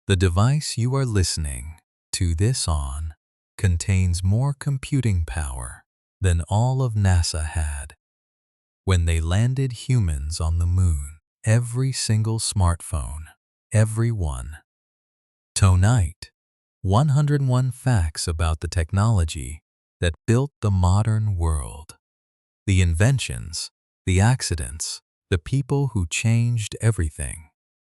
The device you are listening to this on contains more computing power than all of NASA had. When they landed humans on the moon, every single smartphone, every one. Tonight, 101 facts about the technology that built the modern world. The inventions, the accidents, the people who changed everything,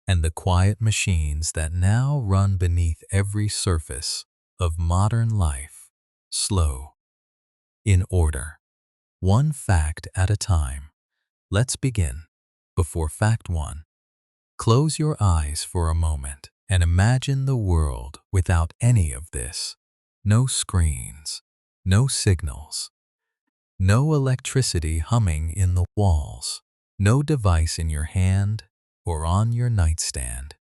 and the quiet machines that now run beneath every surface of modern life. Slow. In order. One fact at a time. Let's begin. Before fact 1. Close your eyes for a moment and imagine the world without any of this. No screens, no signals, no electricity humming in the walls, no device in your hand or on your nightstand,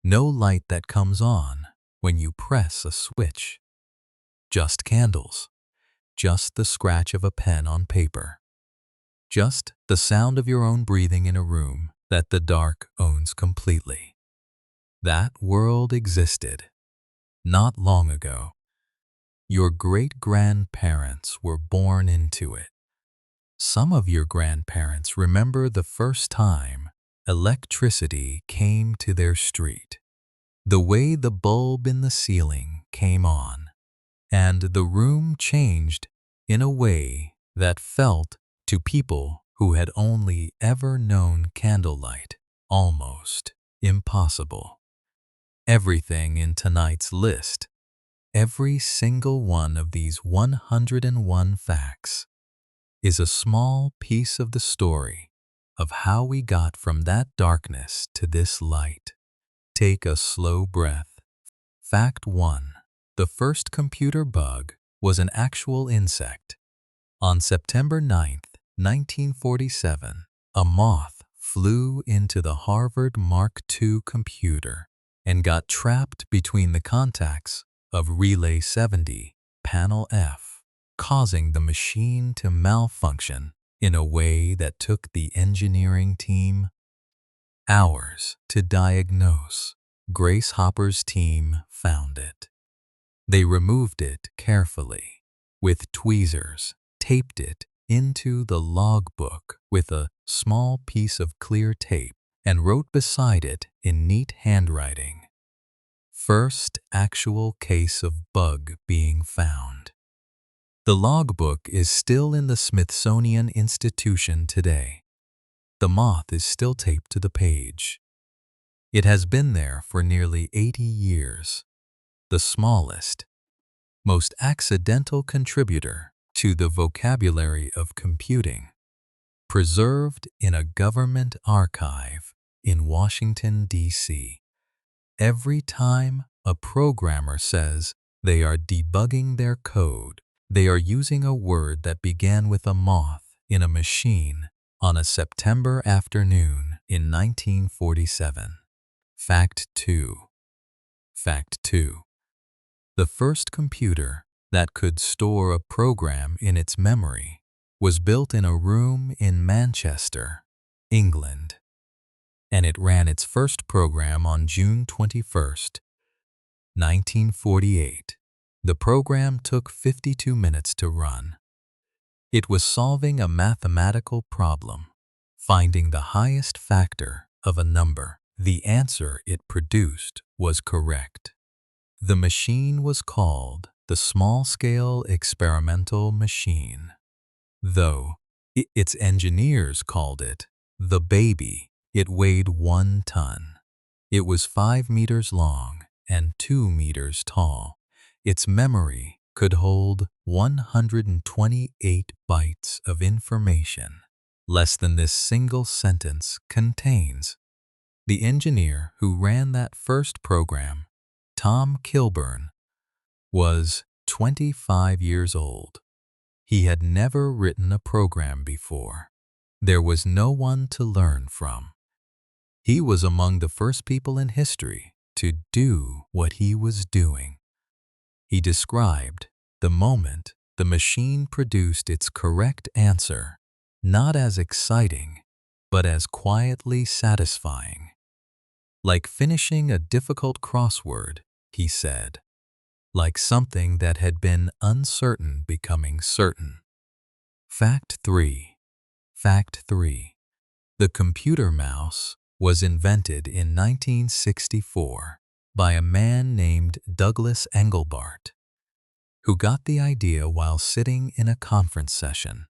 no light that comes on when you press a switch. Just candles, just the scratch of a pen on paper, just the sound of your own breathing in a room that the dark owns completely. That world existed not long ago. Your great-grandparents were born into it. Some of your grandparents remember the first time electricity came to their street, the way the bulb in the ceiling came on, and the room changed in a way that felt to people who had only ever known candlelight almost impossible. Everything in tonight's list, every single one of these 101 facts, is a small piece of the story of how we got from that darkness to this light. Take a slow breath. Fact 1. The first computer bug was an actual insect. On September 9th, 1947, a moth flew into the Harvard Mark II computer and got trapped between the contacts of Relay 70, Panel F, causing the machine to malfunction in a way that took the engineering team hours to diagnose. Grace Hopper's team found it. They removed it carefully with tweezers, taped it into the logbook with a small piece of clear tape, and wrote beside it in neat handwriting, "First actual case of bug being found." The logbook is still in the Smithsonian Institution today. The moth is still taped to the page. It has been there for nearly 80 years. The smallest, most accidental contributor to the vocabulary of computing, preserved in a government archive in Washington, D.C. Every time a programmer says they are debugging their code, they are using a word that began with a moth in a machine on a September afternoon in 1947. Fact 2. Fact 2. The first computer that could store a program in its memory was built in a room in Manchester, England, and it ran its first program on June 21st, 1948. The program took 52 minutes to run. It was solving a mathematical problem, finding the highest factor of a number. The answer it produced was correct. The machine was called the Small-Scale Experimental Machine, though its engineers called it the baby. It weighed 1 ton. It was 5 meters long and 2 meters tall. Its memory could hold 128 bytes of information. Less than this single sentence contains. The engineer who ran that first program, Tom Kilburn, was 25 years old. He had never written a program before. There was no one to learn from. He was among the first people in history to do what he was doing. He described the moment the machine produced its correct answer, not as exciting, but as quietly satisfying. Like finishing a difficult crossword, he said, like something that had been uncertain becoming certain. Fact 3. Fact 3. The computer mouse was invented in 1964 by a man named Douglas Engelbart, who got the idea while sitting in a conference session.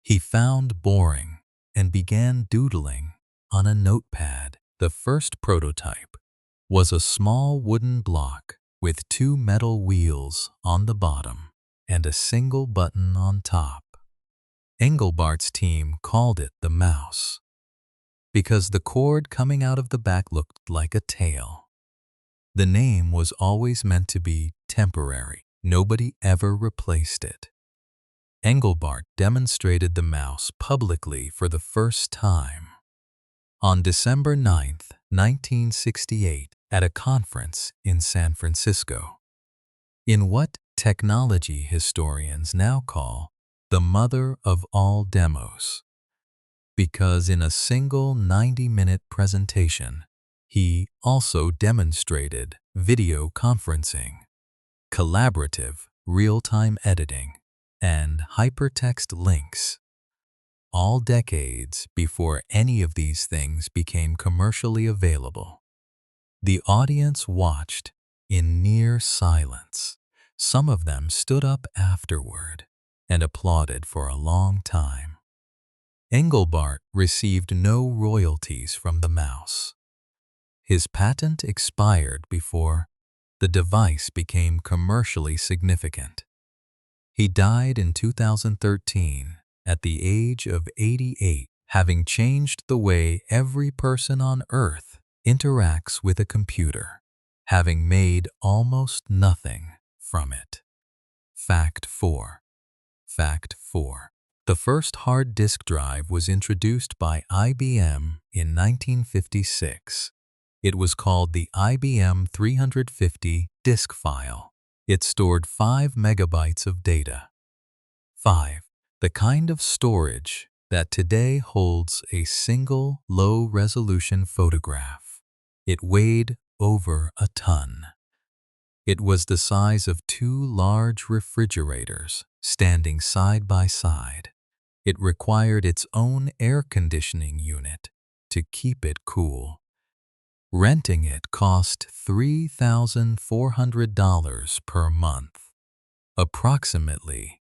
He found boring and began doodling on a notepad. The first prototype was a small wooden block with 2 metal wheels on the bottom and a single button on top. Engelbart's team called it the mouse because the cord coming out of the back looked like a tail. The name was always meant to be temporary. Nobody ever replaced it. Engelbart demonstrated the mouse publicly for the first time on December 9, 1968, at a conference in San Francisco. In what technology historians now call the mother of all demos, because in a single 90-minute presentation, he also demonstrated video conferencing, collaborative real-time editing, and hypertext links, all decades before any of these things became commercially available. The audience watched in near silence. Some of them stood up afterward and applauded for a long time. Engelbart received no royalties from the mouse. His patent expired before the device became commercially significant. He died in 2013 at the age of 88, having changed the way every person on Earth interacts with a computer, having made almost nothing from it. Fact 4. Fact 4. The first hard disk drive was introduced by IBM in 1956. It was called the IBM 350 disk file. It stored 5 megabytes of data. 5. The kind of storage that today holds a single low-resolution photograph. It weighed over a ton. It was the size of 2 large refrigerators standing side by side. It required its own air conditioning unit to keep it cool. Renting it cost $3,400 per month, approximately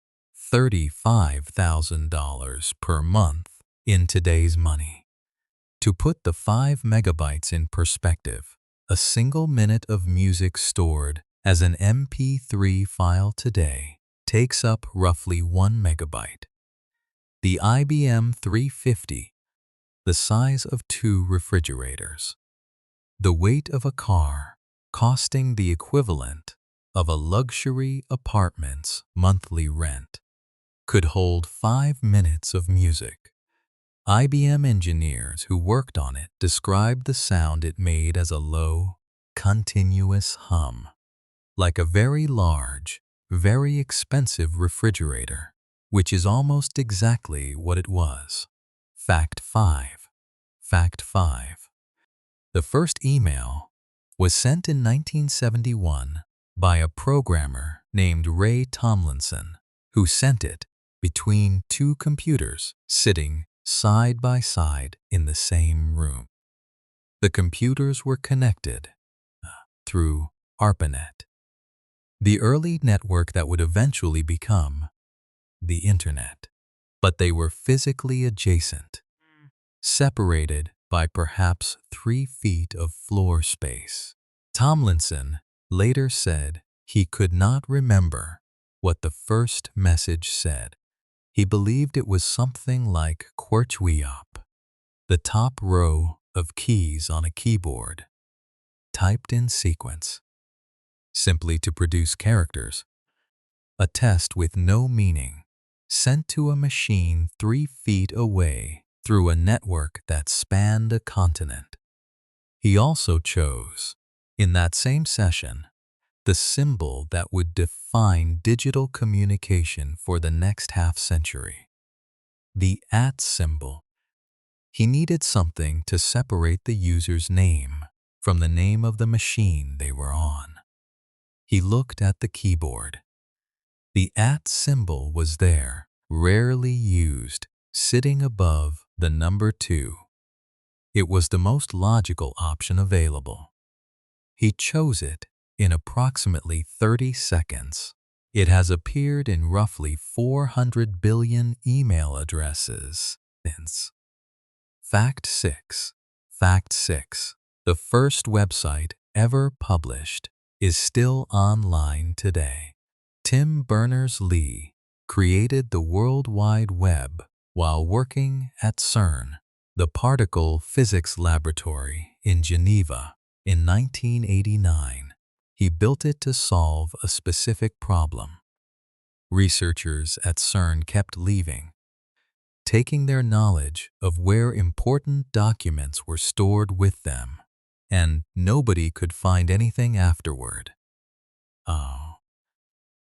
$35,000 per month in today's money. To put the 5 megabytes in perspective, a single minute of music stored as an MP3 file today takes up roughly 1 megabyte. The IBM 350, the size of 2 refrigerators. The weight of a car, costing the equivalent of a luxury apartment's monthly rent, could hold 5 minutes of music. IBM engineers who worked on it described the sound it made as a low, continuous hum, like a very large, very expensive refrigerator, which is almost exactly what it was. Fact 5. Fact 5. The first email was sent in 1971 by a programmer named Ray Tomlinson, who sent it between 2 computers sitting side by side in the same room. The computers were connected through ARPANET, the early network that would eventually become the Internet, but they were physically adjacent, separated by perhaps 3 feet of floor space. Tomlinson later said he could not remember what the first message said. He believed it was something like Querchweop, the top row of keys on a keyboard, typed in sequence, simply to produce characters, a test with no meaning, sent to a machine 3 feet away through a network that spanned a continent. He also chose, in that same session, the symbol that would define digital communication for the next half-century, the @ symbol. He needed something to separate the user's name from the name of the machine they were on. He looked at the keyboard. The @ symbol was there, rarely used, sitting above the number 2. It was the most logical option available. He chose it in approximately 30 seconds. It has appeared in roughly 400 billion email addresses since. Fact 6. Fact 6. The first website ever published is still online today. Tim Berners-Lee created the World Wide Web while working at CERN, the particle physics laboratory in Geneva, in 1989. He built it to solve a specific problem. Researchers at CERN kept leaving, taking their knowledge of where important documents were stored with them, and nobody could find anything afterward.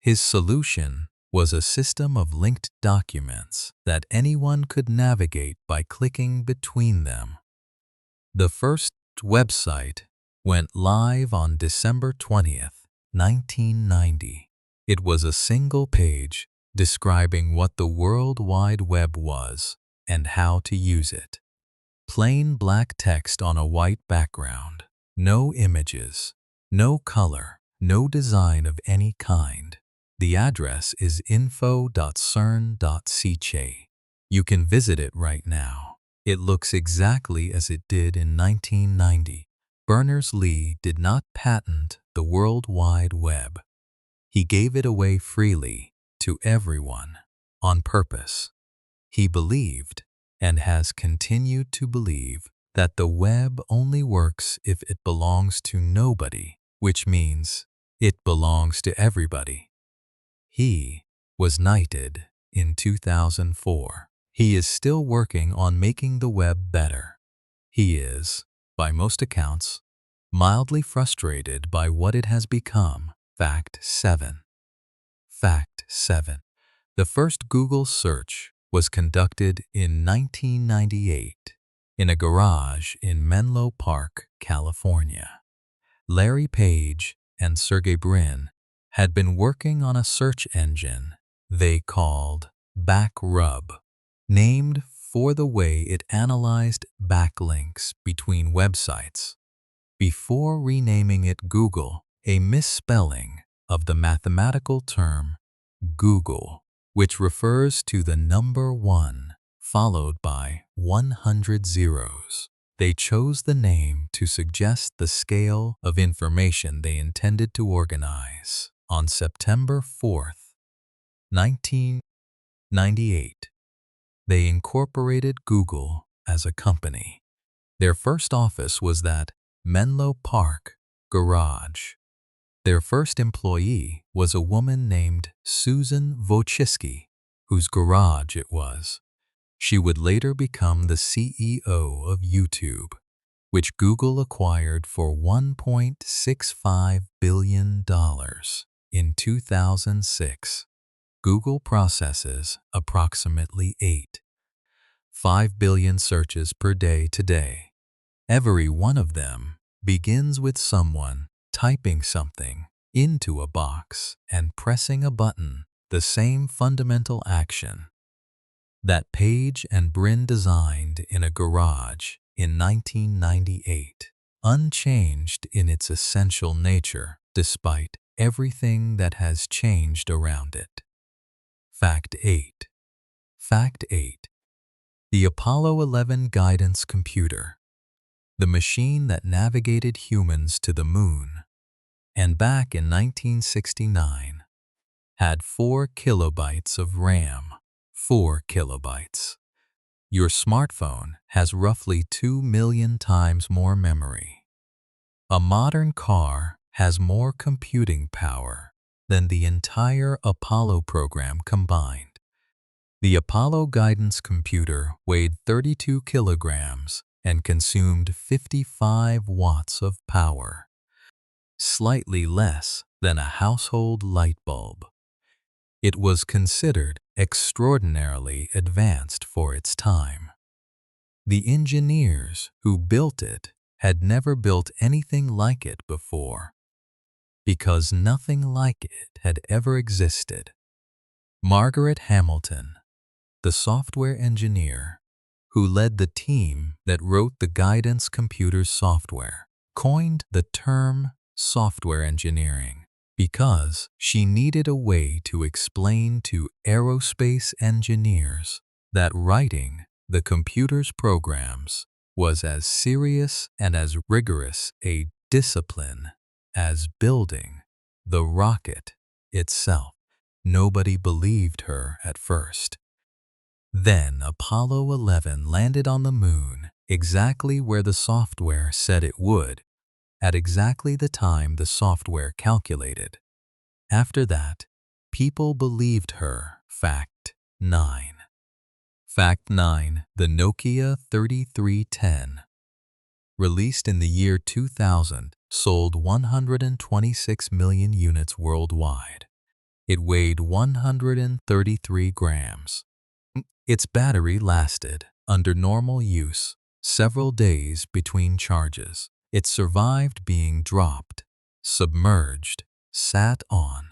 His solution was a system of linked documents that anyone could navigate by clicking between them. The first website went live on December 20th, 1990. It was a single page describing what the World Wide Web was and how to use it. Plain black text on a white background, no images, no color, no design of any kind. The address is info.cern.ch. You can visit it right now. It looks exactly as it did in 1990. Berners-Lee did not patent the World Wide Web. He gave it away freely to everyone on purpose. He believed, and has continued to believe, that the web only works if it belongs to nobody, which means it belongs to everybody. He was knighted in 2004. He is still working on making the web better. He is, by most accounts, mildly frustrated by what it has become. Fact 7. Fact 7. The first Google search was conducted in 1998 in a garage in Menlo Park, California. Larry Page and Sergey Brin had been working on a search engine they called BackRub, named for the way it analyzed backlinks between websites, before renaming it Google, a misspelling of the mathematical term Google, which refers to the number 1 followed by 100 zeros. They chose the name to suggest the scale of information they intended to organize. On September 4th, 1998, they incorporated Google as a company. Their first office was that Menlo Park garage. Their first employee was a woman named Susan Wojcicki, whose garage it was. She would later become the CEO of YouTube, which Google acquired for $1.65 billion in 2006. Google processes approximately 5 billion searches per day today. Every one of them begins with someone typing something into a box and pressing a button, the same fundamental action that Page and Brin designed in a garage in 1998, unchanged in its essential nature despite everything that has changed around it. Fact 8. Fact 8. The Apollo 11 guidance computer, the machine that navigated humans to the moon and back in 1969, had 4 kilobytes of RAM. 4 kilobytes. Your smartphone has roughly 2 million times more memory. A modern car has more computing power than the entire Apollo program combined. The Apollo guidance computer weighed 32 kilograms and consumed 55 watts of power, slightly less than a household light bulb. It was considered extraordinarily advanced for its time. The engineers who built it had never built anything like it before, because nothing like it had ever existed. Margaret Hamilton, the software engineer who led the team that wrote the guidance computer's software, coined the term software engineering because she needed a way to explain to aerospace engineers that writing the computer's programs was as serious and as rigorous a discipline as building the rocket itself. Nobody believed her at first. Then Apollo 11 landed on the moon exactly where the software said it would, at exactly the time the software calculated. After that, people believed her. Fact 9. Fact 9. The Nokia 3310, released in the year 2000, sold 126 million units worldwide. It weighed 133 grams. Its battery lasted, under normal use, several days between charges. It survived being dropped, submerged, sat on,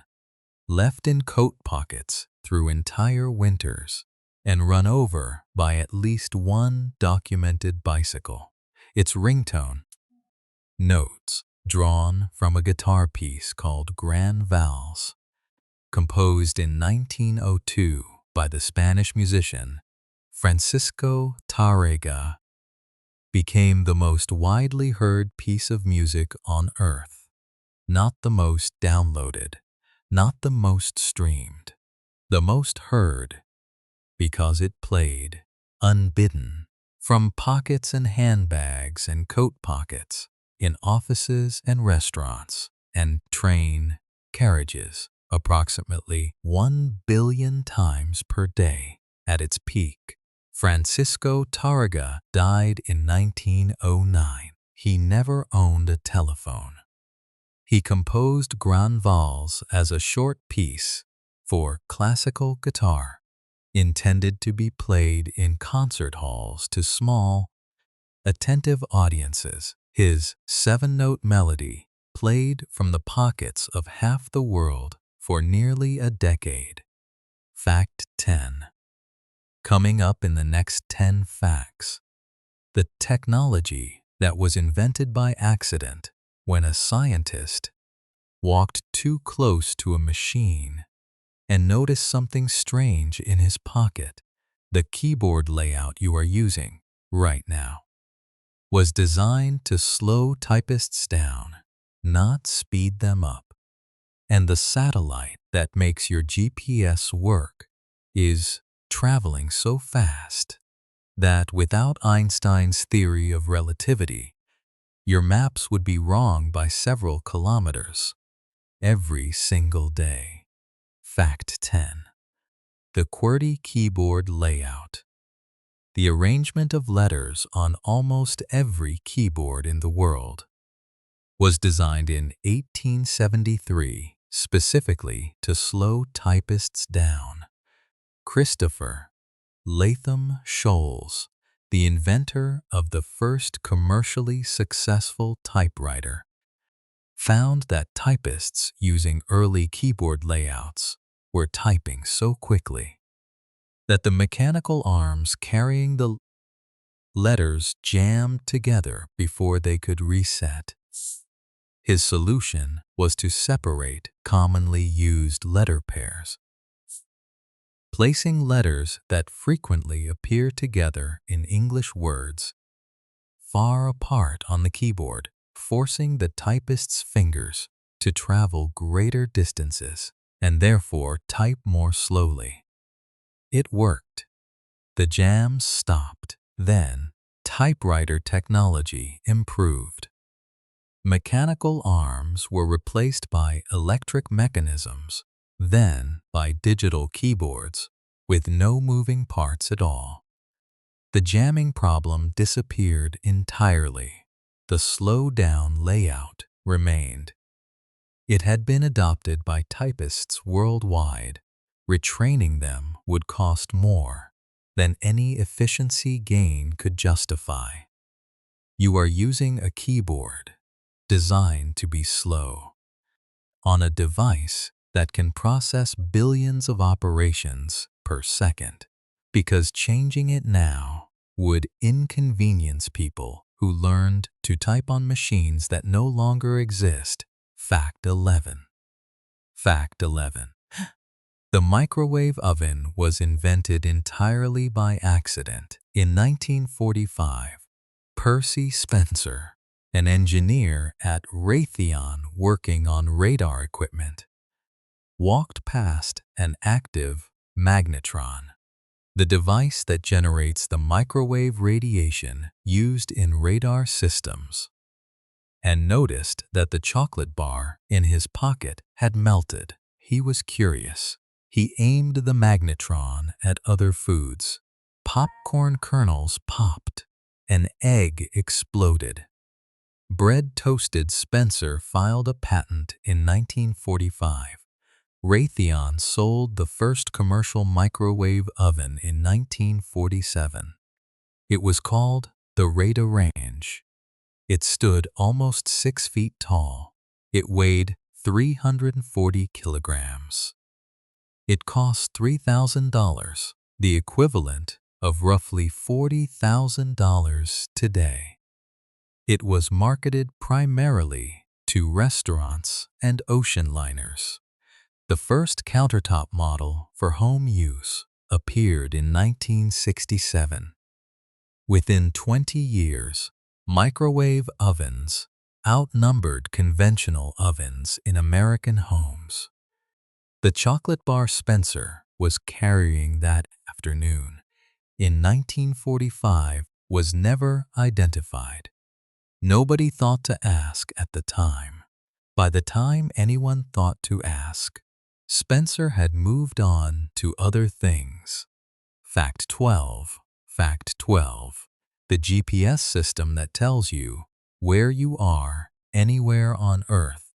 left in coat pockets through entire winters, and run over by at least one documented bicycle. Its ringtone, notes drawn from a guitar piece called Gran Vals, composed in 1902 by the Spanish musician Francisco Tárrega, became the most widely heard piece of music on earth. Not the most downloaded, not the most streamed, the most heard, because it played, unbidden, from pockets and handbags and coat pockets, in offices and restaurants, and train carriages, approximately 1 billion times per day. At its peak, Francisco Tárrega died in 1909. He never owned a telephone. He composed Gran Vals as a short piece for classical guitar, intended to be played in concert halls to small, attentive audiences. His 7-note melody played from the pockets of half the world for nearly a decade. Fact 10. Coming up in the next 10 facts. The technology that was invented by accident when a scientist walked too close to a machine and noticed something strange in his pocket. The keyboard layout you are using right now was designed to slow typists down, not speed them up. And the satellite that makes your GPS work is traveling so fast that without Einstein's theory of relativity, your maps would be wrong by several kilometers every single day. Fact 10. The QWERTY keyboard layout. The arrangement of letters on almost every keyboard in the world was designed in 1873 specifically to slow typists down. Christopher Latham Scholes, the inventor of the first commercially successful typewriter, found that typists using early keyboard layouts were typing so quickly that the mechanical arms carrying the letters jammed together before they could reset. His solution was to separate commonly used letter pairs, placing letters that frequently appear together in English words far apart on the keyboard, forcing the typist's fingers to travel greater distances and therefore type more slowly. It worked. The jams stopped. Then, typewriter technology improved. Mechanical arms were replaced by electric mechanisms, then by digital keyboards with no moving parts at all. The jamming problem disappeared entirely. The slow-down layout remained. It had been adopted by typists worldwide. Retraining them would cost more than any efficiency gain could justify. You are using a keyboard designed to be slow on a device that can process billions of operations per second, because changing it now would inconvenience people who learned to type on machines that no longer exist. Fact 11. Fact 11. The microwave oven was invented entirely by accident. In 1945, Percy Spencer, an engineer at Raytheon working on radar equipment, walked past an active magnetron, the device that generates the microwave radiation used in radar systems, and noticed that the chocolate bar in his pocket had melted. He was curious. He aimed the magnetron at other foods. Popcorn kernels popped. An egg exploded. Bread toasted. Spencer filed a patent in 1945. Raytheon sold the first commercial microwave oven in 1947. It was called the Radarange. It stood almost 6 feet tall. It weighed 340 kilograms. It cost $3,000, the equivalent of roughly $40,000 today. It was marketed primarily to restaurants and ocean liners. The first countertop model for home use appeared in 1967. Within 20 years, microwave ovens outnumbered conventional ovens in American homes. The chocolate bar Spencer was carrying that afternoon in 1945 was never identified. Nobody thought to ask at the time. By the time anyone thought to ask, Spencer had moved on to other things. Fact 12. Fact 12. The GPS system that tells you where you are anywhere on Earth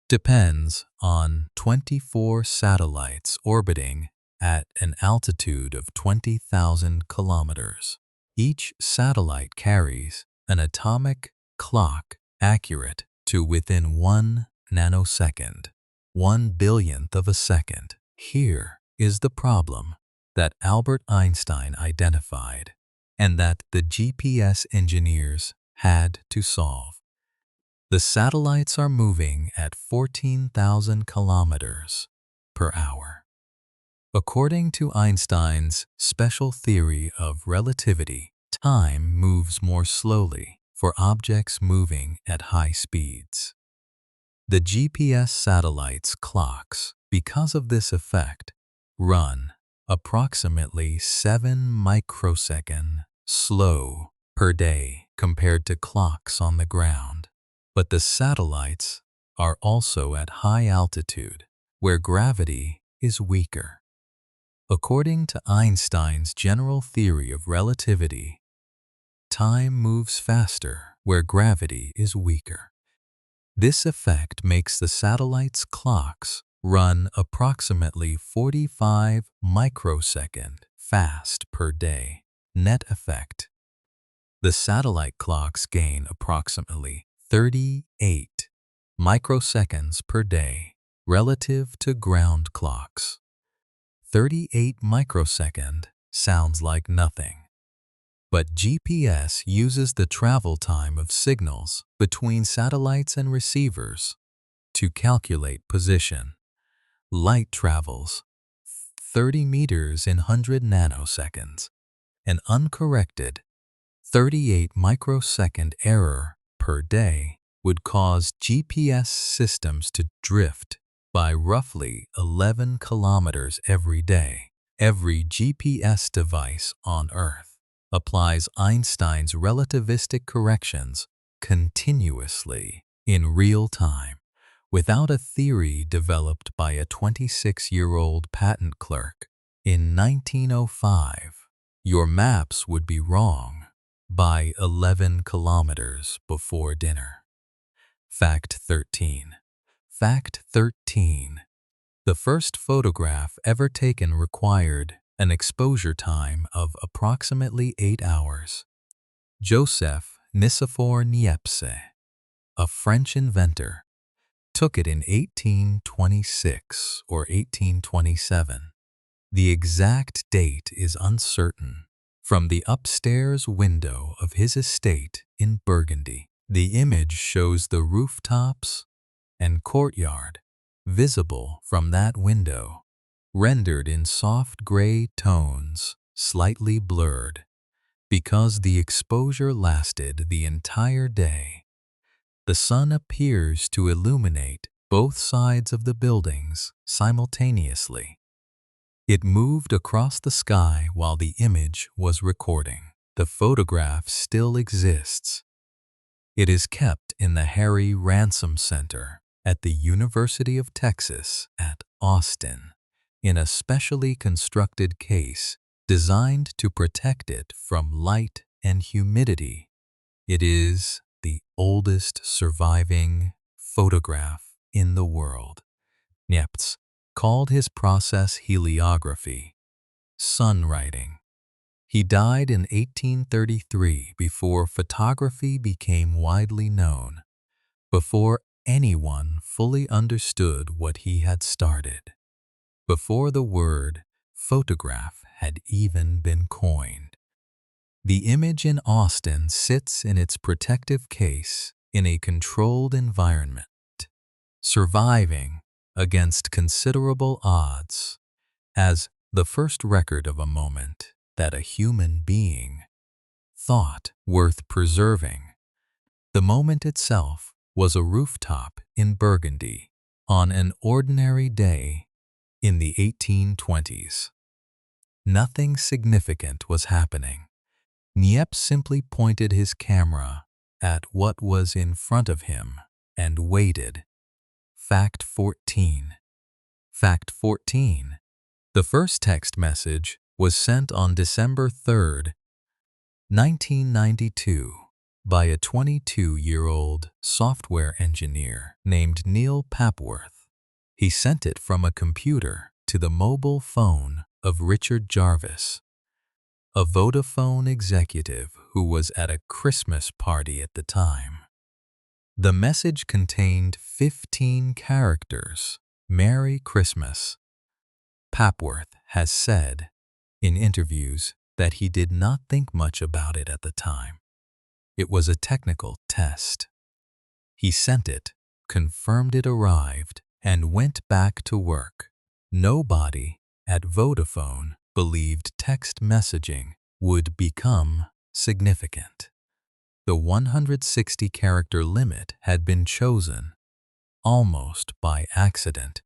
depends on 24 satellites orbiting at an altitude of 20,000 kilometers. Each satellite carries an atomic clock accurate to within 1 nanosecond, 1/1000th of a second. Here is the problem that Albert Einstein identified and that the GPS engineers had to solve. The satellites are moving at 14,000 kilometers per hour. According to Einstein's special theory of relativity, time moves more slowly for objects moving at high speeds. The GPS satellites' clocks, because of this effect, run approximately 7 microseconds slow per day compared to clocks on the ground. But the satellites are also at high altitude, where gravity is weaker. According to Einstein's general theory of relativity, time moves faster where gravity is weaker. This effect makes the satellites' clocks run approximately 45 microsecond fast per day. Net effect. The satellite clocks gain approximately 38 microseconds per day relative to ground clocks. 38 microsecond sounds like nothing, but GPS uses the travel time of signals between satellites and receivers to calculate position. Light travels 30 meters in 100 nanoseconds. An uncorrected 38 microsecond error per day would cause GPS systems to drift by roughly 11 kilometers every day. Every GPS device on Earth applies Einstein's relativistic corrections continuously in real time. Without a theory developed by a 26-year-old patent clerk in 1905, your maps would be wrong by 11 kilometers before dinner. Fact 13. Fact 13. The first photograph ever taken required an exposure time of approximately 8 hours. Joseph Nicephore Niepce, a French inventor, took it in 1826 or 1827. The exact date is uncertain. From the upstairs window of his estate in Burgundy, the image shows the rooftops and courtyard visible from that window, rendered in soft gray tones, slightly blurred. Because the exposure lasted the entire day, the sun appears to illuminate both sides of the buildings simultaneously. It moved across the sky while the image was recording. The photograph still exists. It is kept in the Harry Ransom Center at the University of Texas at Austin, in a specially constructed case designed to protect it from light and humidity. It is the oldest surviving photograph in the world. Niepce called his process heliography, sunwriting. He died in 1833 before photography became widely known, before anyone fully understood what he had started, before the word photograph had even been coined. The image in Austin sits in its protective case in a controlled environment, surviving against considerable odds as the first record of a moment that a human being thought worth preserving. The moment itself was a rooftop in Burgundy on an ordinary day in the 1820s. Nothing significant was happening. Niepce simply pointed his camera at what was in front of him and waited. Fact 14. Fact 14. The first text message was sent on December 3, 1992, by a 22-year-old software engineer named Neil Papworth. He sent it from a computer to the mobile phone of Richard Jarvis, a Vodafone executive who was at a Christmas party at the time. The message contained 15 characters. Merry Christmas. Papworth has said in interviews that he did not think much about it at the time. It was a technical test. He sent it, confirmed it arrived, and went back to work. Nobody at Vodafone believed text messaging would become significant. The 160-character limit had been chosen, almost by accident,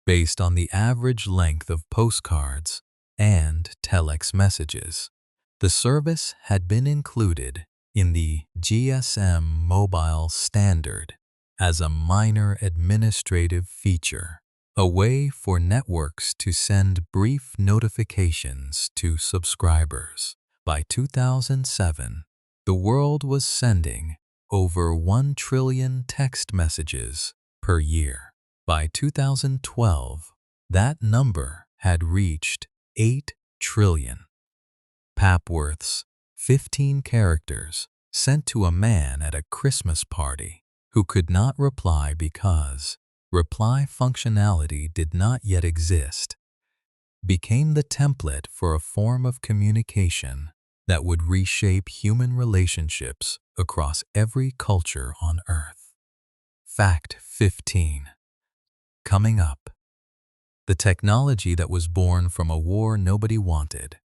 based on the average length of postcards and telex messages. The service had been included in the GSM Mobile Standard as a minor administrative feature, a way for networks to send brief notifications to subscribers. By 2007, the world was sending over 1 trillion text messages per year. By 2012, that number had reached 8 trillion. Papworth's 15 characters sent to a man at a Christmas party who could not reply because reply functionality did not yet exist, became the template for a form of communication that would reshape human relationships across every culture on Earth. Fact 15. Coming up. The technology that was born from a war nobody wanted.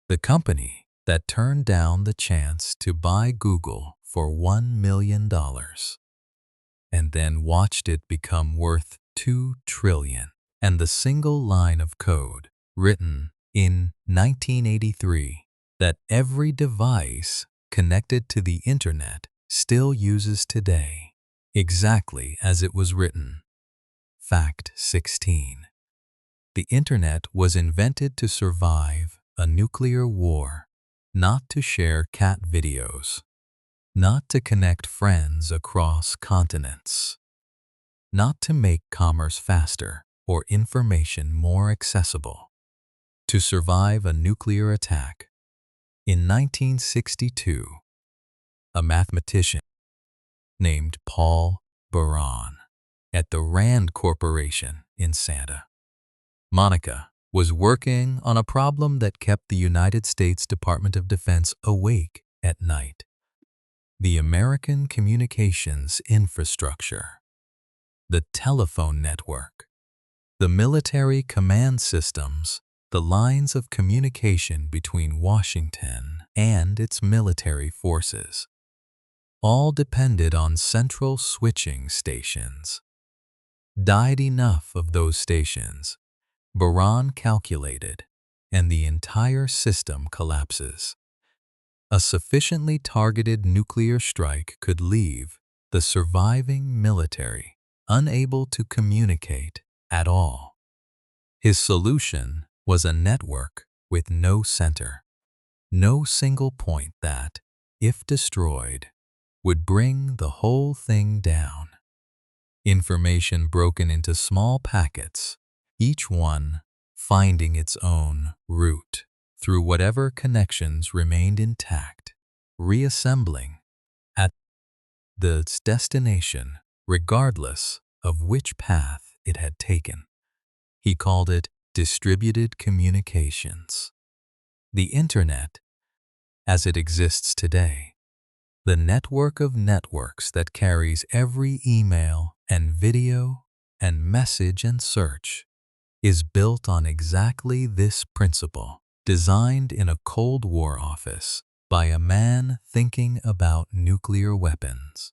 The company that turned down the chance to buy Google for $1 million and then watched it become worth $2 trillion. And the single line of code written in 1983 that every device connected to the internet still uses today, exactly as it was written. Fact 16. The internet was invented to survive a nuclear war, not to share cat videos, not to connect friends across continents, not to make commerce faster or information more accessible, to survive a nuclear attack. In 1962, a mathematician named Paul Baran at the Rand Corporation in Santa Monica was working on a problem that kept the United States Department of Defense awake at night: the American communications infrastructure, the telephone network, the military command systems, the lines of communication between Washington and its military forces. All depended on central switching stations. Died enough of those stations, Baran calculated, and the entire system collapses. A sufficiently targeted nuclear strike could leave the surviving military unable to communicate at all. His solution was a network with no center, no single point that, if destroyed, would bring the whole thing down. Information broken into small packets, each one finding its own route through whatever connections remained intact, reassembling at its destination regardless of which path it had taken. He called it distributed communications. The Internet, as it exists today, the network of networks that carries every email and video and message and search, is built on exactly this principle, designed in a Cold War office by a man thinking about nuclear weapons,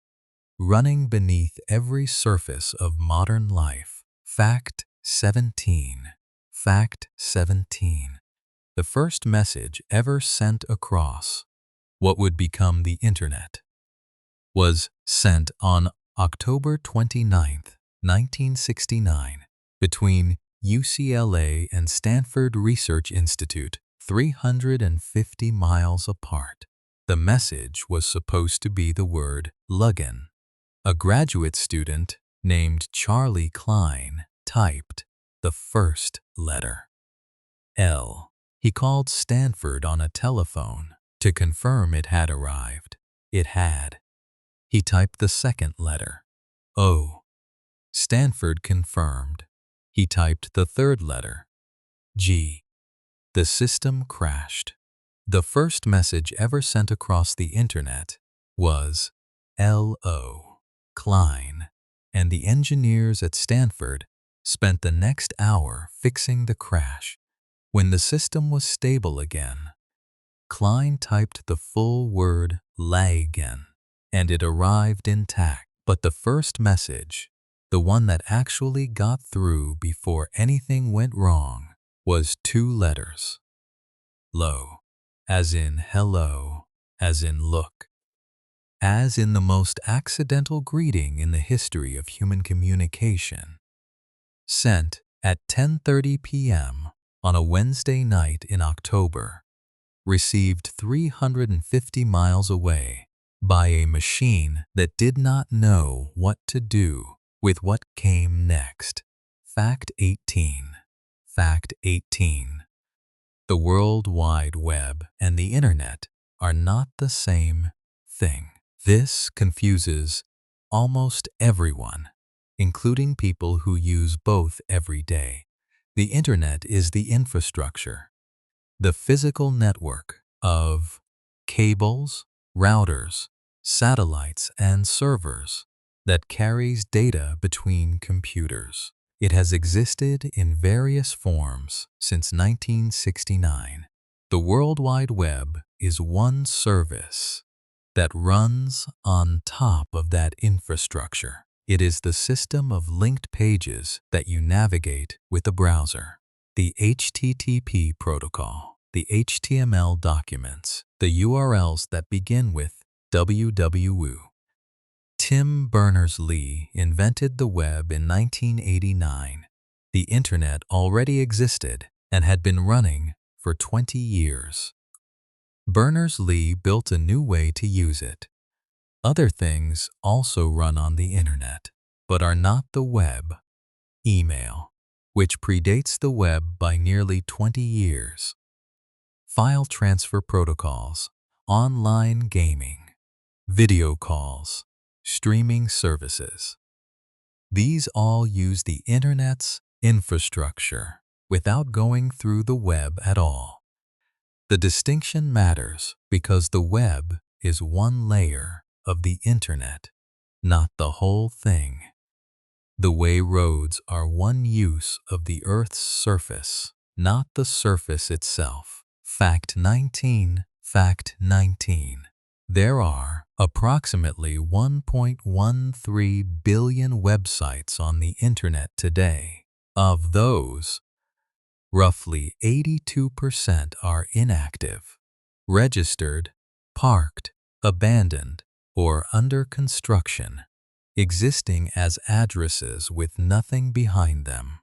running beneath every surface of modern life. Fact 17. Fact 17. The first message ever sent across what would become the Internet was sent on October 29, 1969, between UCLA and Stanford Research Institute, 350 miles apart. The message was supposed to be the word "Lugin." A graduate student named Charlie Klein typed the first letter, L. He called Stanford on a telephone to confirm it had arrived. It had. He typed the second letter, O. Stanford confirmed. He typed the third letter, G. The system crashed. The first message ever sent across the Internet was L.O. Klein, and the engineers at Stanford spent the next hour fixing the crash. When the system was stable again, Klein typed the full word "Lagen," and it arrived intact. But the first message, the one that actually got through before anything went wrong, was 2 letters. Lo, as in hello, as in look. As in the most accidental greeting in the history of human communication. Sent at 10:30 p.m. on a Wednesday night in October, received 350 miles away by a machine that did not know what to do with what came next. Fact 18. Fact 18. The World Wide Web and the Internet are not the same thing. This confuses almost everyone, including people who use both every day. The Internet is the infrastructure, the physical network of cables, routers, satellites, and servers that carries data between computers. It has existed in various forms since 1969. The World Wide Web is one service that runs on top of that infrastructure. It is the system of linked pages that you navigate with a browser. The HTTP protocol, the HTML documents, the URLs that begin with www. Tim Berners-Lee invented the web in 1989. The Internet already existed and had been running for 20 years. Berners-Lee built a new way to use it. Other things also run on the Internet, but are not the web. Email, which predates the web by nearly 20 years. File transfer protocols, online gaming, video calls, streaming services. These all use the Internet's infrastructure without going through the web at all. The distinction matters because the web is one layer of the Internet, not the whole thing. The way roads are one use of the Earth's surface, not the surface itself. Fact 19. Fact 19. There are approximately 1.13 billion websites on the Internet today. Of those, roughly 82% are inactive, registered, parked, abandoned, or under construction, existing as addresses with nothing behind them.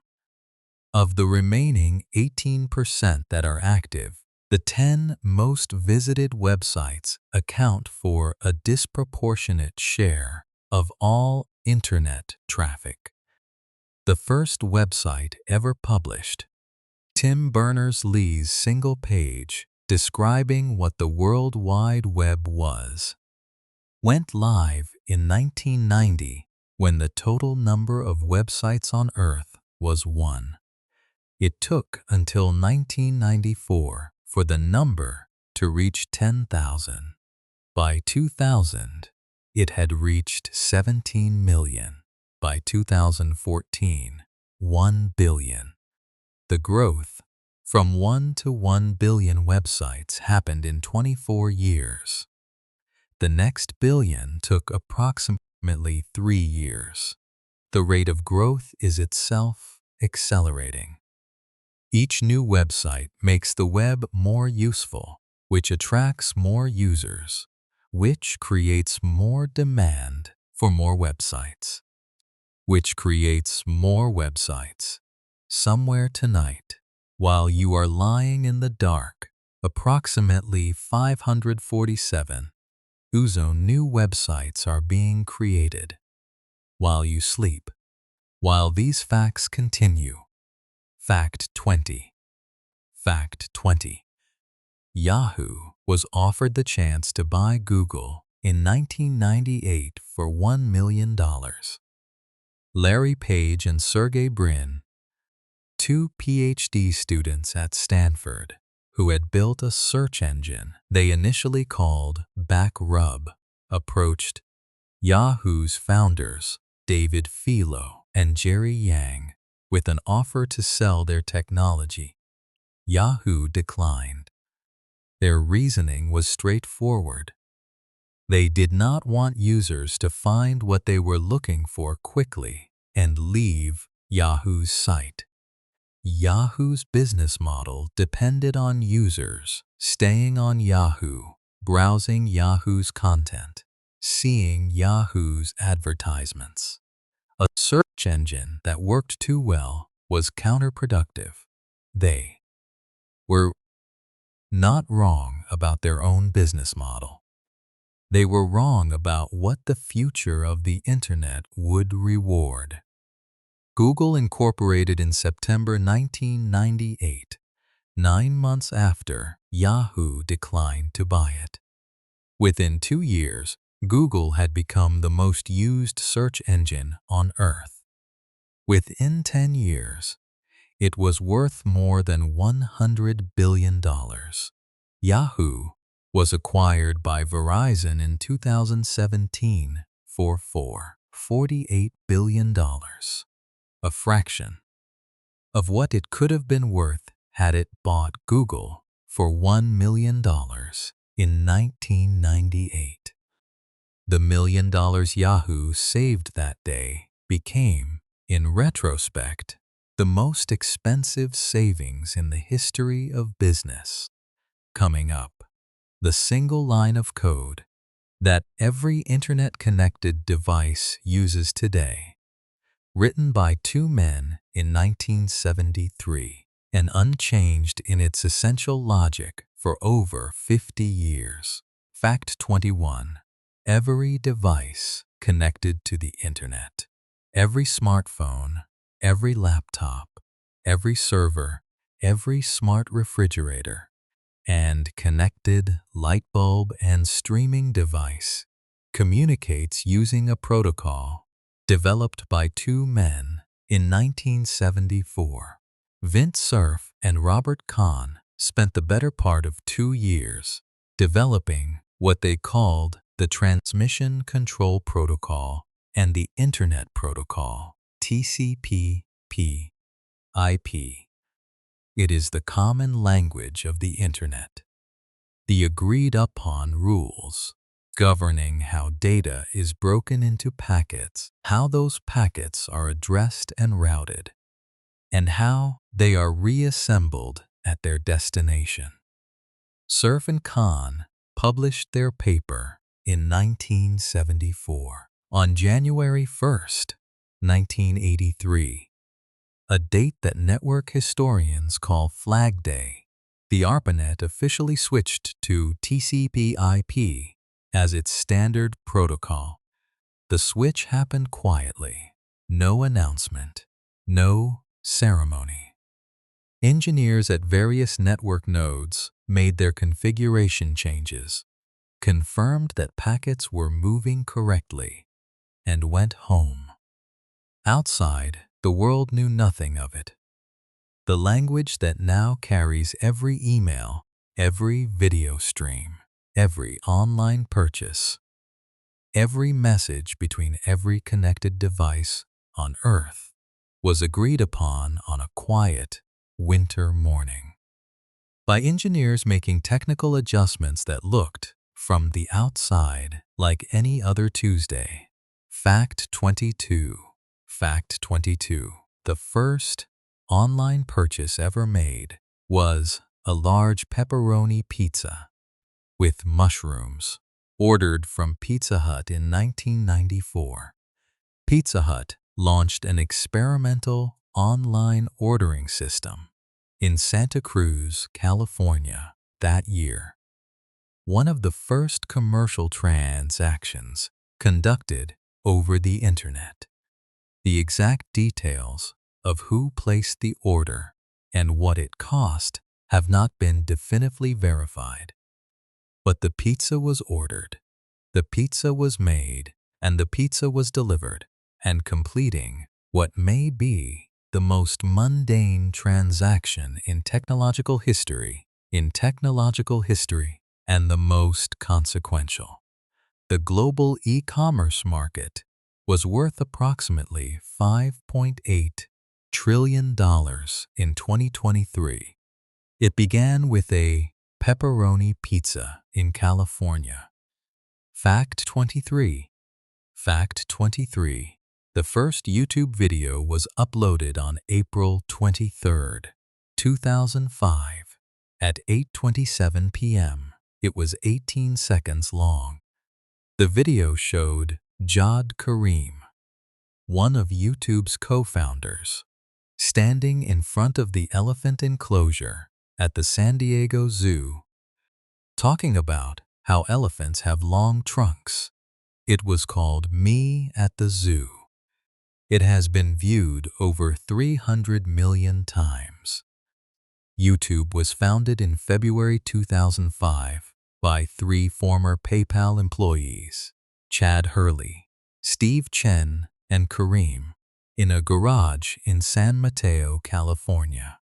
Of the remaining 18% that are active, the 10 most visited websites account for a disproportionate share of all Internet traffic. The first website ever published, Tim Berners-Lee's single page describing what the World Wide Web was, went live in 1990 when the total number of websites on Earth was 1. It took until 1994 for the number to reach 10,000. By 2000, it had reached 17 million. By 2014, 1 billion. The growth from 1 to 1 billion websites happened in 24 years. The next billion took approximately 3 years. The rate of growth is itself accelerating. Each new website makes the web more useful, which attracts more users, which creates more demand for more websites, which creates more websites. Somewhere tonight, while you are lying in the dark, approximately 547 new websites are being created. While you sleep, while these facts continue. Fact 20. Fact 20. Yahoo was offered the chance to buy Google in 1998 for $1 million. Larry Page and Sergey Brin, two PhD students at Stanford, who had built a search engine they initially called BackRub, approached Yahoo's founders, David Filo and Jerry Yang, with an offer to sell their technology. Yahoo declined. Their reasoning was straightforward. They did not want users to find what they were looking for quickly and leave Yahoo's site. Yahoo's business model depended on users staying on Yahoo, browsing Yahoo's content, seeing Yahoo's advertisements. A search engine that worked too well was counterproductive. They were not wrong about their own business model. They were wrong about what the future of the Internet would reward. Google incorporated in September 1998, 9 months after Yahoo declined to buy it. Within 2 years, Google had become the most used search engine on Earth. Within 10 years, it was worth more than $100 billion. Yahoo was acquired by Verizon in 2017 for $48 billion. A fraction of what it could have been worth had it bought Google for $1 million in 1998. The $1 million Yahoo saved that day became, in retrospect, the most expensive savings in the history of business. Coming up, the single line of code that every Internet-connected device uses today, written by 2 men in 1973 and unchanged in its essential logic for over 50 years. Fact 21. Every device connected to the Internet, every smartphone, every laptop, every server, every smart refrigerator, and connected light bulb and streaming device communicates using a protocol developed by two men in 1974. Vint Cerf and Robert Kahn spent the better part of 2 years developing what they called the Transmission Control Protocol and the Internet Protocol, TCP/IP. It is the common language of the Internet, the agreed-upon rules governing how data is broken into packets, how those packets are addressed and routed, and how they are reassembled at their destination. Cerf and Kahn published their paper in 1974. On January 1st, 1983, a date that network historians call Flag Day, the ARPANET officially switched to TCP/IP as its standard protocol. The switch happened quietly, no announcement, no ceremony. Engineers at various network nodes made their configuration changes, confirmed that packets were moving correctly, and went home. Outside, the world knew nothing of it. The language that now carries every email, every video stream, every online purchase, every message between every connected device on Earth was agreed upon on a quiet winter morning by engineers making technical adjustments that looked, from the outside, like any other Tuesday. Fact 22. Fact 22. The first online purchase ever made was a large pepperoni pizza with mushrooms, ordered from Pizza Hut in 1994. Pizza Hut launched an experimental online ordering system in Santa Cruz, California that year. One of the first commercial transactions conducted over the Internet. The exact details of who placed the order and what it cost have not been definitively verified. But the pizza was ordered, the pizza was made, and the pizza was delivered, and completing what may be the most mundane transaction in technological history, and the most consequential. The global e-commerce market was worth approximately $5.8 trillion in 2023. It began with a pepperoni pizza in California. Fact 23. Fact 23. The first YouTube video was uploaded on April 23, 2005 at 8:27 p.m. It was 18 seconds long. The video showed Jawed Karim, one of YouTube's co-founders, standing in front of the elephant enclosure at the San Diego Zoo, talking about how elephants have long trunks. It was called Me at the Zoo. It has been viewed over 300 million times. YouTube was founded in February 2005 by 3 former PayPal employees, Chad Hurley, Steve Chen, and Kareem, in a garage in San Mateo, California.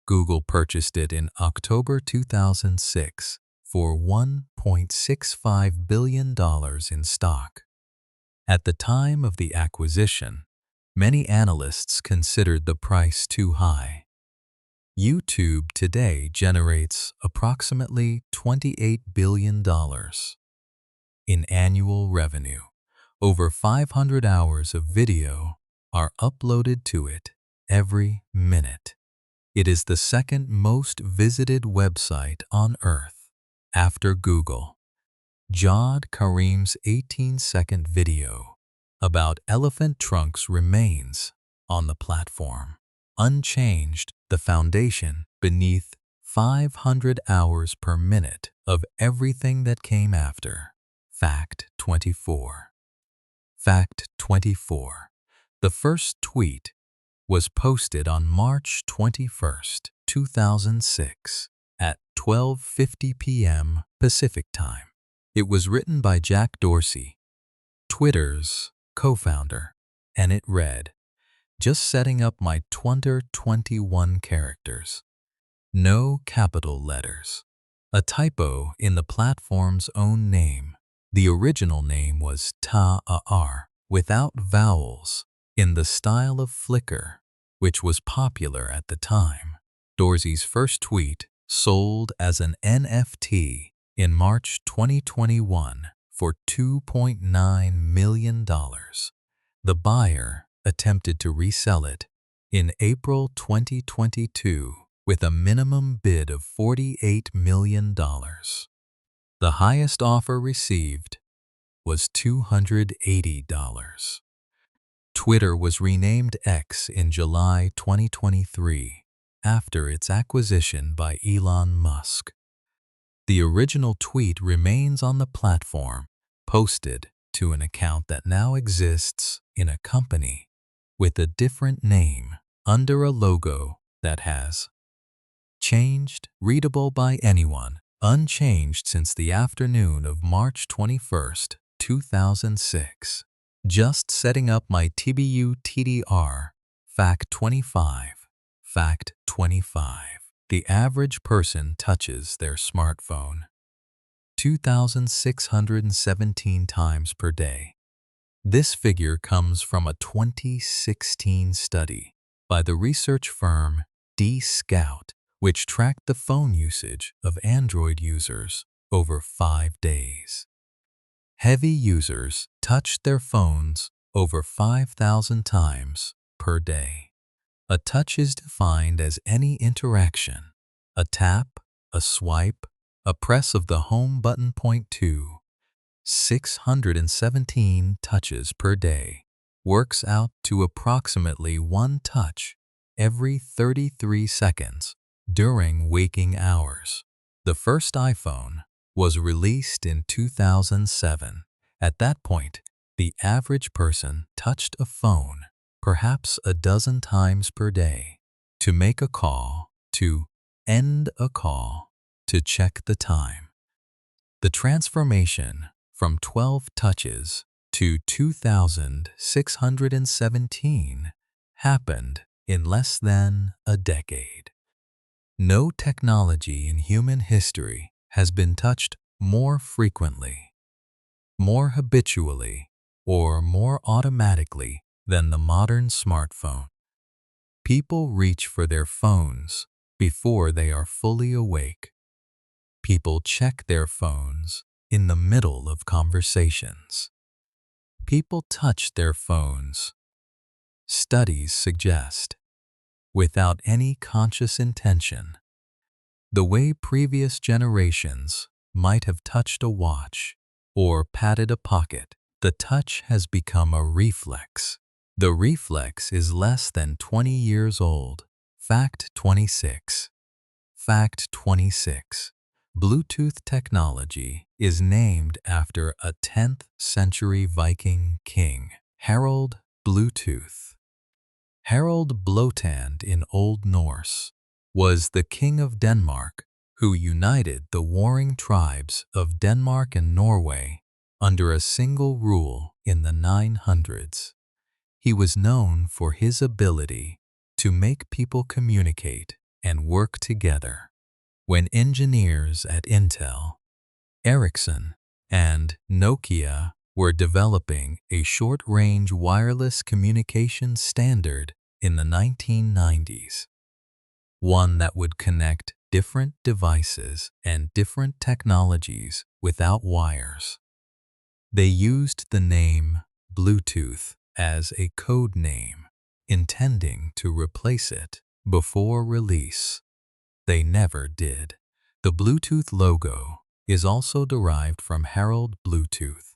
Google purchased it in October 2006 for $1.65 billion in stock. At the time of the acquisition, many analysts considered the price too high. YouTube today generates approximately $28 billion in annual revenue. Over 500 hours of video are uploaded to it every minute. It is the second most visited website on Earth after Google. Jawed Karim's 18-second video about elephant trunks remains on the platform, unchanged, the foundation beneath 500 hours per minute of everything that came after. Fact 24. Fact 24. The first tweet was posted on March 21, 2006 at 12:50 p.m. Pacific Time. It was written by Jack Dorsey, Twitter's co-founder, and it read, "Just setting up my 21 characters. No capital letters. A typo in the platform's own name. The original name was Ta-A-R, without vowels, in the style of Flickr, which was popular at the time." Dorsey's first tweet sold as an NFT in March 2021 for $2.9 million. The buyer attempted to resell it in April 2022 with a minimum bid of $48 million. The highest offer received was $280. Twitter was renamed X in July 2023 after its acquisition by Elon Musk. The original tweet remains on the platform, posted to an account that now exists in a company with a different name under a logo that has changed, readable by anyone, unchanged since the afternoon of March 21st, 2006. Just setting up my TBU TDR. Fact 25. Fact 25. The average person touches their smartphone 2,617 times per day. This figure comes from a 2016 study by the research firm D-Scout, which tracked the phone usage of Android users over 5 days. Heavy users touched their phones over 5,000 times per day. A touch is defined as any interaction, a tap, a swipe, a press of the home button. 617 touches per day works out to approximately one touch every 33 seconds during waking hours. The first iPhone was released in 2007. At that point, the average person touched a phone perhaps a dozen times per day, to make a call, to end a call, to check the time. The transformation from 12 touches to 2,617 happened in less than a decade. No technology in human history has been touched more frequently, more habitually, or more automatically than the modern smartphone. People reach for their phones before they are fully awake. People check their phones in the middle of conversations. People touch their phones, studies suggest, without any conscious intention. The way previous generations might have touched a watch or patted a pocket, the touch has become a reflex. The reflex is less than 20 years old. Fact 26. Fact 26. Bluetooth technology is named after a 10th century Viking king, Harald Bluetooth. Harald Blåtand in Old Norse was the king of Denmark who united the warring tribes of Denmark and Norway under a single rule in the 900s. He was known for his ability to make people communicate and work together. When engineers at Intel, Ericsson, and Nokia were developing a short-range wireless communication standard in the 1990s, one that would connect different devices and different technologies without wires. They used the name Bluetooth as a code name, intending to replace it before release. They never did. The Bluetooth logo is also derived from Harald Bluetooth.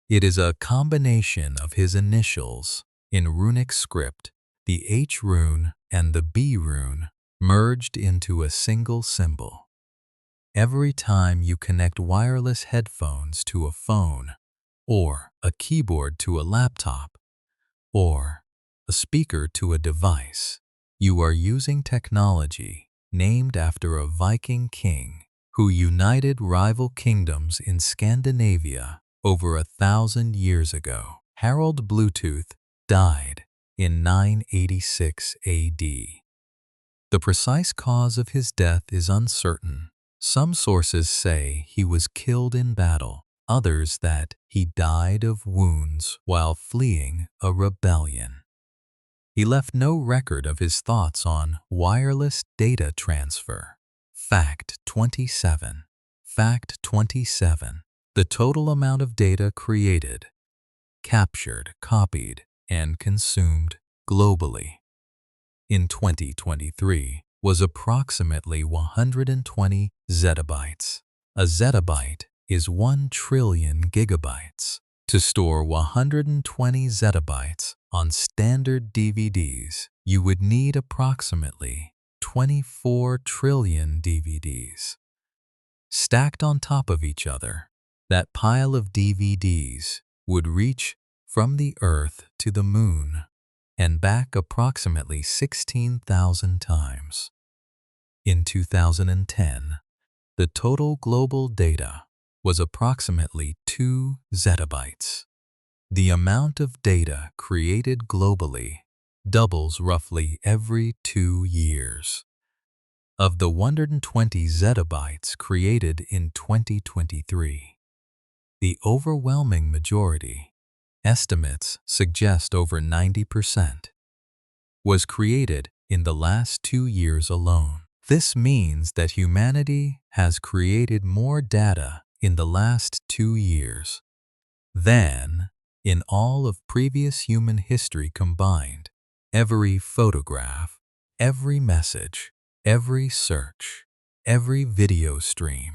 It is a combination of his initials in runic script, the H rune and the B rune merged into a single symbol. Every time you connect wireless headphones to a phone, or a keyboard to a laptop, or a speaker to a device, you are using technology named after a Viking king who united rival kingdoms in Scandinavia over 1,000 years ago. Harold Bluetooth died in 986 AD. The precise cause of his death is uncertain. Some sources say he was killed in battle, others that he died of wounds while fleeing a rebellion. He left no record of his thoughts on wireless data transfer. Fact 27. Fact 27. The total amount of data created, captured, copied, and consumed globally in 2023 was approximately 120 zettabytes. A zettabyte is 1 trillion gigabytes. To store 120 zettabytes on standard DVDs, you would need approximately 24 trillion DVDs. Stacked on top of each other, that pile of DVDs would reach from the Earth to the Moon and back approximately 16,000 times. In 2010, the total global data was approximately 2 zettabytes. The amount of data created globally doubles roughly every 2 years. Of the 120 zettabytes created in 2023, the overwhelming majority, estimates suggest over 90%, was created in the last 2 years alone. This means that humanity has created more data in the last 2 years than in all of previous human history combined. Every photograph, every message, every search, every video stream,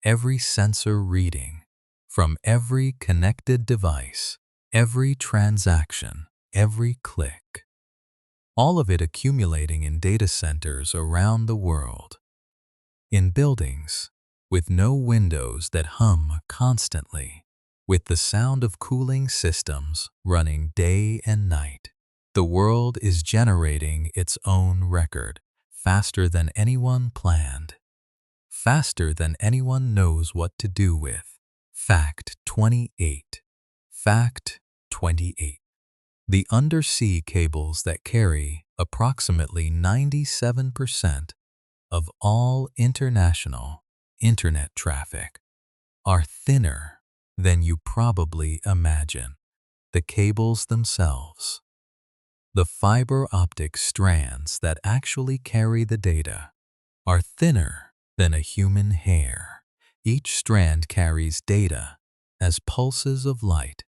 every sensor reading, from every connected device, every transaction, every click, all of it accumulating in data centers around the world, in buildings with no windows that hum constantly, with the sound of cooling systems running day and night. The world is generating its own record faster than anyone planned, faster than anyone knows what to do with. Fact 28. Fact 28. The undersea cables that carry approximately 97% of all international internet traffic are thinner than you probably imagine. The cables themselves, the fiber optic strands that actually carry the data, are thinner than a human hair. Each strand carries data as pulses of light,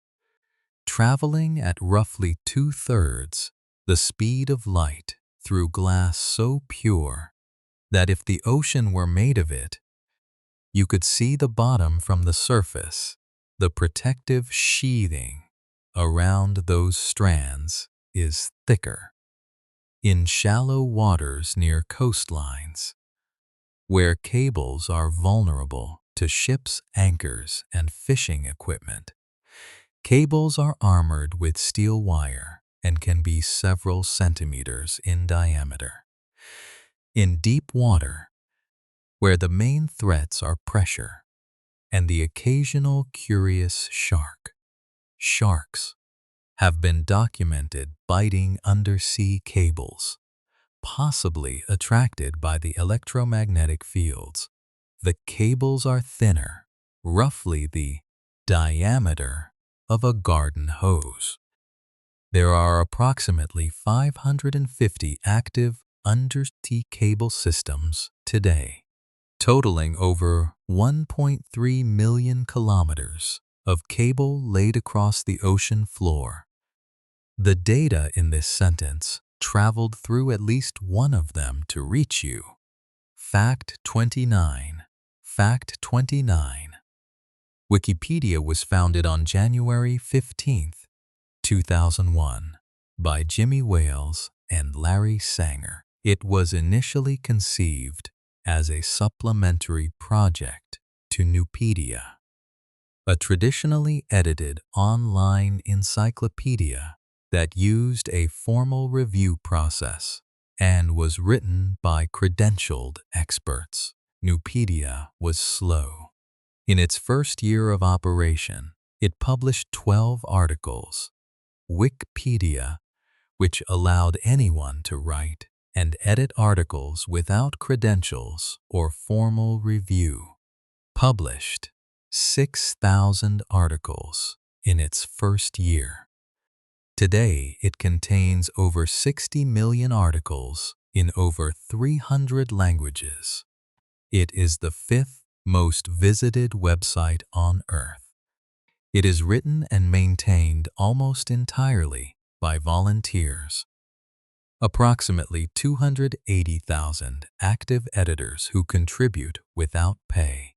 traveling at roughly 2/3 the speed of light through glass so pure that if the ocean were made of it, you could see the bottom from the surface. The protective sheathing around those strands is thicker. In shallow waters near coastlines, where cables are vulnerable to ships' anchors and fishing equipment, cables are armored with steel wire and can be several centimeters in diameter. In deep water, where the main threats are pressure and the occasional curious shark, sharks have been documented biting undersea cables, possibly attracted by the electromagnetic fields. The cables are thinner, roughly the diameter of a garden hose. There are approximately 550 active undersea cable systems today, totaling over 1.3 million kilometers of cable laid across the ocean floor. The data in this sentence traveled through at least one of them to reach you. Fact 29. Fact 29. Wikipedia was founded on January 15, 2001, by Jimmy Wales and Larry Sanger. It was initially conceived as a supplementary project to Nupedia, a traditionally edited online encyclopedia that used a formal review process and was written by credentialed experts. Nupedia was slow. In its first year of operation, it published 12 articles. Wikipedia, which allowed anyone to write and edit articles without credentials or formal review, published 6,000 articles in its first year. Today, it contains over 60 million articles in over 300 languages. It is the fifth most visited website on Earth. It is written and maintained almost entirely by volunteers. Approximately 280,000 active editors who contribute without pay.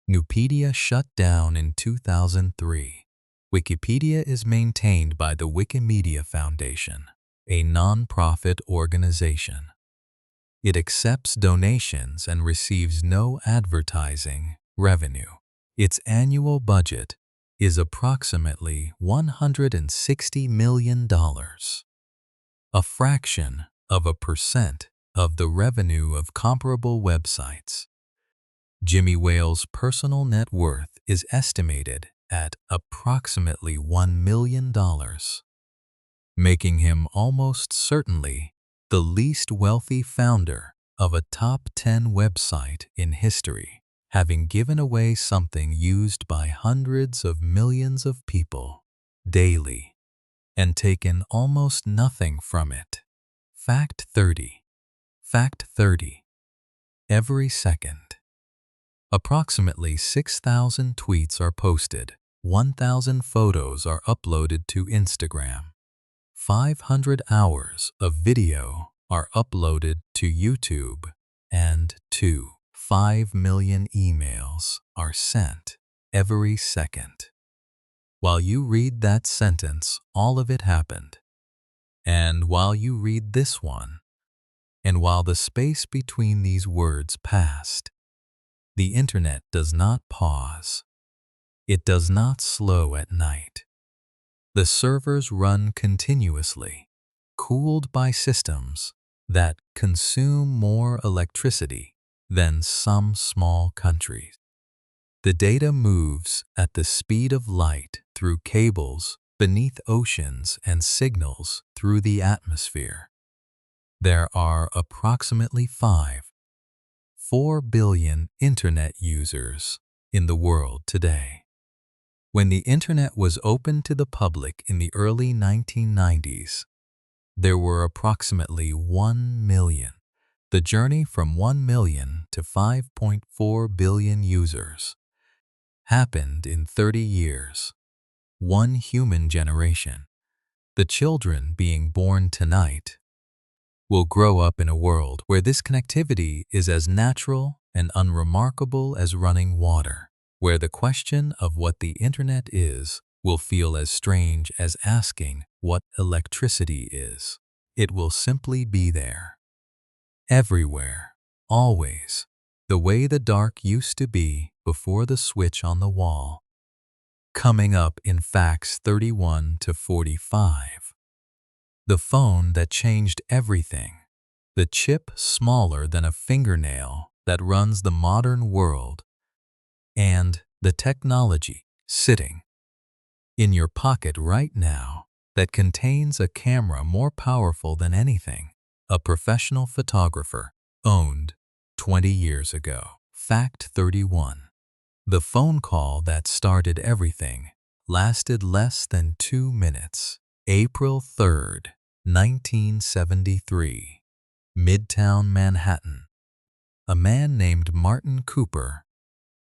Nupedia shut down in 2003. Wikipedia is maintained by the Wikimedia Foundation, a non-profit organization. It accepts donations and receives no advertising revenue. Its annual budget is approximately $160 million, a fraction of a percent of the revenue of comparable websites. Jimmy Wales' personal net worth is estimated at approximately $1 million, making him almost certainly the least wealthy founder of a top 10 website in history, having given away something used by hundreds of millions of people daily and taken almost nothing from it. Fact 30. Fact 30. Every second, approximately 6,000 tweets are posted, 1,000 photos are uploaded to Instagram, 500 hours of video are uploaded to YouTube, and 5 million emails are sent every second. While you read that sentence, all of it happened. And while you read this one, and while the space between these words passed, the internet does not pause. It does not slow at night. The servers run continuously, cooled by systems that consume more electricity than some small countries. The data moves at the speed of light through cables beneath oceans and signals through the atmosphere. There are approximately 4 billion internet users in the world today. When the internet was opened to the public in the early 1990s, there were approximately 1 million. The journey from 1 million to 5.4 billion users happened in 30 years, one human generation. The children being born tonight will grow up in a world where this connectivity is as natural and unremarkable as running water, where the question of what the internet is will feel as strange as asking what electricity is. It will simply be there. Everywhere, always, the way the dark used to be before the switch on the wall. Coming up in facts 31 to 45. The phone that changed everything. The chip smaller than a fingernail that runs the modern world. And the technology sitting in your pocket right now that contains a camera more powerful than anything a professional photographer owned 20 years ago. Fact 31. The phone call that started everything lasted less than 2 minutes. April 3rd, 1973. Midtown Manhattan. A man named Martin Cooper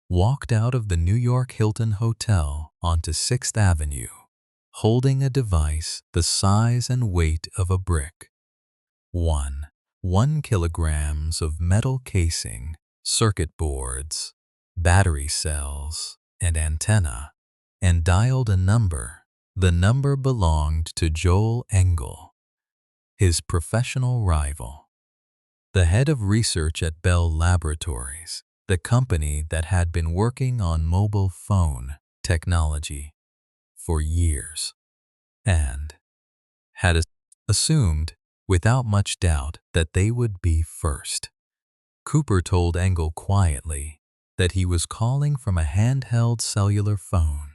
walked out of the New York Hilton Hotel onto 6th Avenue, holding a device the size and weight of a brick. 1 kilograms of metal casing, circuit boards, battery cells, and antenna, and dialed a number. The number belonged to Joel Engel, his professional rival, the head of research at Bell Laboratories, the company that had been working on mobile phone technology for years, and had assumed without much doubt that they would be first. Cooper told Engel quietly that he was calling from a handheld cellular phone,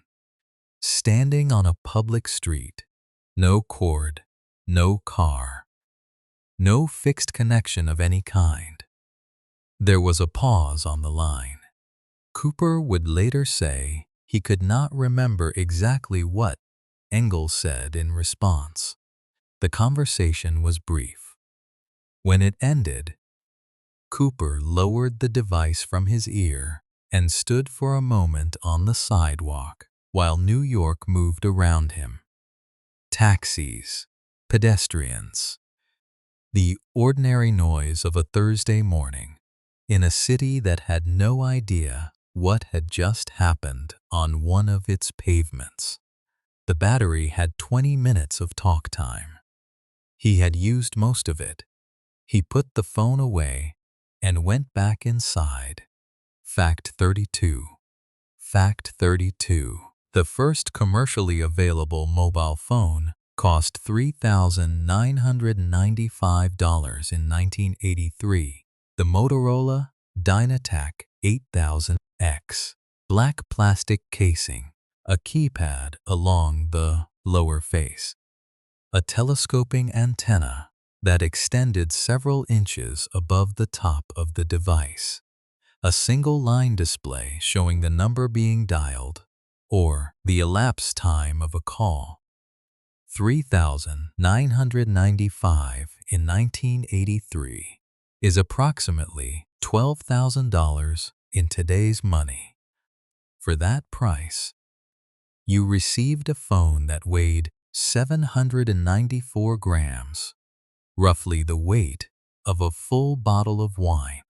standing on a public street, no cord, no car, no fixed connection of any kind. There was a pause on the line. Cooper would later say he could not remember exactly what Engel said in response. The conversation was brief. When it ended, Cooper lowered the device from his ear and stood for a moment on the sidewalk while New York moved around him. Taxis, pedestrians, the ordinary noise of a Thursday morning in a city that had no idea what had just happened on one of its pavements. The battery had 20 minutes of talk time. He had used most of it. He put the phone away and went back inside. Fact 32. Fact 32. The first commercially available mobile phone cost $3,995 in 1983. The Motorola Dynatac 8000X. Black plastic casing, a keypad along the lower face, a telescoping antenna that extended several inches above the top of the device, a single-line display showing the number being dialed or the elapsed time of a call. $3,995 in 1983 is approximately $12,000 in today's money. For that price, you received a phone that weighed 794 grams, roughly the weight of a full bottle of wine,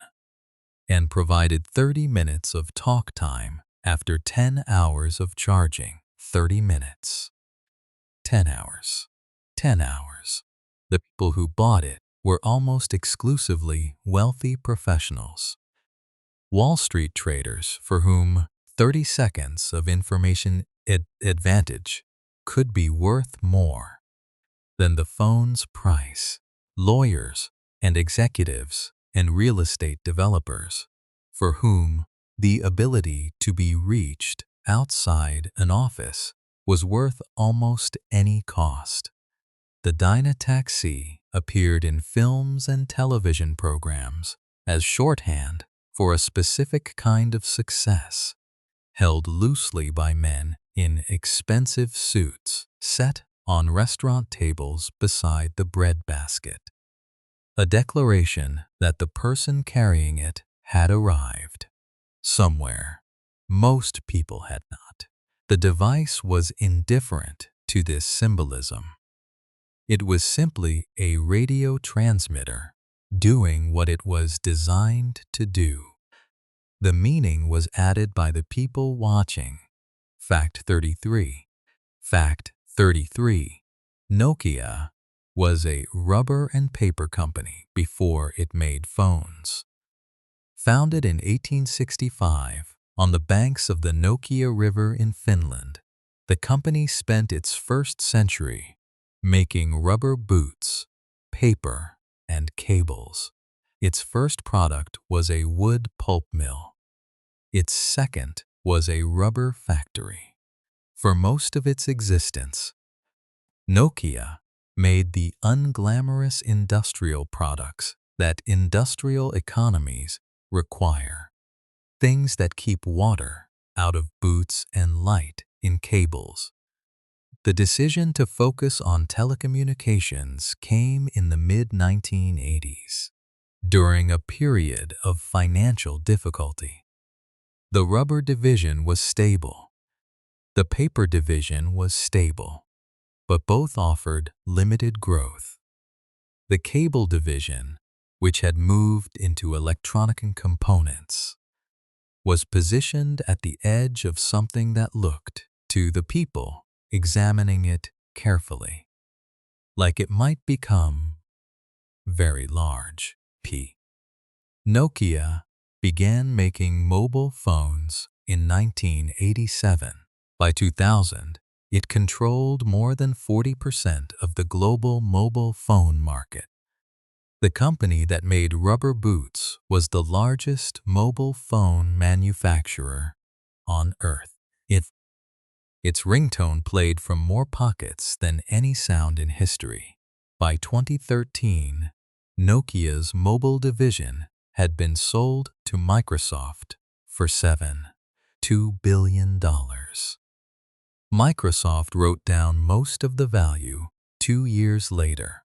and provided 30 minutes of talk time after 10 hours of charging. 30 minutes. 10 hours. 10 hours. The people who bought it were almost exclusively wealthy professionals. Wall Street traders for whom 30 seconds of information advantage could be worth more than the phone's price. Lawyers and executives and real estate developers for whom the ability to be reached outside an office was worth almost any cost. The Dynatac C appeared in films and television programs as shorthand for a specific kind of success, held loosely by men in expensive suits set on restaurant tables beside the breadbasket. A declaration that the person carrying it had arrived somewhere. Most people had not. The device was indifferent to this symbolism. It was simply a radio transmitter doing what it was designed to do. The meaning was added by the people watching. Fact 33. Fact 33. Nokia was a rubber and paper company before it made phones. Founded in 1865 on the banks of the Nokia River in Finland, the company spent its first century making rubber boots, paper, and cables. Its first product was a wood pulp mill. Its second was a rubber factory. For most of its existence, Nokia made the unglamorous industrial products that industrial economies require. Things that keep water out of boots and light in cables. The decision to focus on telecommunications came in the mid-1980s, during a period of financial difficulty. The rubber division was stable. The paper division was stable, but both offered limited growth. The cable division, which had moved into electronic components, was positioned at the edge of something that looked, to the people examining it carefully, like it might become very large. Nokia began making mobile phones in 1987. By 2000, it controlled more than 40% of the global mobile phone market. The company that made rubber boots was the largest mobile phone manufacturer on Earth. Its ringtone played from more pockets than any sound in history. By 2013, Nokia's mobile division had been sold to Microsoft for $2 billion. Microsoft wrote down most of the value 2 years later.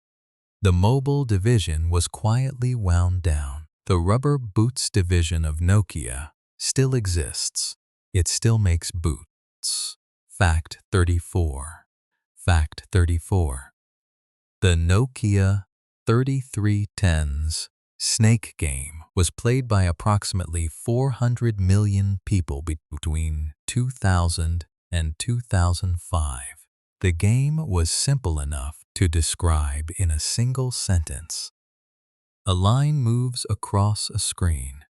The mobile division was quietly wound down. The rubber boots division of Nokia still exists. It still makes boots. Fact 34. Fact 34. The Nokia 3310's Snake game was played by approximately 400 million people between 2000 and 2005. The game was simple enough to describe in a single sentence. A line moves across a screen,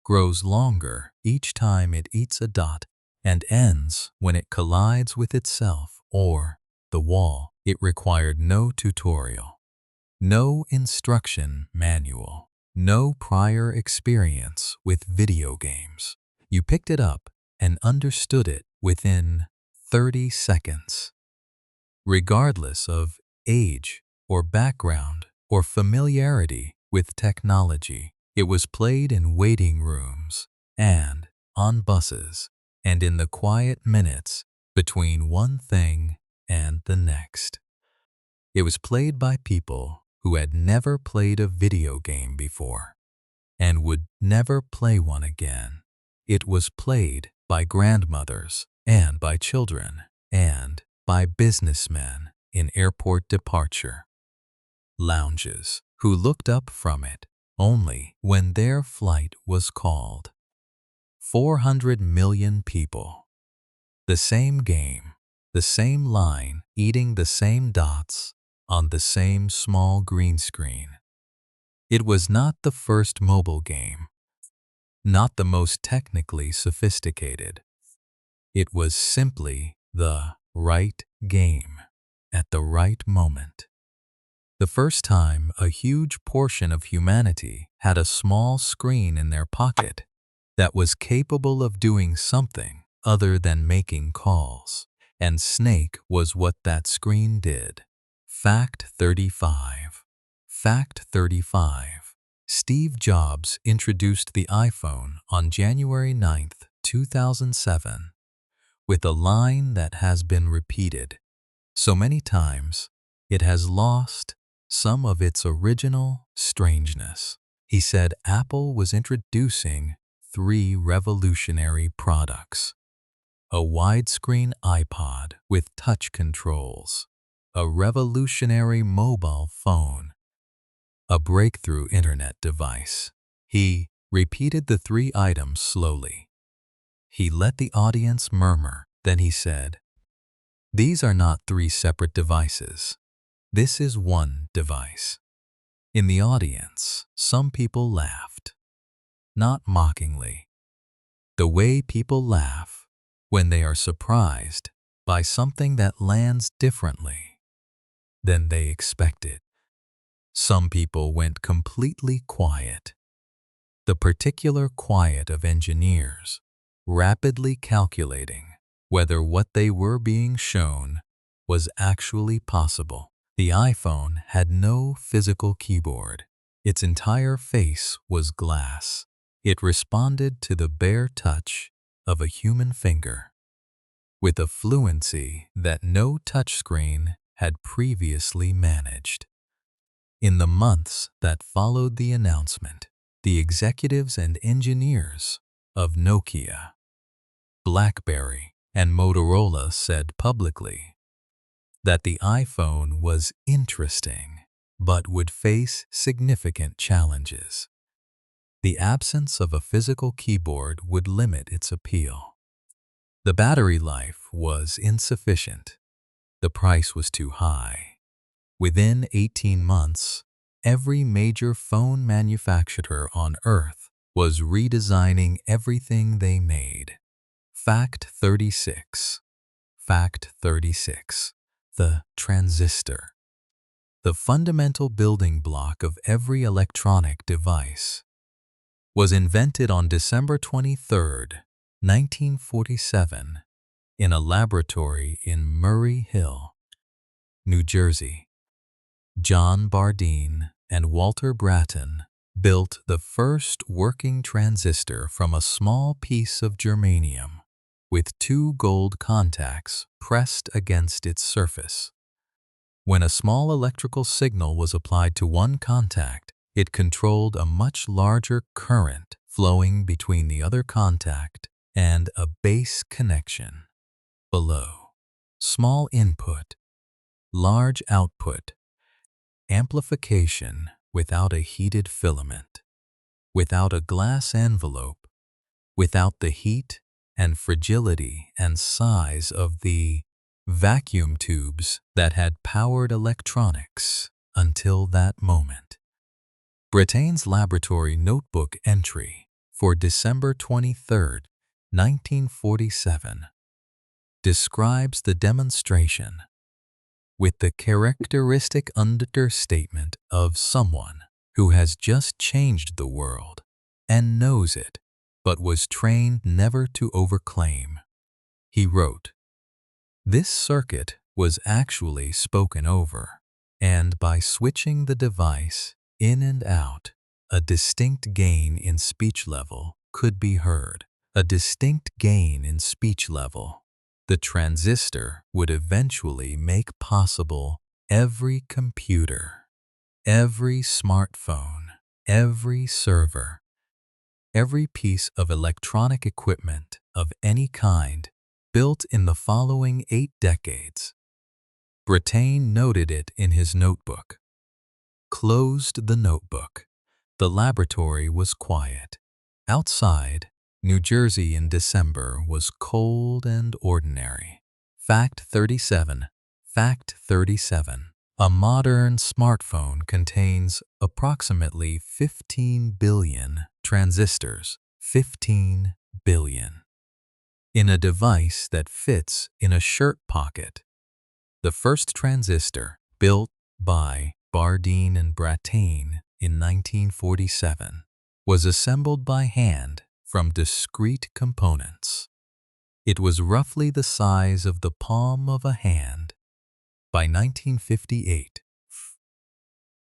grows longer each time it eats a dot, and ends when it collides with itself or the wall. It required no tutorial, no instruction manual, no prior experience with video games. You picked it up and understood it within 30 seconds. Regardless of age or background or familiarity with technology, it was played in waiting rooms and on buses and in the quiet minutes between one thing and the next. It was played by people who had never played a video game before and would never play one again. It was played by grandmothers and by children and by businessmen in airport departure lounges who looked up from it only when their flight was called. 400 million people. The same game, the same line, eating the same dots on the same small green screen. It was not the first mobile game, not the most technically sophisticated. It was simply the right game at the right moment. The first time a huge portion of humanity had a small screen in their pocket that was capable of doing something other than making calls, and Snake was what that screen did. Fact 35. Fact 35. Steve Jobs introduced the iPhone on January 9, 2007, with a line that has been repeated so many times it has lost some of its original strangeness. He said Apple was introducing 3 revolutionary products: a widescreen iPod with touch controls, a revolutionary mobile phone, a breakthrough internet device. He repeated the 3 items slowly. He let the audience murmur. Then he said, "These are not 3 separate devices. This is one device." In the audience, some people laughed, not mockingly, the way people laugh when they are surprised by something that lands differently than they expected. Some people went completely quiet, the particular quiet of engineers rapidly calculating whether what they were being shown was actually possible. The iPhone had no physical keyboard. Its entire face was glass. It responded to the bare touch of a human finger with a fluency that no touchscreen had previously managed. In the months that followed the announcement, the executives and engineers of Nokia, BlackBerry, and Motorola said publicly that the iPhone was interesting but would face significant challenges. The absence of a physical keyboard would limit its appeal. The battery life was insufficient. The price was too high. Within 18 months, every major phone manufacturer on Earth was redesigning everything they made. Fact 36. Fact 36. The transistor. the fundamental building block of every electronic device, was invented on December 23, 1947, in a laboratory in Murray Hill, New Jersey. John Bardeen and Walter Brattain built the first working transistor from a small piece of germanium with 2 gold contacts pressed against its surface. When a small electrical signal was applied to one contact, it controlled a much larger current flowing between the other contact and a base connection below. Small input, large output, amplification without a heated filament, without a glass envelope, without the heat and fragility and size of the vacuum tubes that had powered electronics until that moment. Brattain's laboratory notebook entry for December 23, 1947, describes the demonstration with the characteristic understatement of someone who has just changed the world and knows it, but was trained never to overclaim. He wrote, "This circuit was actually spoken over, and by switching the device in and out, a distinct gain in speech level could be heard. A distinct gain in speech level. The transistor would eventually make possible every computer, every smartphone, every server, every piece of electronic equipment of any kind built in the following 8 decades. Brattain noted it in his notebook. Closed the notebook. The laboratory was quiet. Outside, New Jersey in December was cold and ordinary. Fact 37. Fact 37. A modern smartphone contains approximately 15 billion transistors. 15 billion. In a device that fits in a shirt pocket. The first transistor, built by Bardeen and Brattain in 1947, was assembled by hand from discrete components. It was roughly the size of the palm of a hand. By 1958,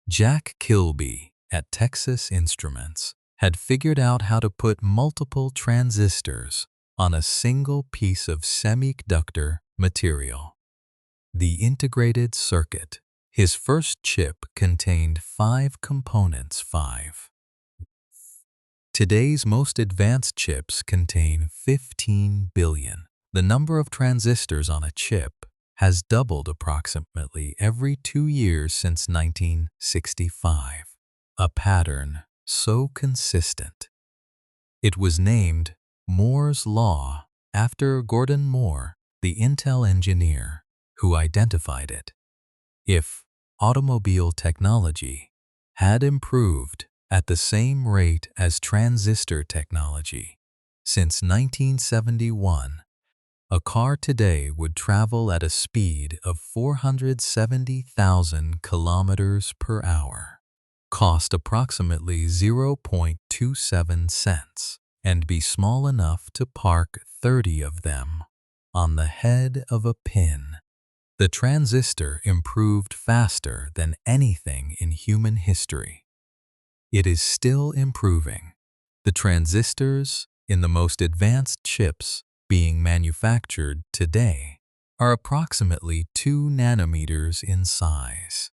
Jack Kilby at Texas Instruments had figured out how to put multiple transistors on a single piece of semiconductor material. The integrated circuit. His first chip contained 5 components. 5. Today's most advanced chips contain 15 billion. The number of transistors on a chip has doubled approximately every 2 years since 1965. A pattern so consistent. It was named Moore's Law after Gordon Moore, the Intel engineer who identified it. If automobile technology had improved at the same rate as transistor technology since 1971, a car today would travel at a speed of 470,000 kilometers per hour, cost approximately 0.27 cents, and be small enough to park 30 of them on the head of a pin. The transistor improved faster than anything in human history. It is still improving. The transistors in the most advanced chips being manufactured today are approximately 2 nanometers in size,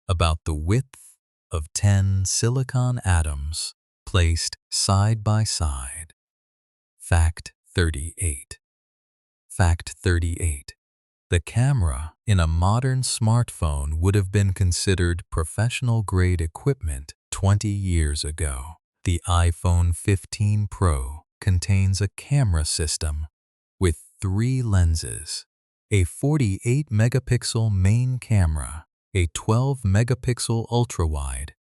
about the width of 10 silicon atoms placed side by side. Fact 38. Fact 38. The camera in a modern smartphone would have been considered professional-grade equipment 20 years ago. The iPhone 15 Pro contains a camera system with 3 lenses, a 48-megapixel main camera, a 12-megapixel ultrawide,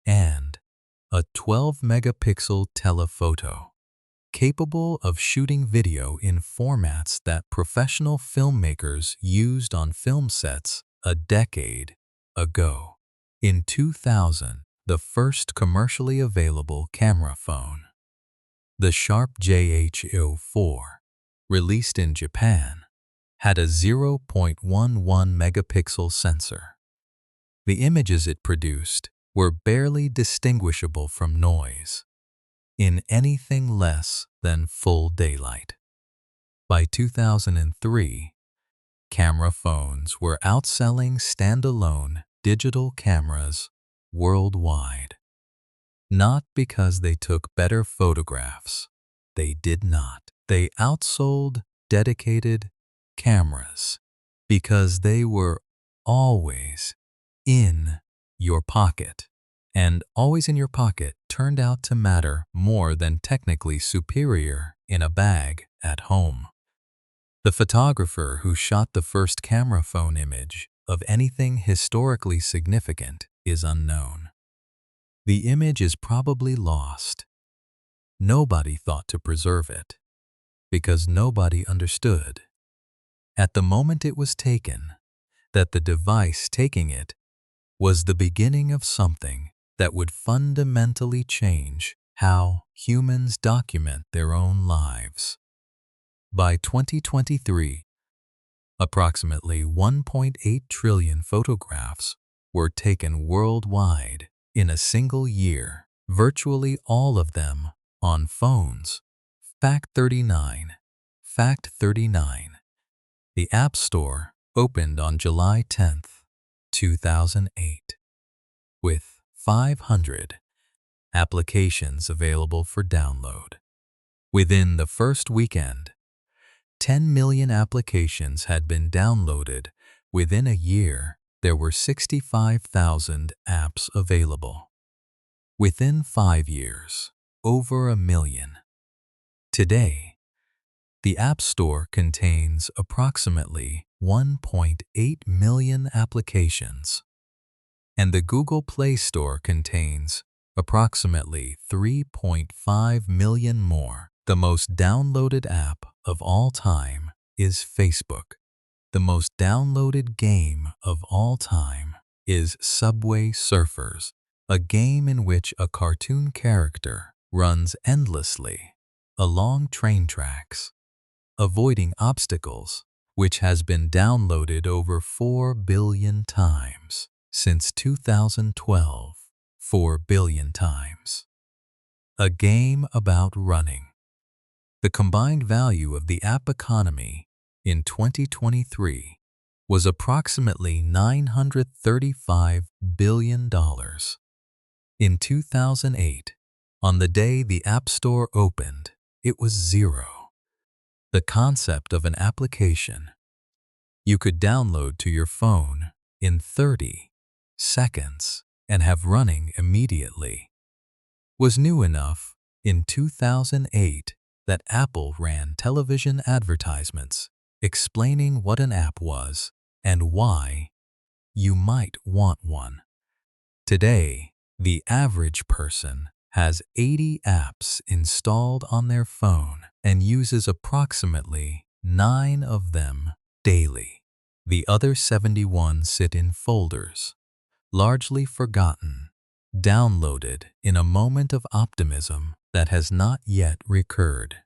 and a 12-megapixel telephoto, capable of shooting video in formats that professional filmmakers used on film sets a decade ago. In 2000, the first commercially available camera phone, the Sharp JH04, released in Japan, had a 0.11 megapixel sensor. The images it produced were barely distinguishable from noise in anything less than full daylight. By 2003, camera phones were outselling standalone digital cameras worldwide. Not because they took better photographs. They did not. They outsold dedicated cameras because they were always in your pocket. And always in your pocket turned out to matter more than technically superior in a bag at home. The photographer who shot the first camera phone image of anything historically significant is unknown. The image is probably lost. Nobody thought to preserve it because nobody understood at the moment it was taken that the device taking it was the beginning of something that would fundamentally change how humans document their own lives. By 2023, approximately 1.8 trillion photographs were taken worldwide in a single year, virtually all of them on phones. Fact 39. Fact 39. The App Store opened on July 10th, 2008, with 500 applications available for download. Within the first weekend, 10 million applications had been downloaded. Within a year, there were 65,000 apps available. Within 5 years, over 1 million. Today, the App Store contains approximately 1.8 million applications, and the Google Play Store contains approximately 3.5 million more. The most downloaded app of all time is Facebook. The most downloaded game of all time is Subway Surfers, a game in which a cartoon character runs endlessly along train tracks, avoiding obstacles, which has been downloaded over 4 billion times since 2012. 4 billion times. A game about running. The combined value of the app economy in 2023 was approximately $935 billion. In 2008, on the day the App Store opened, it was zero. The concept of an application you could download to your phone in 30 seconds and have running immediately was new enough in 2008 that Apple ran television advertisements explaining what an app was and why you might want one. Today, the average person has 80 apps installed on their phone and uses approximately 9 of them daily. The other 71 sit in folders, largely forgotten, downloaded in a moment of optimism that has not yet recurred.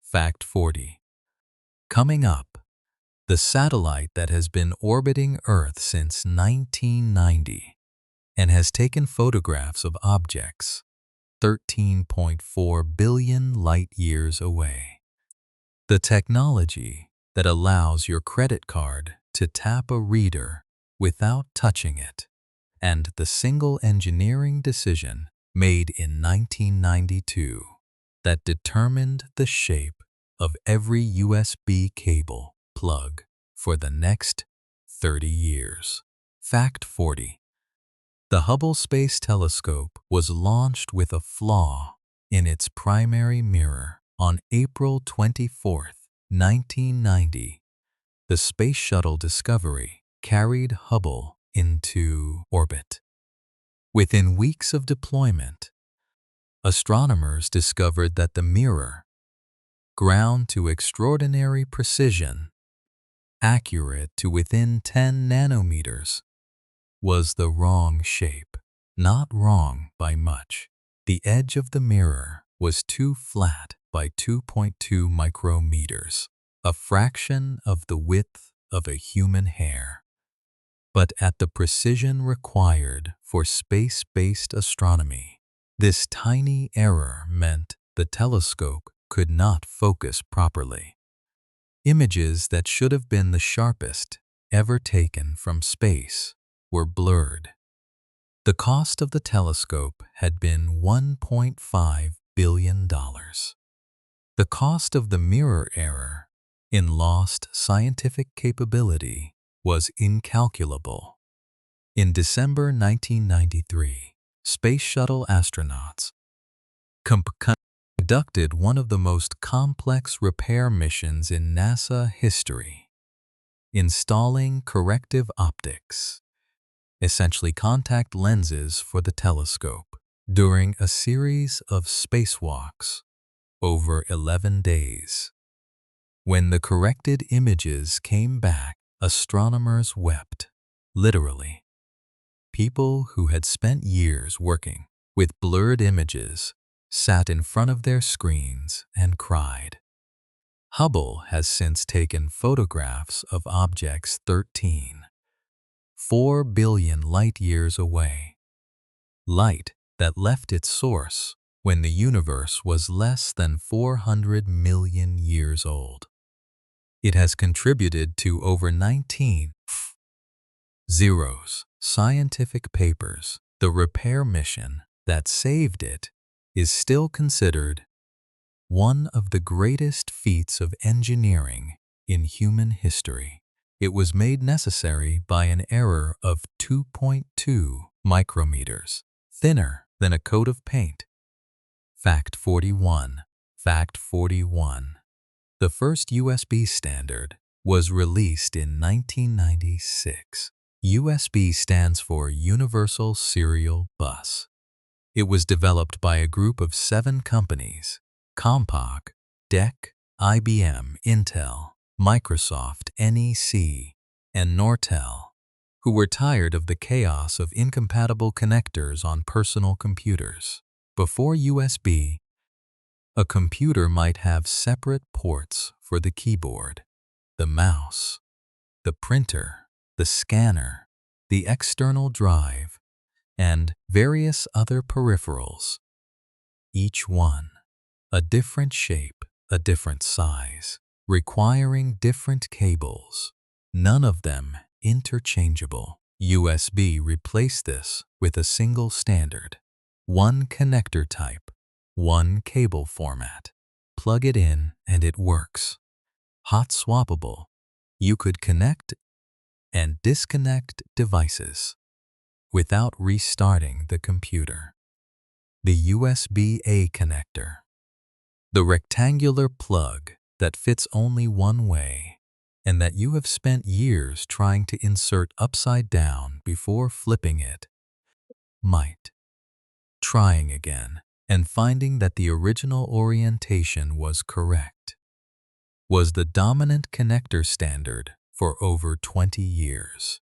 Fact 40. Coming up, the satellite that has been orbiting Earth since 1990 and has taken photographs of objects 13.4 billion light-years away. The technology that allows your credit card to tap a reader without touching it, and the single engineering decision made in 1992 that determined the shape of every USB cable plug for the next 30 years. Fact 40. The Hubble Space Telescope was launched with a flaw in its primary mirror on April 24, 1990. The Space Shuttle Discovery carried Hubble into orbit. Within weeks of deployment, astronomers discovered that the mirror, ground to extraordinary precision, accurate to within 10 nanometers, was the wrong shape, not wrong by much. The edge of the mirror was too flat by 2.2 micrometers, a fraction of the width of a human hair. But at the precision required for space-based astronomy, this tiny error meant the telescope could not focus properly. Images that should have been the sharpest ever taken from space were blurred. The cost of the telescope had been $1.5 billion. The cost of the mirror error in lost scientific capability was incalculable. In December 1993, Space Shuttle astronauts conducted one of the most complex repair missions in NASA history, installing corrective optics, essentially contact lenses for the telescope, during a series of spacewalks over 11 days. When the corrected images came back, astronomers wept, literally. People who had spent years working with blurred images sat in front of their screens and cried. Hubble has since taken photographs of objects 4 billion light-years away. Light that left its source when the universe was less than 400 million years old. It has contributed to over 19 scientific papers. The repair mission that saved it is still considered one of the greatest feats of engineering in human history. It was made necessary by an error of 2.2 micrometers, thinner than a coat of paint. Fact 41. Fact 41. The first USB standard was released in 1996. USB stands for Universal Serial Bus. It was developed by a group of 7 companies: Compaq, DEC, IBM, Intel, Microsoft, NEC, and Nortel, who were tired of the chaos of incompatible connectors on personal computers. Before USB, a computer might have separate ports for the keyboard, the mouse, the printer, the scanner, the external drive, and various other peripherals. Each one a different shape, a different size, requiring different cables, none of them interchangeable. USB replaced this with a single standard, one connector type, one cable format. Plug it in and it works. Hot swappable. You could connect and disconnect devices without restarting the computer. The USB-A connector. The rectangular plug that fits only one way and that you have spent years trying to insert upside down before flipping it. Trying again and finding that the original orientation was correct. Was the dominant connector standard for over 20 years.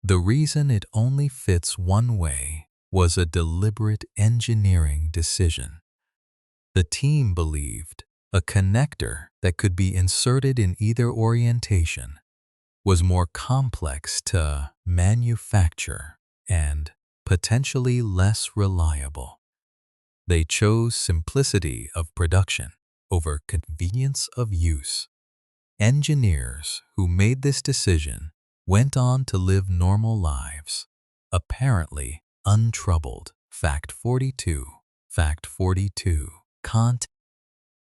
The reason it only fits one way was a deliberate engineering decision. The team believed a connector that could be inserted in either orientation was more complex to manufacture and potentially less reliable. They chose simplicity of production over convenience of use. Engineers who made this decision went on to live normal lives, apparently untroubled. Fact 42. Fact 42.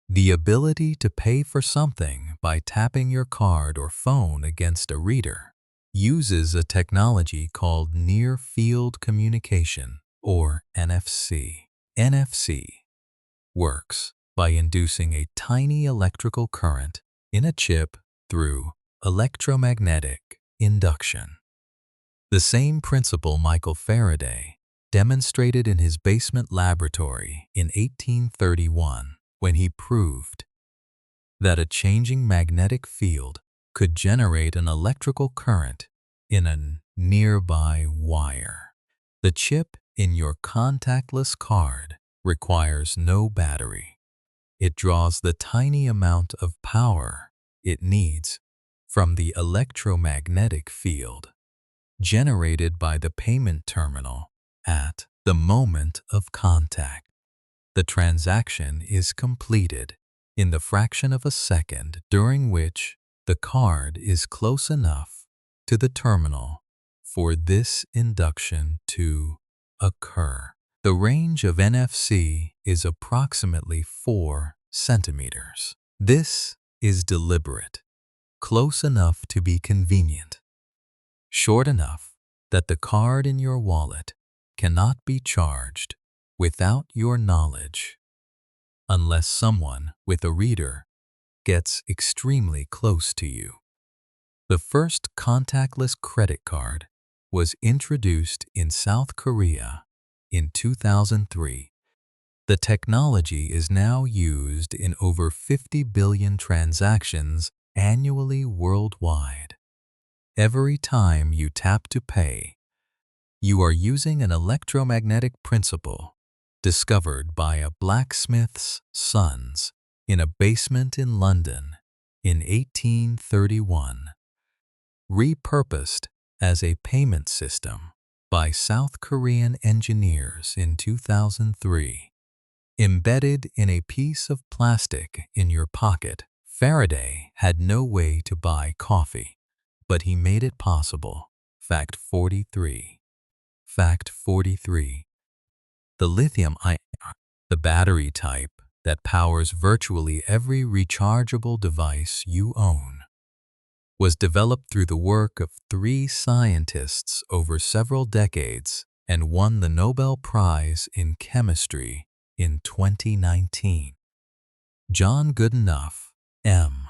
The ability to pay for something by tapping your card or phone against a reader uses a technology called near-field communication, or NFC. NFC works by inducing a tiny electrical current in a chip through electromagnetic induction. The same principle Michael Faraday demonstrated in his basement laboratory in 1831 when he proved that a changing magnetic field could generate an electrical current in a nearby wire. The chip in your contactless card requires no battery. It draws the tiny amount of power it needs from the electromagnetic field generated by the payment terminal at the moment of contact. The transaction is completed in the fraction of a second during which the card is close enough to the terminal for this induction to occur. The range of NFC is approximately 4 centimeters. This is deliberate, close enough to be convenient, short enough that the card in your wallet cannot be charged without your knowledge, unless someone with a reader gets extremely close to you. The first contactless credit card was introduced in South Korea in 2003. The technology is now used in over 50 billion transactions annually worldwide. Every time you tap to pay, you are using an electromagnetic principle discovered by a blacksmith's sons in a basement in London in 1831, repurposed as a payment system by South Korean engineers in 2003. Embedded in a piece of plastic in your pocket, Faraday had no way to buy coffee, but he made it possible. Fact 43. Fact 43. The lithium ion, the battery type that powers virtually every rechargeable device you own, was developed through the work of 3 scientists over several decades and won the Nobel Prize in Chemistry in 2019. John Goodenough, M.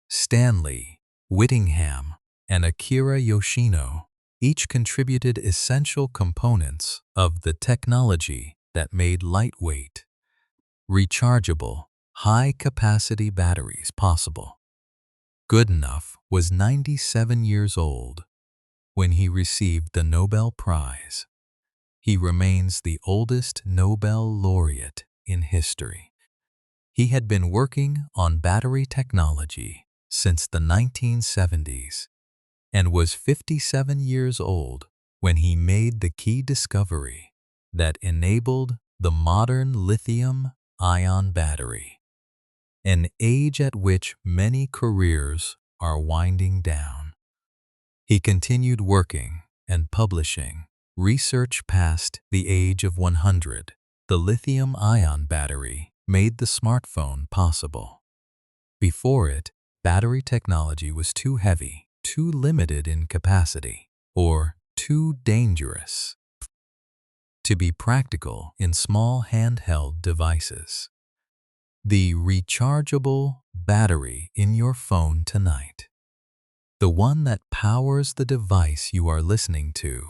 Stanley Whittingham, and Akira Yoshino each contributed essential components of the technology that made lightweight, rechargeable, high-capacity batteries possible. Goodenough was 97 years old when he received the Nobel Prize. He remains the oldest Nobel laureate in history. He had been working on battery technology since the 1970s and was 57 years old when he made the key discovery that enabled the modern lithium-ion battery, an age at which many careers are winding down. He continued working and publishing research past the age of 100. The lithium-ion battery made the smartphone possible. Before it, battery technology was too heavy, too limited in capacity, or too dangerous to be practical in small handheld devices. The rechargeable battery in your phone tonight, the one that powers the device you are listening to,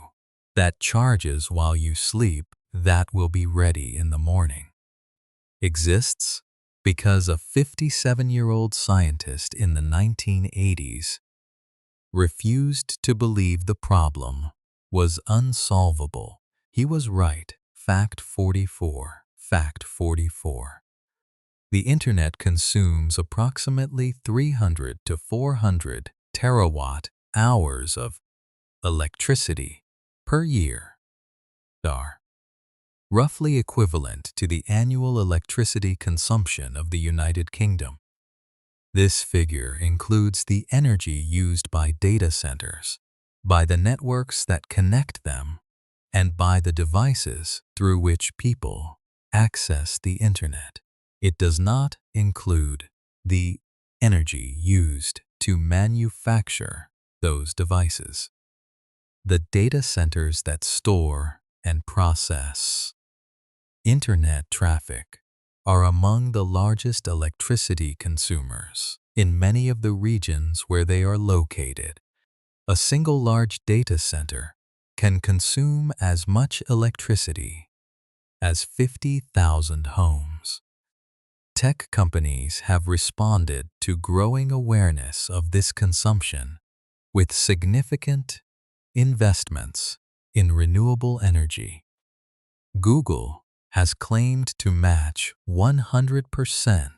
that charges while you sleep, that will be ready in the morning, exists because a 57-year-old scientist in the 1980s refused to believe the problem was unsolvable. He was right. Fact 44. Fact 44. The Internet consumes approximately 300 to 400 terawatt hours of electricity per year, roughly equivalent to the annual electricity consumption of the United Kingdom. This figure includes the energy used by data centers, by the networks that connect them, and by the devices through which people access the Internet. It does not include the energy used to manufacture those devices, the data centers that store and process Internet traffic are among the largest electricity consumers in many of the regions where they are located. A single large data center can consume as much electricity as 50,000 homes. Tech companies have responded to growing awareness of this consumption with significant Investments in renewable energy. Google has claimed to match 100%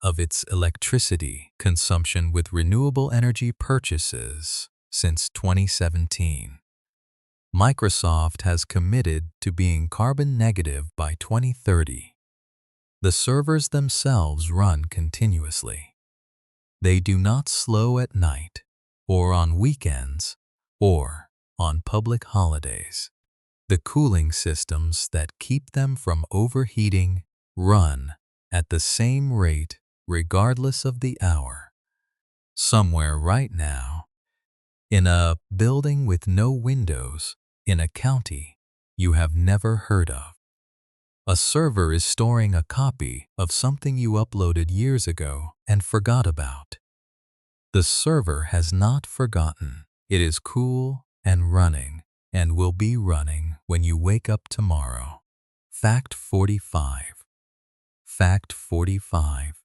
of its electricity consumption with renewable energy purchases since 2017. Microsoft has committed to being carbon negative by 2030. The servers themselves run continuously. They do not slow at night, or on weekends, or on public holidays. The cooling systems that keep them from overheating run at the same rate regardless of the hour. Somewhere right now, in a building with no windows, in a county you have never heard of, a server is storing a copy of something you uploaded years ago and forgot about. The server has not forgotten. It is cool and running, and will be running when you wake up tomorrow. Fact 45. Fact 45.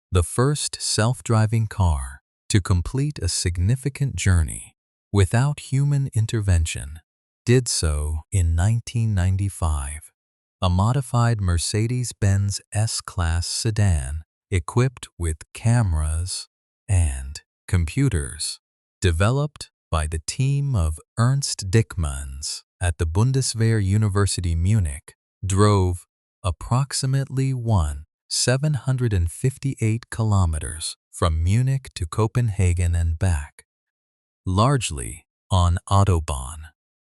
The first self-driving car to complete a significant journey without human intervention did so in 1995. A modified Mercedes-Benz S-Class sedan equipped with cameras and computers, developed by the team of Ernst Dickmanns at the Bundeswehr University Munich, drove approximately 758 kilometers from Munich to Copenhagen and back, largely on Autobahn,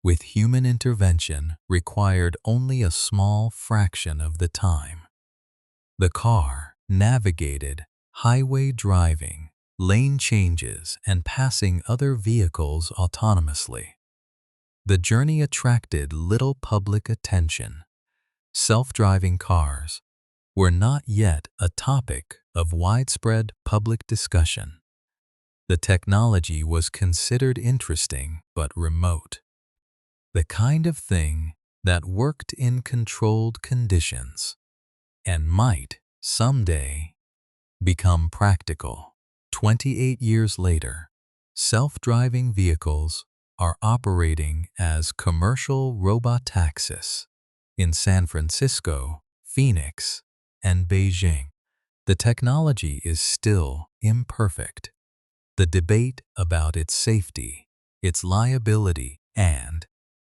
with human intervention required only a small fraction of the time. The car navigated highway driving, lane changes, and passing other vehicles autonomously. The journey attracted little public attention. Self-driving cars were not yet a topic of widespread public discussion. The technology was considered interesting but remote. The kind of thing that worked in controlled conditions and might someday become practical. 28 years later, self-driving vehicles are operating as commercial robotaxis in San Francisco, Phoenix, and Beijing. The technology is still imperfect. The debate about its safety, its liability, and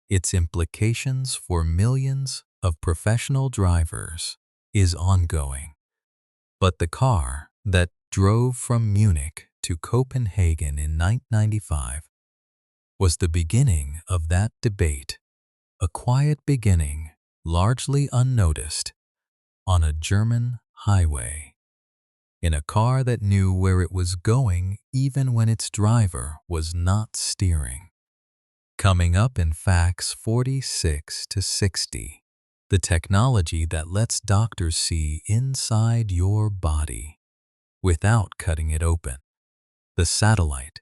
its implications for millions of professional drivers is ongoing. But the car that drove from Munich to Copenhagen in 1995 was the beginning of that debate, a quiet beginning, largely unnoticed, on a German highway, in a car that knew where it was going even when its driver was not steering. Coming up in facts 46 to 60, the technology that lets doctors see inside your body without cutting it open. The satellite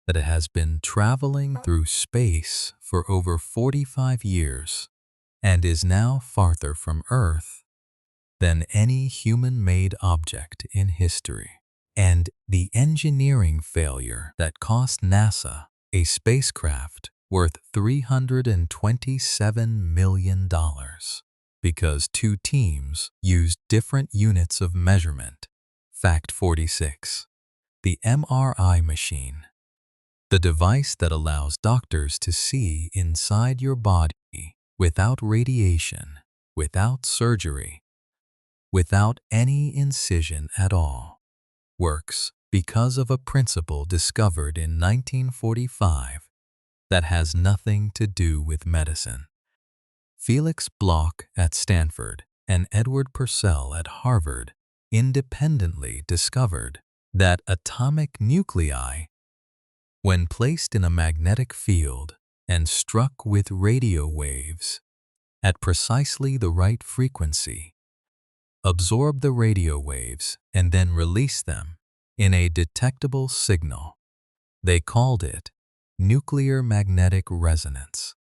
that has been traveling through space for over 45 years and is now farther from Earth than any human-made object in history. And the engineering failure that cost NASA a spacecraft worth $327 million because two teams used different units of measurement. Fact 46. The MRI machine, the device that allows doctors to see inside your body without radiation, without surgery, without any incision at all, works because of a principle discovered in 1945 that has nothing to do with medicine. Felix Bloch at Stanford and Edward Purcell at Harvard independently discovered that atomic nuclei, when placed in a magnetic field and struck with radio waves at precisely the right frequency, absorb the radio waves and then release them in a detectable signal. They called it nuclear magnetic resonance.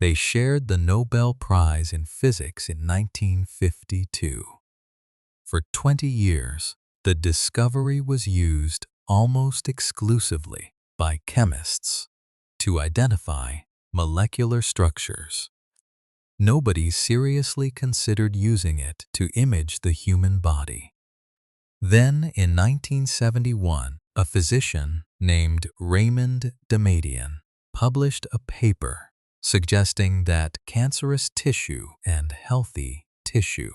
They shared the Nobel Prize in Physics in 1952. For 20 years, the discovery was used almost exclusively by chemists to identify molecular structures. Nobody seriously considered using it to image the human body. Then, in 1971, a physician named Raymond Damadian published a paper suggesting that cancerous tissue and healthy tissue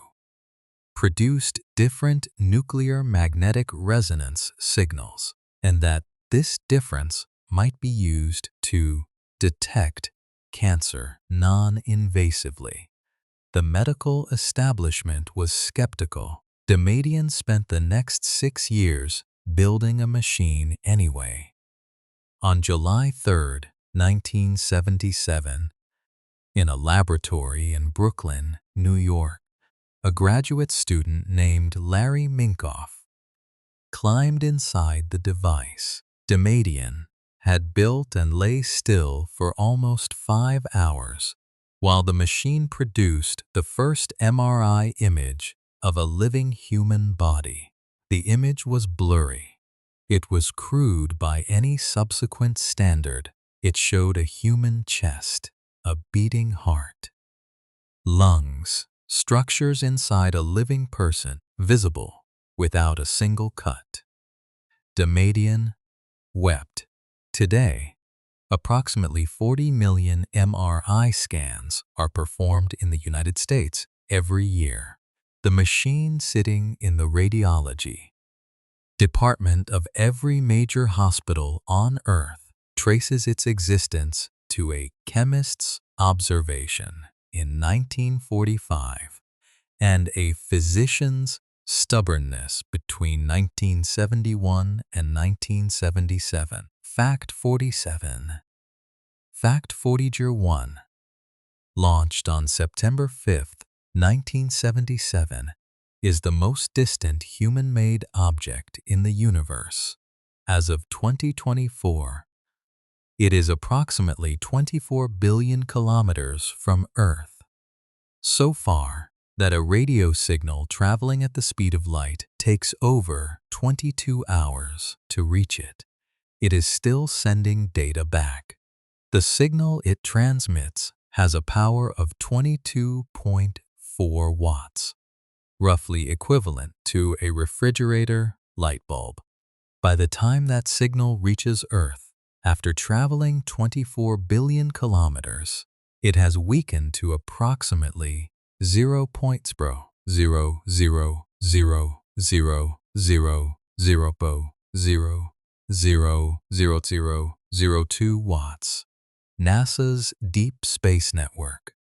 produced different nuclear magnetic resonance signals, and that this difference might be used to detect cancer non-invasively. The medical establishment was skeptical. Damadian spent the next 6 years building a machine anyway. On July 3, 1977, in a laboratory in Brooklyn, New York, a graduate student named Larry Minkoff climbed inside the device. Damadian had built and lay still for almost 5 hours while the machine produced the first MRI image of a living human body. The image was blurry. It was crude by any subsequent standard. It showed a human chest, a beating heart, lungs, structures inside a living person visible without a single cut. Damadian wept. Today, approximately 40 million MRI scans are performed in the United States every year. The machine sitting in the radiology department of every major hospital on Earth traces its existence to a chemist's observation in 1945 and a physician's stubbornness between 1971 and 1977. Fact 47. Fact 1. Launched on September 5, 1977, is the most distant human-made object in the universe. As of 2024, it is approximately 24 billion kilometers from Earth. So far, that a radio signal traveling at the speed of light takes over 22 hours to reach it. It is still sending data back. The signal it transmits has a power of 22.4 watts, roughly equivalent to a refrigerator light bulb. By the time that signal reaches Earth, after traveling 24 billion kilometers, it has weakened to approximately 0.00000000002 watts. NASA's Deep Space Network,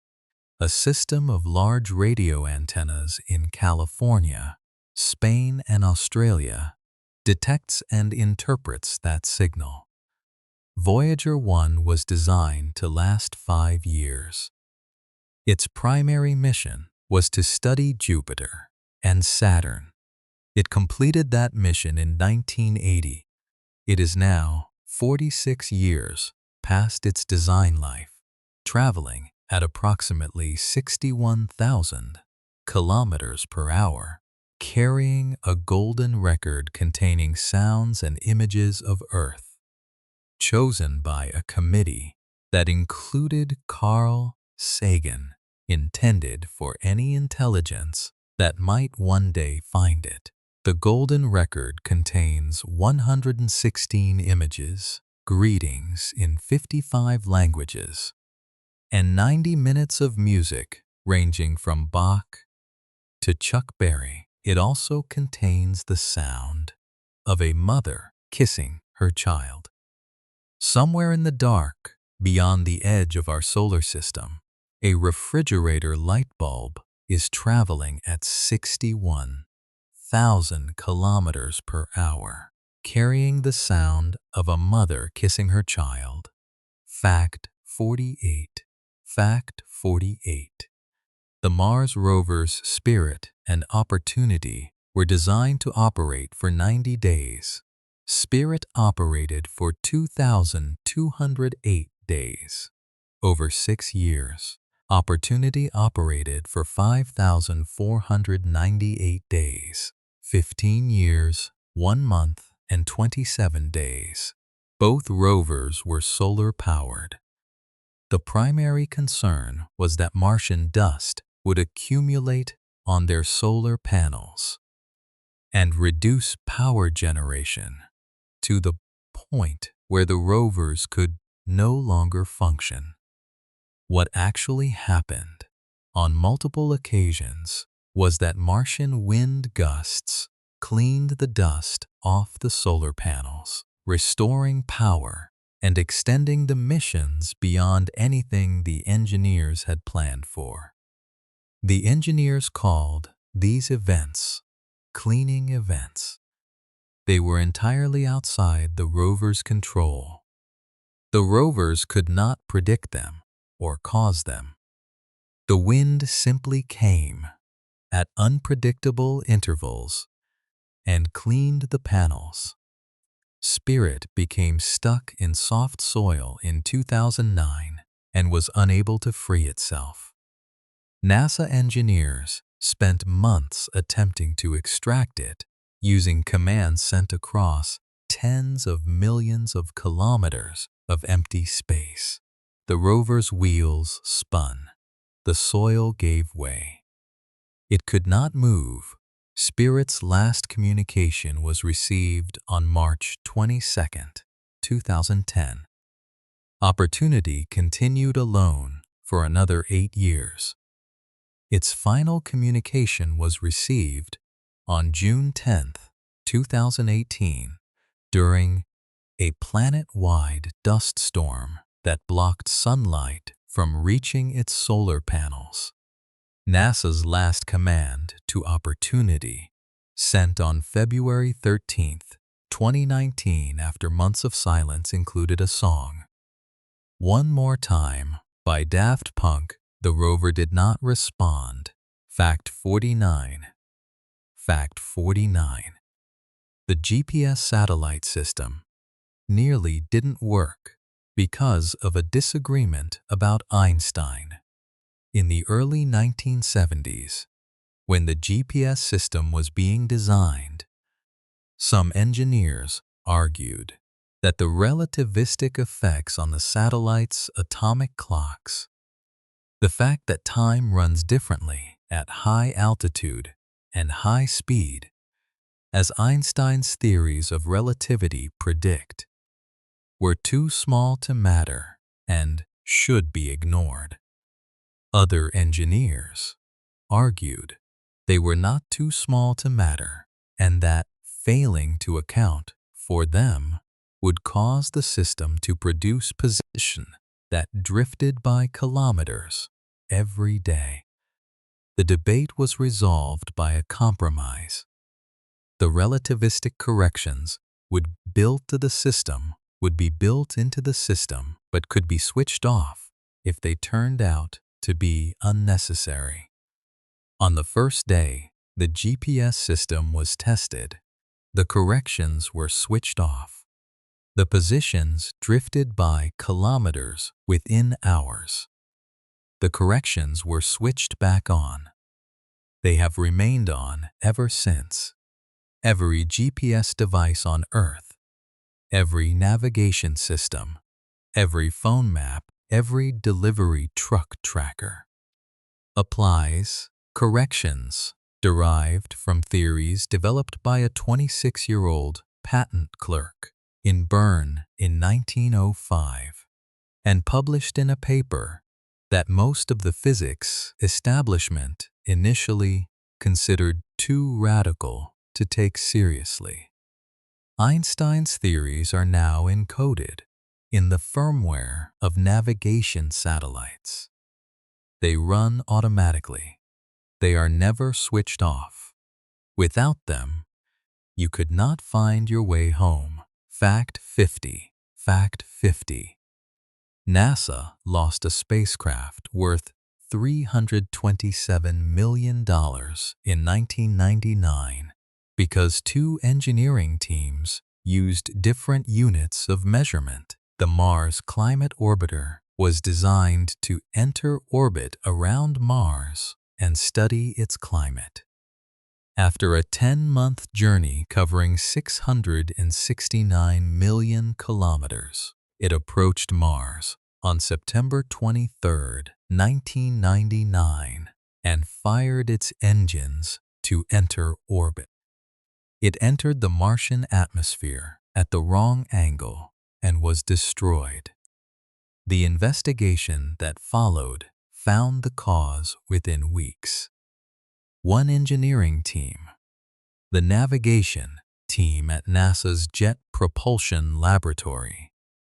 a system of large radio antennas in California, Spain, and Australia, detects and interprets that signal. Voyager 1 was designed to last 5 years. Its primary mission was to study Jupiter and Saturn. It completed that mission in 1980. It is now 46 years past its design life, traveling at approximately 61,000 kilometers per hour, carrying a golden record containing sounds and images of Earth, chosen by a committee that included Carl Sagan, intended for any intelligence that might one day find it. The golden record contains 116 images, greetings in 55 languages, and 90 minutes of music ranging from Bach to Chuck Berry. It also contains the sound of a mother kissing her child. Somewhere in the dark, beyond the edge of our solar system, a refrigerator light bulb is traveling at 61,000 kilometers per hour, carrying the sound of a mother kissing her child. Fact 48. Fact 48. The Mars rovers Spirit and Opportunity were designed to operate for 90 days. Spirit operated for 2,208 days. Over 6 years, Opportunity operated for 5,498 days, 15 years, 1 month, and 27 days. Both rovers were solar-powered. The primary concern was that Martian dust would accumulate on their solar panels and reduce power generation to the point where the rovers could no longer function. What actually happened on multiple occasions was that Martian wind gusts cleaned the dust off the solar panels, restoring power and extending the missions beyond anything the engineers had planned for. The engineers called these events cleaning events. They were entirely outside the rover's control. The rovers could not predict them or cause them. The wind simply came at unpredictable intervals and cleaned the panels. Spirit became stuck in soft soil in 2009 and was unable to free itself. NASA engineers spent months attempting to extract it using commands sent across tens of millions of kilometers of empty space. The rover's wheels spun. The soil gave way. It could not move. Spirit's last communication was received on March 22, 2010. Opportunity continued alone for another 8 years. Its final communication was received on June 10, 2018, during a planet-wide dust storm that blocked sunlight from reaching its solar panels. NASA's last command to Opportunity, sent on February 13, 2019 after months of silence, included a song. One More Time by Daft Punk. The rover did not respond. Fact 49. Fact 49. The GPS satellite system nearly didn't work because of a disagreement about Einstein. In the early 1970s, when the GPS system was being designed, some engineers argued that the relativistic effects on the satellite's atomic clocks, the fact that time runs differently at high altitude and high speed, as Einstein's theories of relativity predict, were too small to matter and should be ignored. Other engineers argued they were not too small to matter and that failing to account for them would cause the system to produce position that drifted by kilometers every day. The debate was resolved by a compromise. The relativistic corrections would be built into the system but could be switched off if they turned out to be unnecessary. On the first day the GPS system was tested, the corrections were switched off. The positions drifted by kilometers within hours. The corrections were switched back on. They have remained on ever since. Every GPS device on Earth, every navigation system, every phone map, every delivery truck tracker applies corrections derived from theories developed by a 26-year-old patent clerk in Bern in 1905 and published in a paper that most of the physics establishment initially considered too radical to take seriously. Einstein's theories are now encoded in the firmware of navigation satellites. They run automatically. They are never switched off. Without them, you could not find your way home. Fact 50. Fact 50. NASA lost a spacecraft worth $327 million in 1999 because two engineering teams used different units of measurement. The Mars Climate Orbiter was designed to enter orbit around Mars and study its climate. After a 10-month journey covering 669 million kilometers, it approached Mars on September 23, 1999, and fired its engines to enter orbit. It entered the Martian atmosphere at the wrong angle and was destroyed. The investigation that followed found the cause within weeks. One engineering team, the navigation team at NASA's Jet Propulsion Laboratory,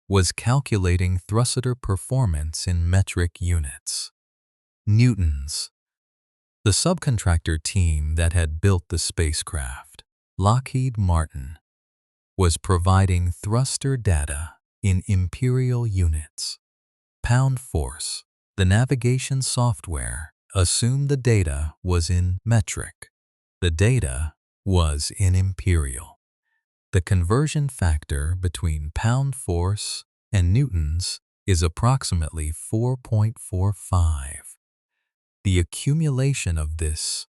was calculating thruster performance in metric units, newtons. The subcontractor team that had built the spacecraft, Lockheed Martin, was providing thruster data in imperial units. Pound force. The navigation software assumed the data was in metric. The data was in imperial. The conversion factor between pound force and newtons is approximately 4.45. The accumulation of this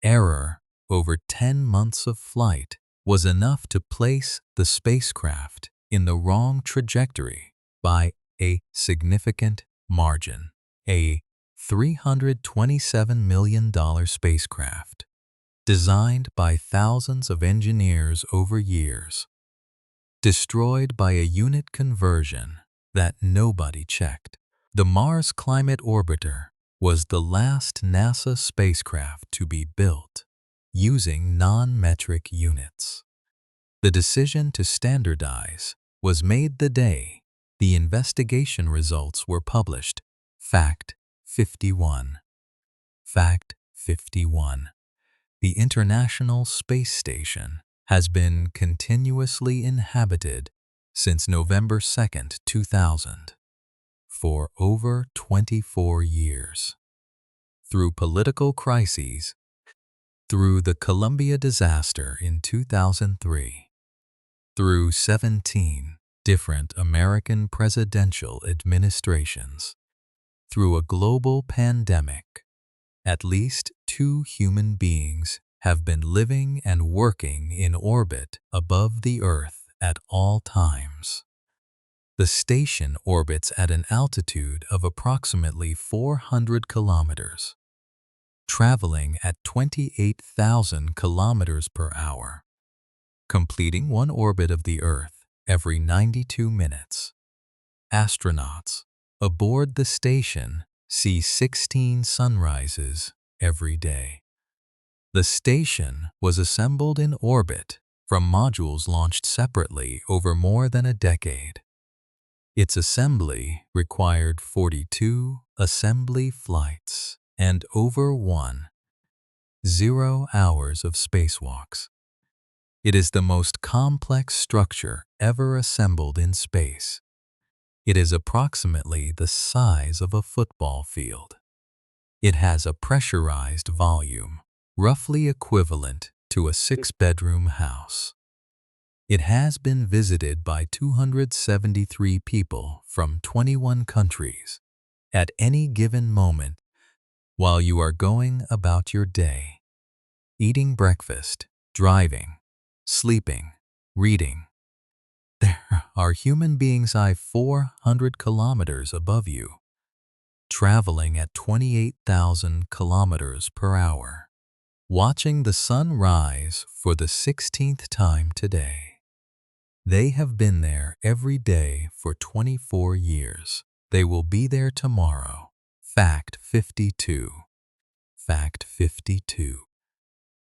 error over 10 months of flight was enough to place the spacecraft in the wrong trajectory by a significant margin. A $327 million spacecraft, designed by thousands of engineers over years, destroyed by a unit conversion that nobody checked. The Mars Climate Orbiter was the last NASA spacecraft to be built using non-metric units. The decision to standardize was made the day the investigation results were published. Fact 51. Fact 51. The International Space Station has been continuously inhabited since November 2, 2000, for over 24 years. Through political crises, through the Columbia disaster in 2003, through 17 different American presidential administrations, through a global pandemic, at least 2 human beings have been living and working in orbit above the Earth at all times. The station orbits at an altitude of approximately 400 kilometers, traveling at 28,000 kilometers per hour, completing one orbit of the Earth every 92 minutes. Astronauts aboard the station see 16 sunrises every day. The station was assembled in orbit from modules launched separately over more than a decade. Its assembly required 42 assembly flights and over 10 hours of spacewalks. It is the most complex structure ever assembled in space. It is approximately the size of a football field. It has a pressurized volume, roughly equivalent to a 6-bedroom house. It has been visited by 273 people from 21 countries at any given moment while you are going about your day, eating breakfast, driving, sleeping, reading. There are human beings 400 kilometers above you, traveling at 28,000 kilometers per hour, watching the sun rise for the 16th time today. They have been there every day for 24 years. They will be there tomorrow. Fact 52. Fact 52.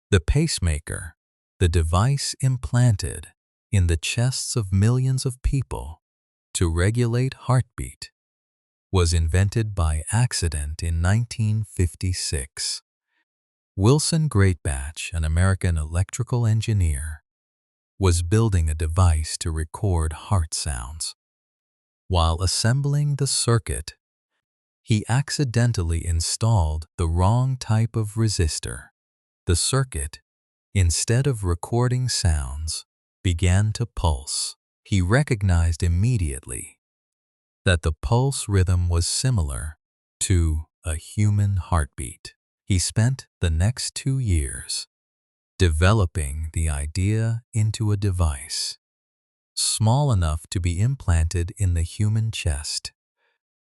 The pacemaker, the device implanted in the chests of millions of people to regulate heartbeat, was invented by accident in 1956. Wilson Greatbatch, an American electrical engineer, was building a device to record heart sounds. While assembling the circuit, he accidentally installed the wrong type of resistor. The circuit, instead of recording sounds, began to pulse. He recognized immediately that the pulse rhythm was similar to a human heartbeat. He spent the next 2 years developing the idea into a device small enough to be implanted in the human chest.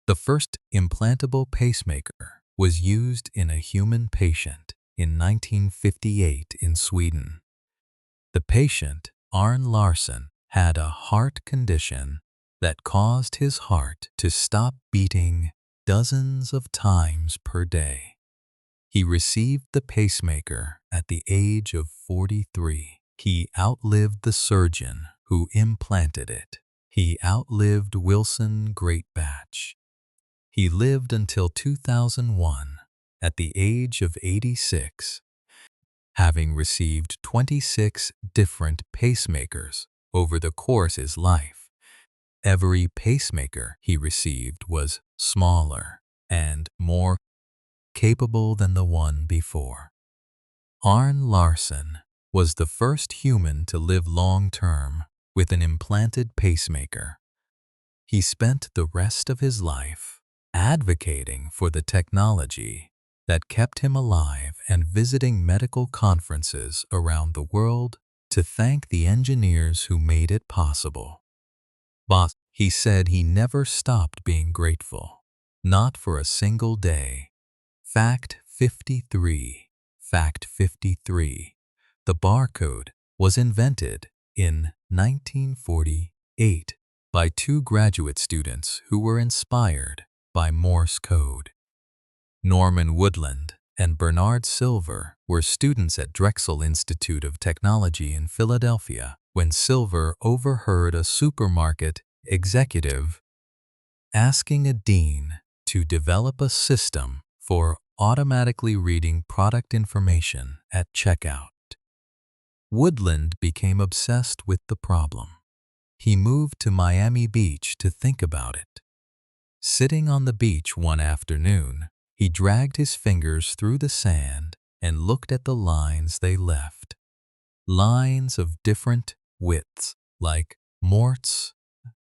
The first implantable pacemaker was used in a human patient in 1958 in Sweden. The patient, Arne Larsson, had a heart condition that caused his heart to stop beating dozens of times per day. He received the pacemaker at the age of 43. He outlived the surgeon who implanted it. He outlived Wilson Greatbatch. He lived until 2001 at the age of 86, having received 26 different pacemakers over the course of his life. Every pacemaker he received was smaller and more capable than the one before. Arne Larsson was the first human to live long-term with an implanted pacemaker. He spent the rest of his life advocating for the technology that kept him alive and visiting medical conferences around the world to thank the engineers who made it possible. But he said he never stopped being grateful, not for a single day. Fact 53. Fact 53. The barcode was invented in 1948 by two graduate students who were inspired by Morse code. Norman Woodland and Bernard Silver were students at Drexel Institute of Technology in Philadelphia when Silver overheard a supermarket executive asking a dean to develop a system for automatically reading product information at checkout. Woodland became obsessed with the problem. He moved to Miami Beach to think about it. Sitting on the beach one afternoon, he dragged his fingers through the sand and looked at the lines they left. Lines of different widths, like Morse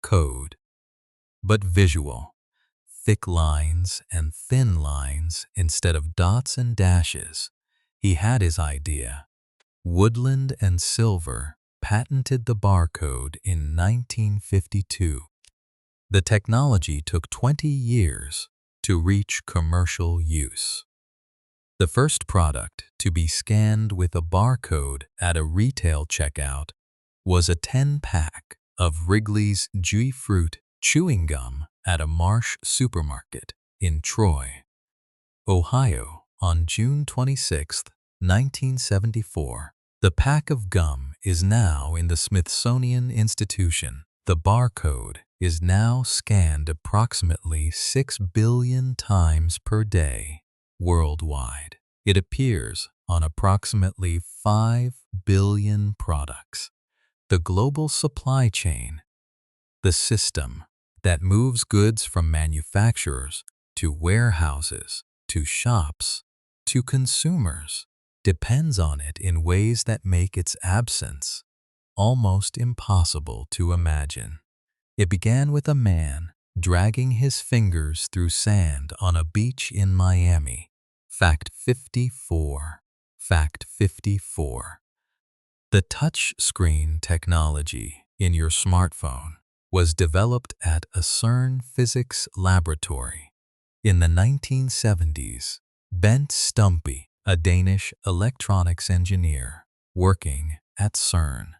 code, but visual. Thick lines and thin lines instead of dots and dashes. He had his idea. Woodland and Silver patented the barcode in 1952. The technology took 20 years to reach commercial use. The first product to be scanned with a barcode at a retail checkout was a 10-pack of Wrigley's Gooey Fruit chewing gum at a Marsh supermarket in Troy, Ohio on June 26, 1974. The pack of gum is now in the Smithsonian Institution. The barcode is now scanned approximately 6 billion times per day worldwide. It appears on approximately 5 billion products. The global supply chain, the system that moves goods from manufacturers to warehouses, to shops, to consumers, depends on it in ways that make its absence almost impossible to imagine. It began with a man dragging his fingers through sand on a beach in Miami. Fact 54. Fact 54. The touch screen technology in your smartphone was developed at a CERN physics laboratory. In the 1970s, Bent Stumpy, a Danish electronics engineer working at CERN,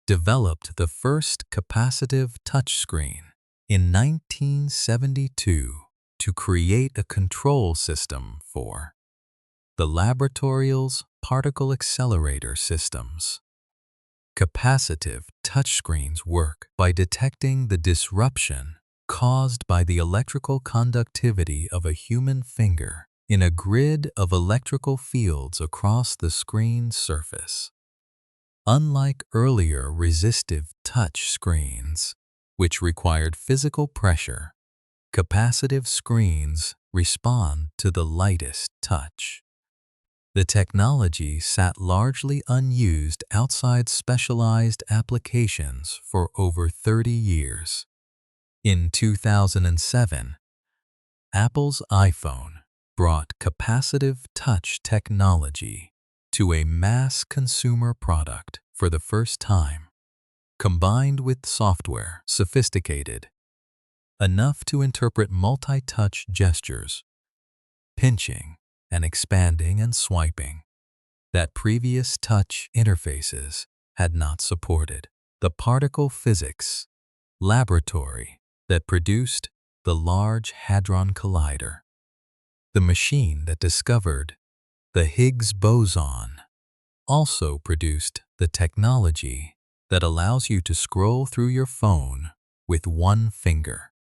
developed the first capacitive touchscreen in 1972 to create a control system for the laboratorial's particle accelerator systems. Capacitive touchscreens work by detecting the disruption caused by the electrical conductivity of a human finger in a grid of electrical fields across the screen surface. Unlike earlier resistive touch screens, which required physical pressure, capacitive screens respond to the lightest touch. The technology sat largely unused outside specialized applications for over 30 years. In 2007, Apple's iPhone brought capacitive touch technology to a mass consumer product for the first time, combined with software sophisticated enough to interpret multi-touch gestures, pinching and expanding and swiping, that previous touch interfaces had not supported. The particle physics laboratory that produced the Large Hadron Collider, the machine that discovered the Higgs boson, also produced the technology that allows you to scroll through your phone with one finger.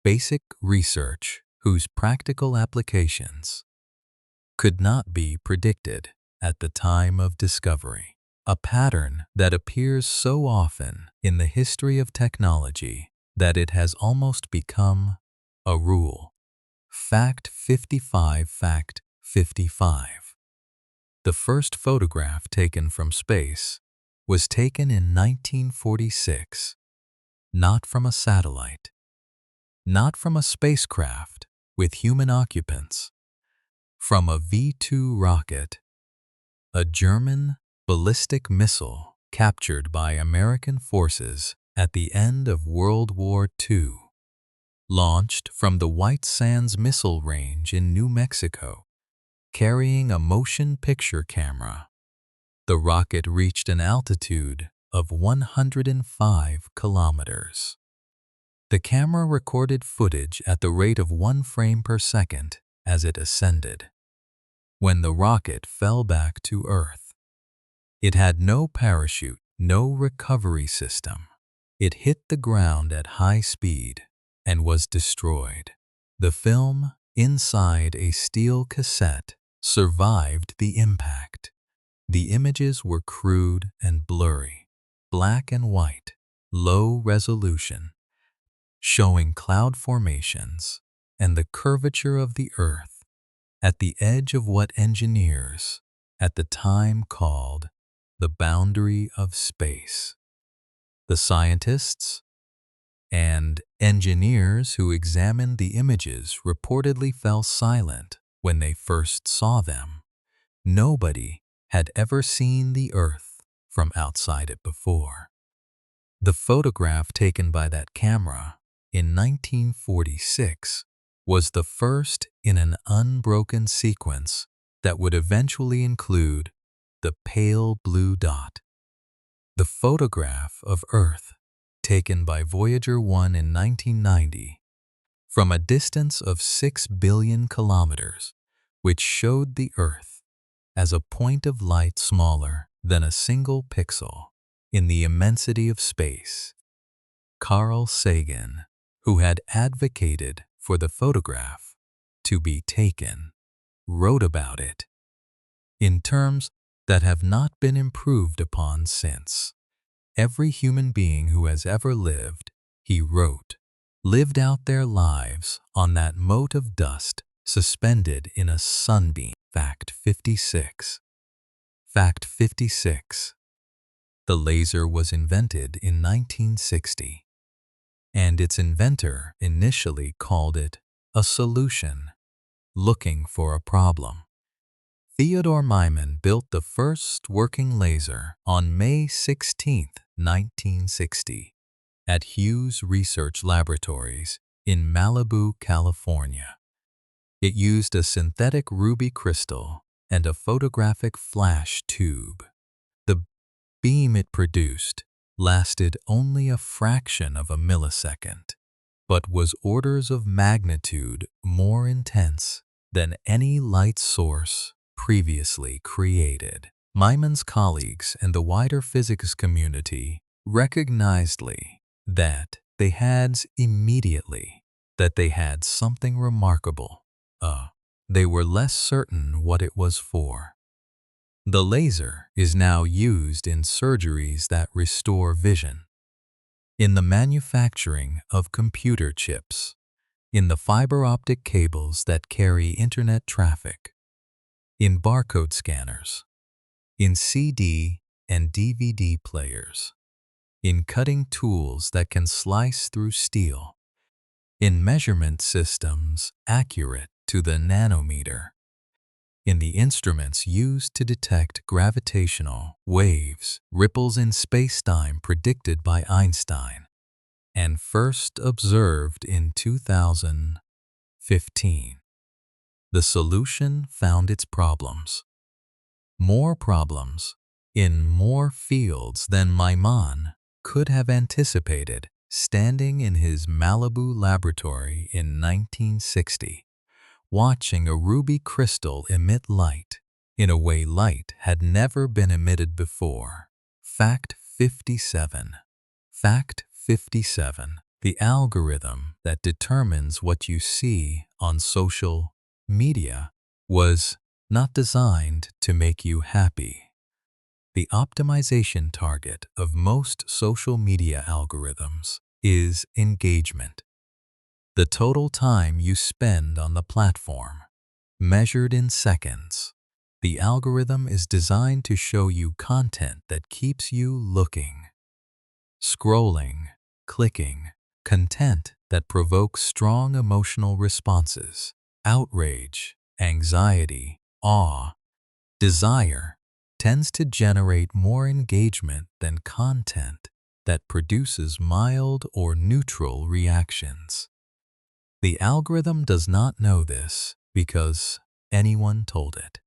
Basic research whose practical applications could not be predicted at the time of discovery. A pattern that appears so often in the history of technology that it has almost become a rule. Fact 55. Fact 55. The first photograph taken from space was taken in 1946, not from a satellite, not from a spacecraft with human occupants, from a V-2 rocket, a German ballistic missile captured by American forces at the end of World War II, launched from the White Sands Missile Range in New Mexico, carrying a motion picture camera. The rocket reached an altitude of 105 kilometers. The camera recorded footage at the rate of 1 frame per second as it ascended. When the rocket fell back to Earth, it had no parachute, no recovery system. It hit the ground at high speed and was destroyed. The film inside a steel cassette survived the impact. The images were crude and blurry, black and white, low resolution, showing cloud formations and the curvature of the Earth at the edge of what engineers at the time called the boundary of space. The scientists and engineers who examined the images reportedly fell silent when they first saw them. Nobody had ever seen the Earth from outside it before. The photograph taken by that camera in 1946 was the first in an unbroken sequence that would eventually include the pale blue dot. The photograph of Earth taken by Voyager 1 in 1990 from a distance of 6 billion kilometers, which showed the Earth as a point of light smaller than a single pixel in the immensity of space. Carl Sagan, who had advocated for the photograph to be taken, wrote about it in terms that have not been improved upon since. Every human being who has ever lived, he wrote, lived out their lives on that mote of dust suspended in a sunbeam. Fact 56. Fact 56. The laser was invented in 1960, and its inventor initially called it a solution, looking for a problem. Theodore Myman built the first working laser on May 16, 1960, at Hughes Research Laboratories in Malibu, California. It used a synthetic ruby crystal and a photographic flash tube. The beam it produced lasted only a fraction of a millisecond, but was orders of magnitude more intense than any light source previously created. Myman's colleagues and the wider physics community recognized that they had something remarkable. They were less certain what it was for. The laser is now used in surgeries that restore vision, in the manufacturing of computer chips, in the fiber optic cables that carry internet traffic, in barcode scanners, in CD and DVD players, in cutting tools that can slice through steel, in measurement systems accurate to the nanometer, in the instruments used to detect gravitational waves, ripples in space-time predicted by Einstein, and first observed in 2015. The solution found its problems. More problems in more fields than Maimon could have anticipated standing in his Malibu laboratory in 1960, watching a ruby crystal emit light in a way light had never been emitted before. Fact 57. Fact 57. The algorithm that determines what you see on social media was not designed to make you happy. The optimization target of most social media algorithms is engagement. The total time you spend on the platform, measured in seconds. The algorithm is designed to show you content that keeps you looking, scrolling, clicking, content that provokes strong emotional responses, outrage, anxiety, awe, desire, tends to generate more engagement than content that produces mild or neutral reactions. The algorithm does not know this because anyone told it.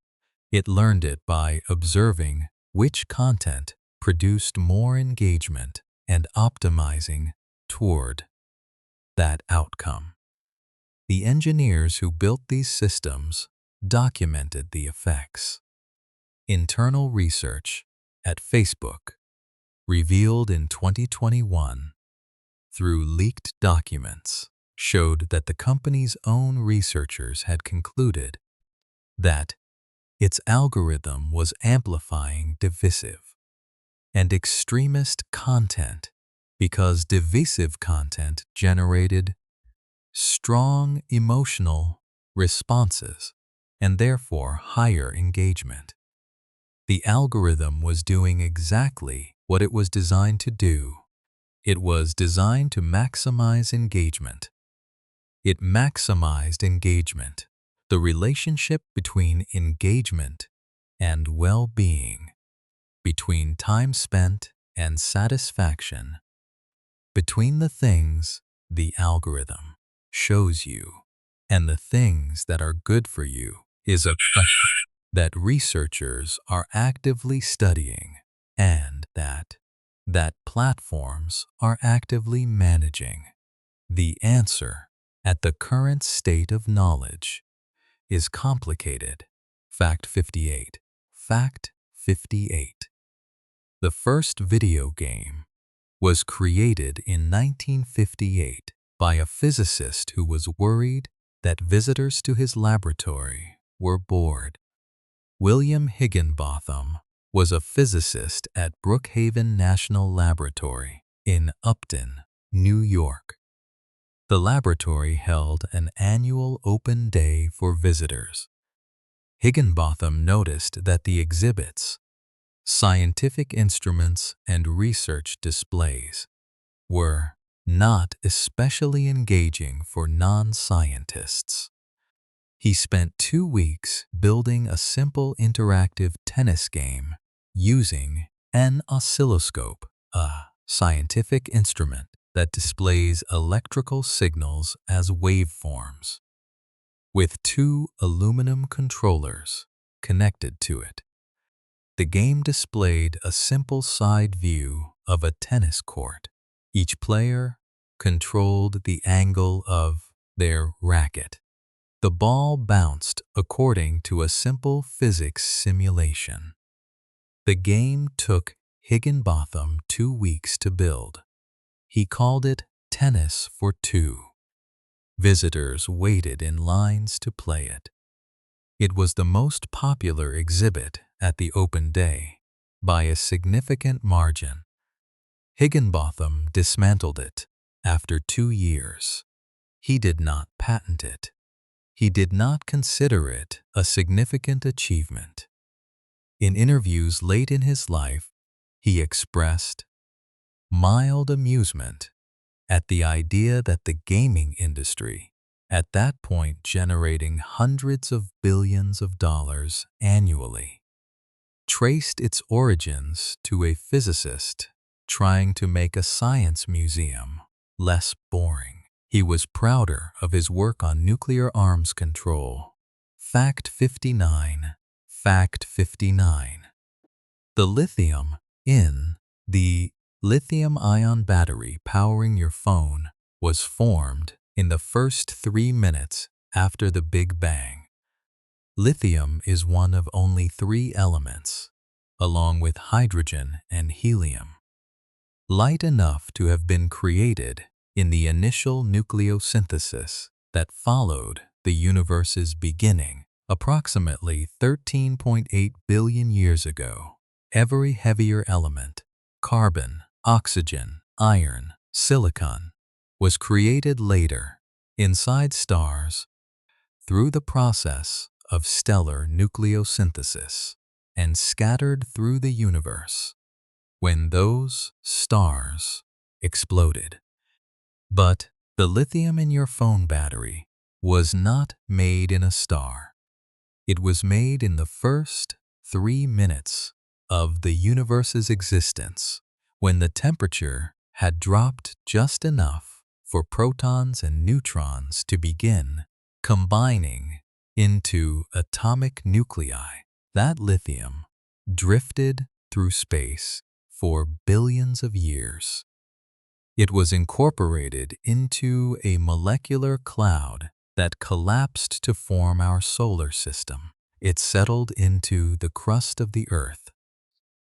It learned it by observing which content produced more engagement and optimizing toward that outcome. The engineers who built these systems documented the effects. Internal research at Facebook, revealed in 2021 through leaked documents, showed that the company's own researchers had concluded that its algorithm was amplifying divisive and extremist content because divisive content generated strong emotional responses and therefore higher engagement. The algorithm was doing exactly what it was designed to do. It was designed to maximize engagement. It maximized engagement, the relationship between engagement and well-being, between time spent and satisfaction, between the things the algorithm shows you and the things that are good for you is a question that researchers are actively studying and that platforms are actively managing. The answer at the current state of knowledge is complicated. Fact 58. Fact 58. The first video game was created in 1958 by a physicist who was worried that visitors to his laboratory were bored. William Higginbotham was a physicist at Brookhaven National Laboratory in Upton, New York. The laboratory held an annual open day for visitors. Higginbotham noticed that the exhibits, scientific instruments, and research displays were not especially engaging for non-scientists. He spent 2 weeks building a simple interactive tennis game using an oscilloscope, a scientific instrument that displays electrical signals as waveforms, with 2 aluminum controllers connected to it. The game displayed a simple side view of a tennis court. Each player controlled the angle of their racket. The ball bounced according to a simple physics simulation. The game took Higginbotham 2 weeks to build. He called it Tennis for Two. Visitors waited in lines to play it. It was the most popular exhibit at the open day by a significant margin. Higginbotham dismantled it after 2 years. He did not patent it. He did not consider it a significant achievement. In interviews late in his life, he expressed mild amusement at the idea that the gaming industry at that point generating hundreds of billions of dollars annually, traced its origins to a physicist trying to make a science museum less boring. He was prouder of his work on nuclear arms control. Fact 59. Fact 59. The lithium in the lithium-ion battery powering your phone was formed in the first 3 minutes after the Big Bang. Lithium is one of only 3 elements, along with hydrogen and helium, light enough to have been created in the initial nucleosynthesis that followed the universe's beginning approximately 13.8 billion years ago. Every heavier element, carbon, oxygen, iron, silicon, was created later inside stars through the process of stellar nucleosynthesis and scattered through the universe when those stars exploded. But the lithium in your phone battery was not made in a star. It was made in the first 3 minutes of the universe's existence, when the temperature had dropped just enough for protons and neutrons to begin combining into atomic nuclei. That lithium drifted through space for billions of years. It was incorporated into a molecular cloud that collapsed to form our solar system. It settled into the crust of the Earth.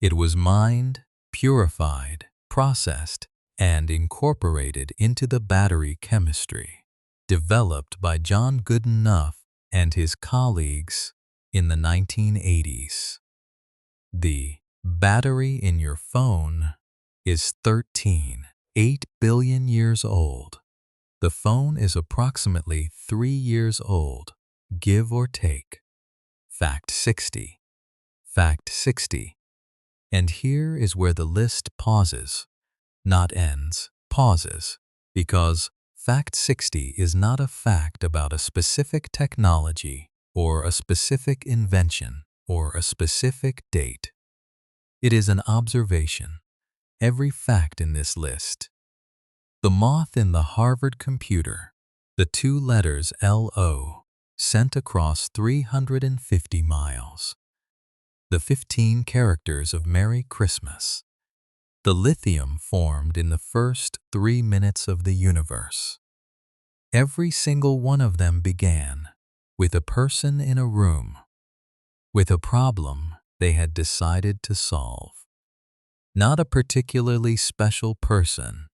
It was mined, purified, processed, and incorporated into the battery chemistry developed by John Goodenough and his colleagues in the 1980s. The battery in your phone is 13.8 billion years old. The phone is approximately 3 years old, give or take. Fact 60. Fact 60. And here is where the list pauses, not ends, pauses, because fact 60 is not a fact about a specific technology or a specific invention or a specific date. It is an observation. Every fact in this list. The moth in the Harvard computer, the 2 letters LO, sent across 350 miles. The 15 characters of Merry Christmas. The lithium formed in the first 3 minutes of the universe. Every single one of them began with a person in a room, with a problem they had decided to solve. Not a particularly special person.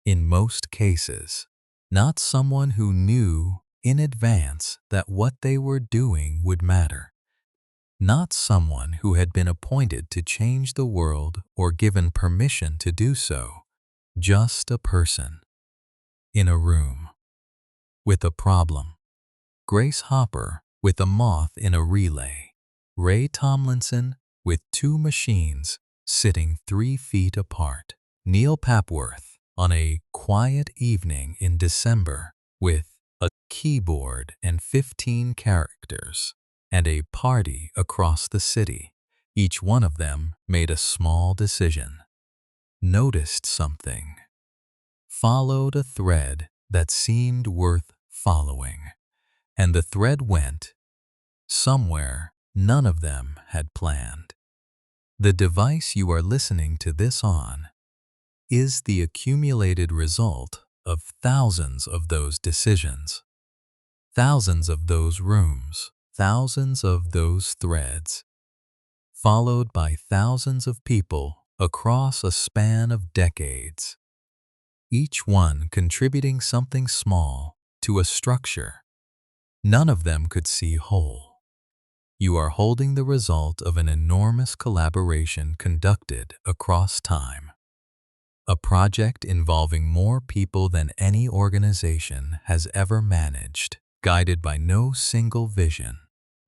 In most cases, not someone who knew in advance that what they were doing would matter. Not someone who had been appointed to change the world or given permission to do so. Just a person in a room with a problem. Grace Hopper with a moth in a relay. Ray Tomlinson with 2 machines sitting 3 feet apart. Neil Papworth on a quiet evening in December with a keyboard and 15 characters and a party across the city. Each one of them made a small decision, noticed something, followed a thread that seemed worth following, and the thread went somewhere none of them had planned. The device you are listening to this on is the accumulated result of thousands of those decisions, thousands of those rooms, thousands of those threads, followed by thousands of people across a span of decades, each one contributing something small to a structure none of them could see whole. You are holding the result of an enormous collaboration conducted across time. A project involving more people than any organization has ever managed, guided by no single vision,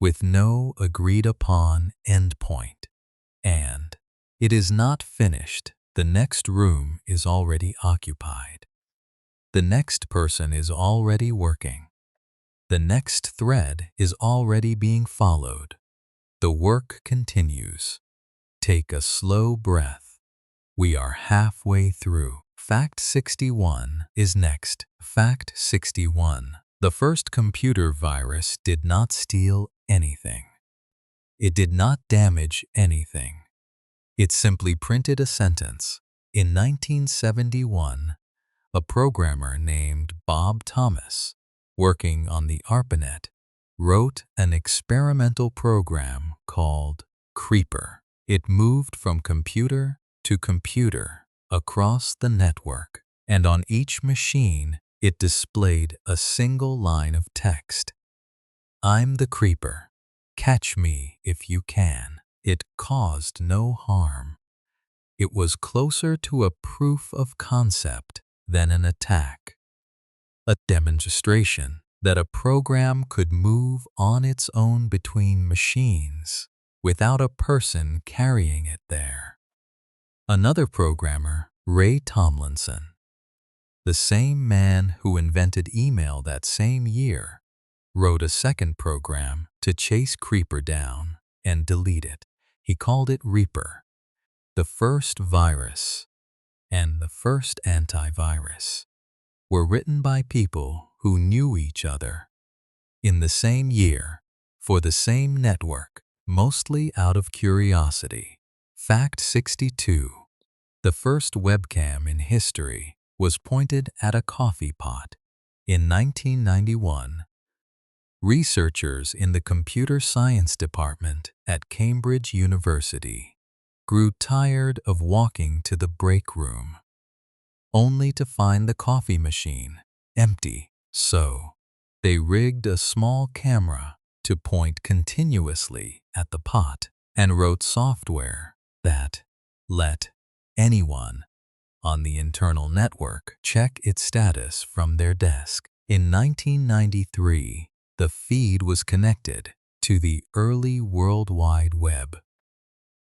with no agreed-upon endpoint. And it is not finished. The next room is already occupied. The next person is already working. The next thread is already being followed. The work continues. Take a slow breath. We are halfway through. Fact 61 is next. Fact 61. The first computer virus did not steal anything. It did not damage anything. It simply printed a sentence. In 1971, a programmer named Bob Thomas, working on the ARPANET, wrote an experimental program called Creeper. It moved from computer to computer across the network, and on each machine it displayed a single line of text. I'm the Creeper. Catch me if you can. It caused no harm. It was closer to a proof of concept than an attack. A demonstration that a program could move on its own between machines without a person carrying it there. Another programmer, Ray Tomlinson, the same man who invented email that same year, wrote a second program to chase Creeper down and delete it. He called it Reaper. The first virus and the first antivirus were written by people who knew each other in the same year for the same network, mostly out of curiosity. Fact 62. The first webcam in history was pointed at a coffee pot. In 1991, researchers in the computer science department at Cambridge University grew tired of walking to the break room, only to find the coffee machine empty. So, they rigged a small camera to point continuously at the pot and wrote software that let anyone on the internal network check its status from their desk. In 1993, the feed was connected to the early World Wide Web.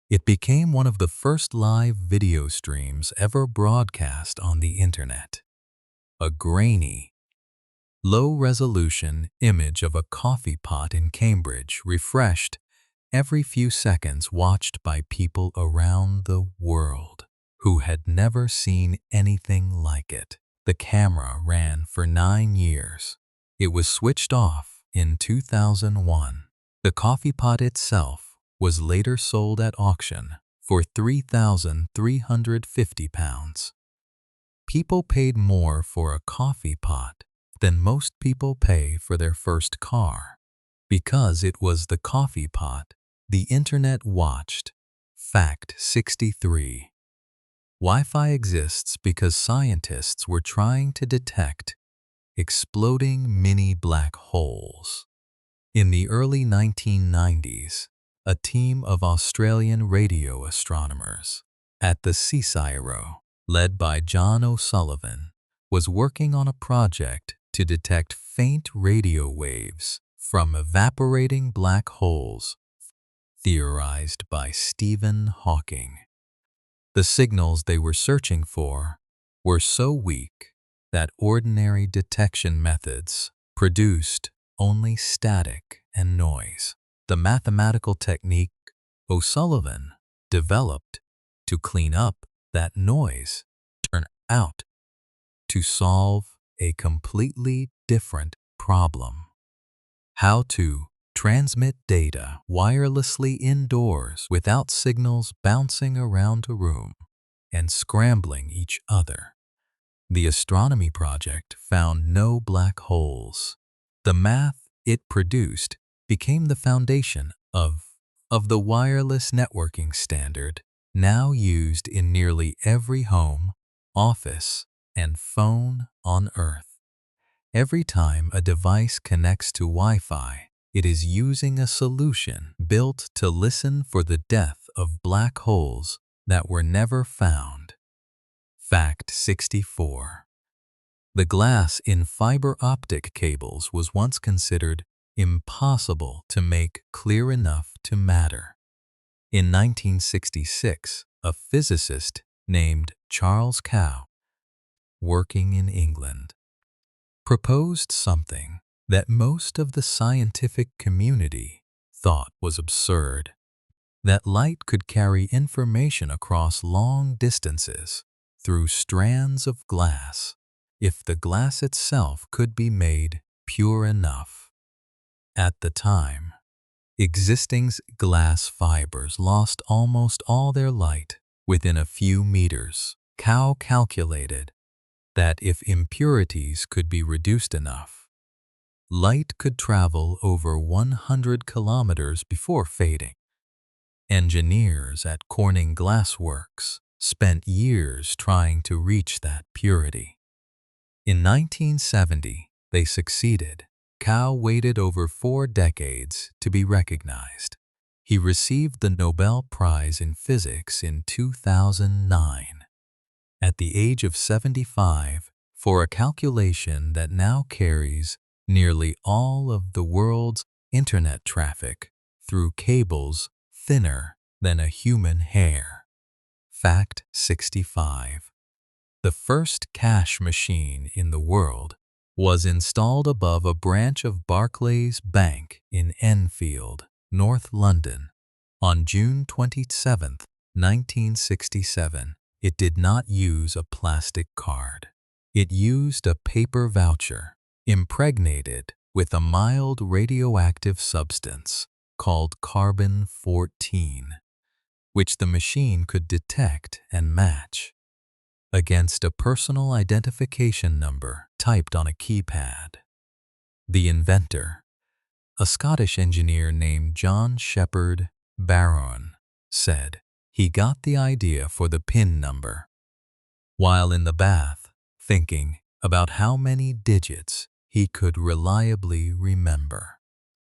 It became one of the first live video streams ever broadcast on the internet. A grainy, low-resolution image of a coffee pot in Cambridge refreshed every few seconds, watched by people around the world who had never seen anything like it. The camera ran for 9 years. It was switched off in 2001. The coffee pot itself was later sold at auction for £3,350. People paid more for a coffee pot than most people pay for their first car, because it was the coffee pot the internet watched. Fact 63. Wi-Fi exists because scientists were trying to detect exploding mini black holes. In the early 1990s, a team of Australian radio astronomers at the CSIRO, led by John O'Sullivan, was working on a project to detect faint radio waves from evaporating black holes theorized by Stephen Hawking. The signals they were searching for were so weak that ordinary detection methods produced only static and noise. The mathematical technique O'Sullivan developed to clean up that noise turned out to solve a completely different problem: how to transmit data wirelessly indoors without signals bouncing around a room and scrambling each other. The astronomy project found no black holes. The math it produced became the foundation of the wireless networking standard now used in nearly every home, office, and phone on Earth. Every time a device connects to Wi-Fi, it is using a solution built to listen for the death of black holes that were never found. Fact 64. The glass in fiber optic cables was once considered impossible to make clear enough to matter. In 1966, a physicist named Charles Cow, working in England, proposed something that most of the scientific community thought was absurd. That light could carry information across long distances through strands of glass if the glass itself could be made pure enough. At the time, existing glass fibers lost almost all their light within a few meters. Kao calculated that if impurities could be reduced enough, light could travel over 100 kilometers before fading. Engineers at Corning Glass Works spent years trying to reach that purity. In 1970, they succeeded. Kao waited over 4 decades to be recognized. He received the Nobel Prize in Physics in 2009, at the age of 75, for a calculation that now carries nearly all of the world's internet traffic through cables thinner than a human hair. Fact 65. The first cash machine in the world was installed above a branch of Barclays Bank in Enfield, North London, on June 27, 1967. It did not use a plastic card. It used a paper voucher impregnated with a mild radioactive substance called carbon-14, which the machine could detect and match against a personal identification number typed on a keypad. The inventor, a Scottish engineer named John Shepherd Barron, said he got the idea for the PIN number while in the bath, thinking about how many digits he could reliably remember.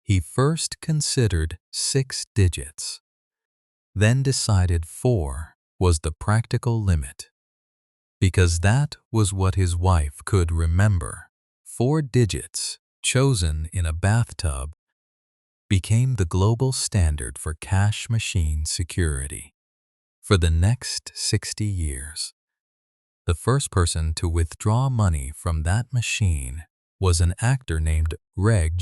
He first considered 6 digits, then decided 4 was the practical limit. Because that was what his wife could remember, 4 digits chosen in a bathtub became the global standard for cash machine security. For the next 60 years, the first person to withdraw money from that machine was an actor named Reg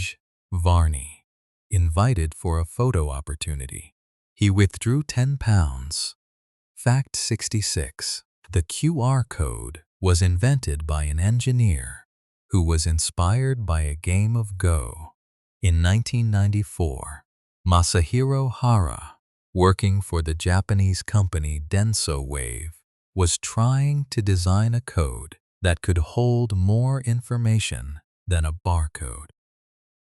Varney, invited for a photo opportunity. He withdrew £10. Fact 66. The QR code was invented by an engineer who was inspired by a game of Go. In 1994, Masahiro Hara, working for the Japanese company Denso Wave, was trying to design a code that could hold more information than a barcode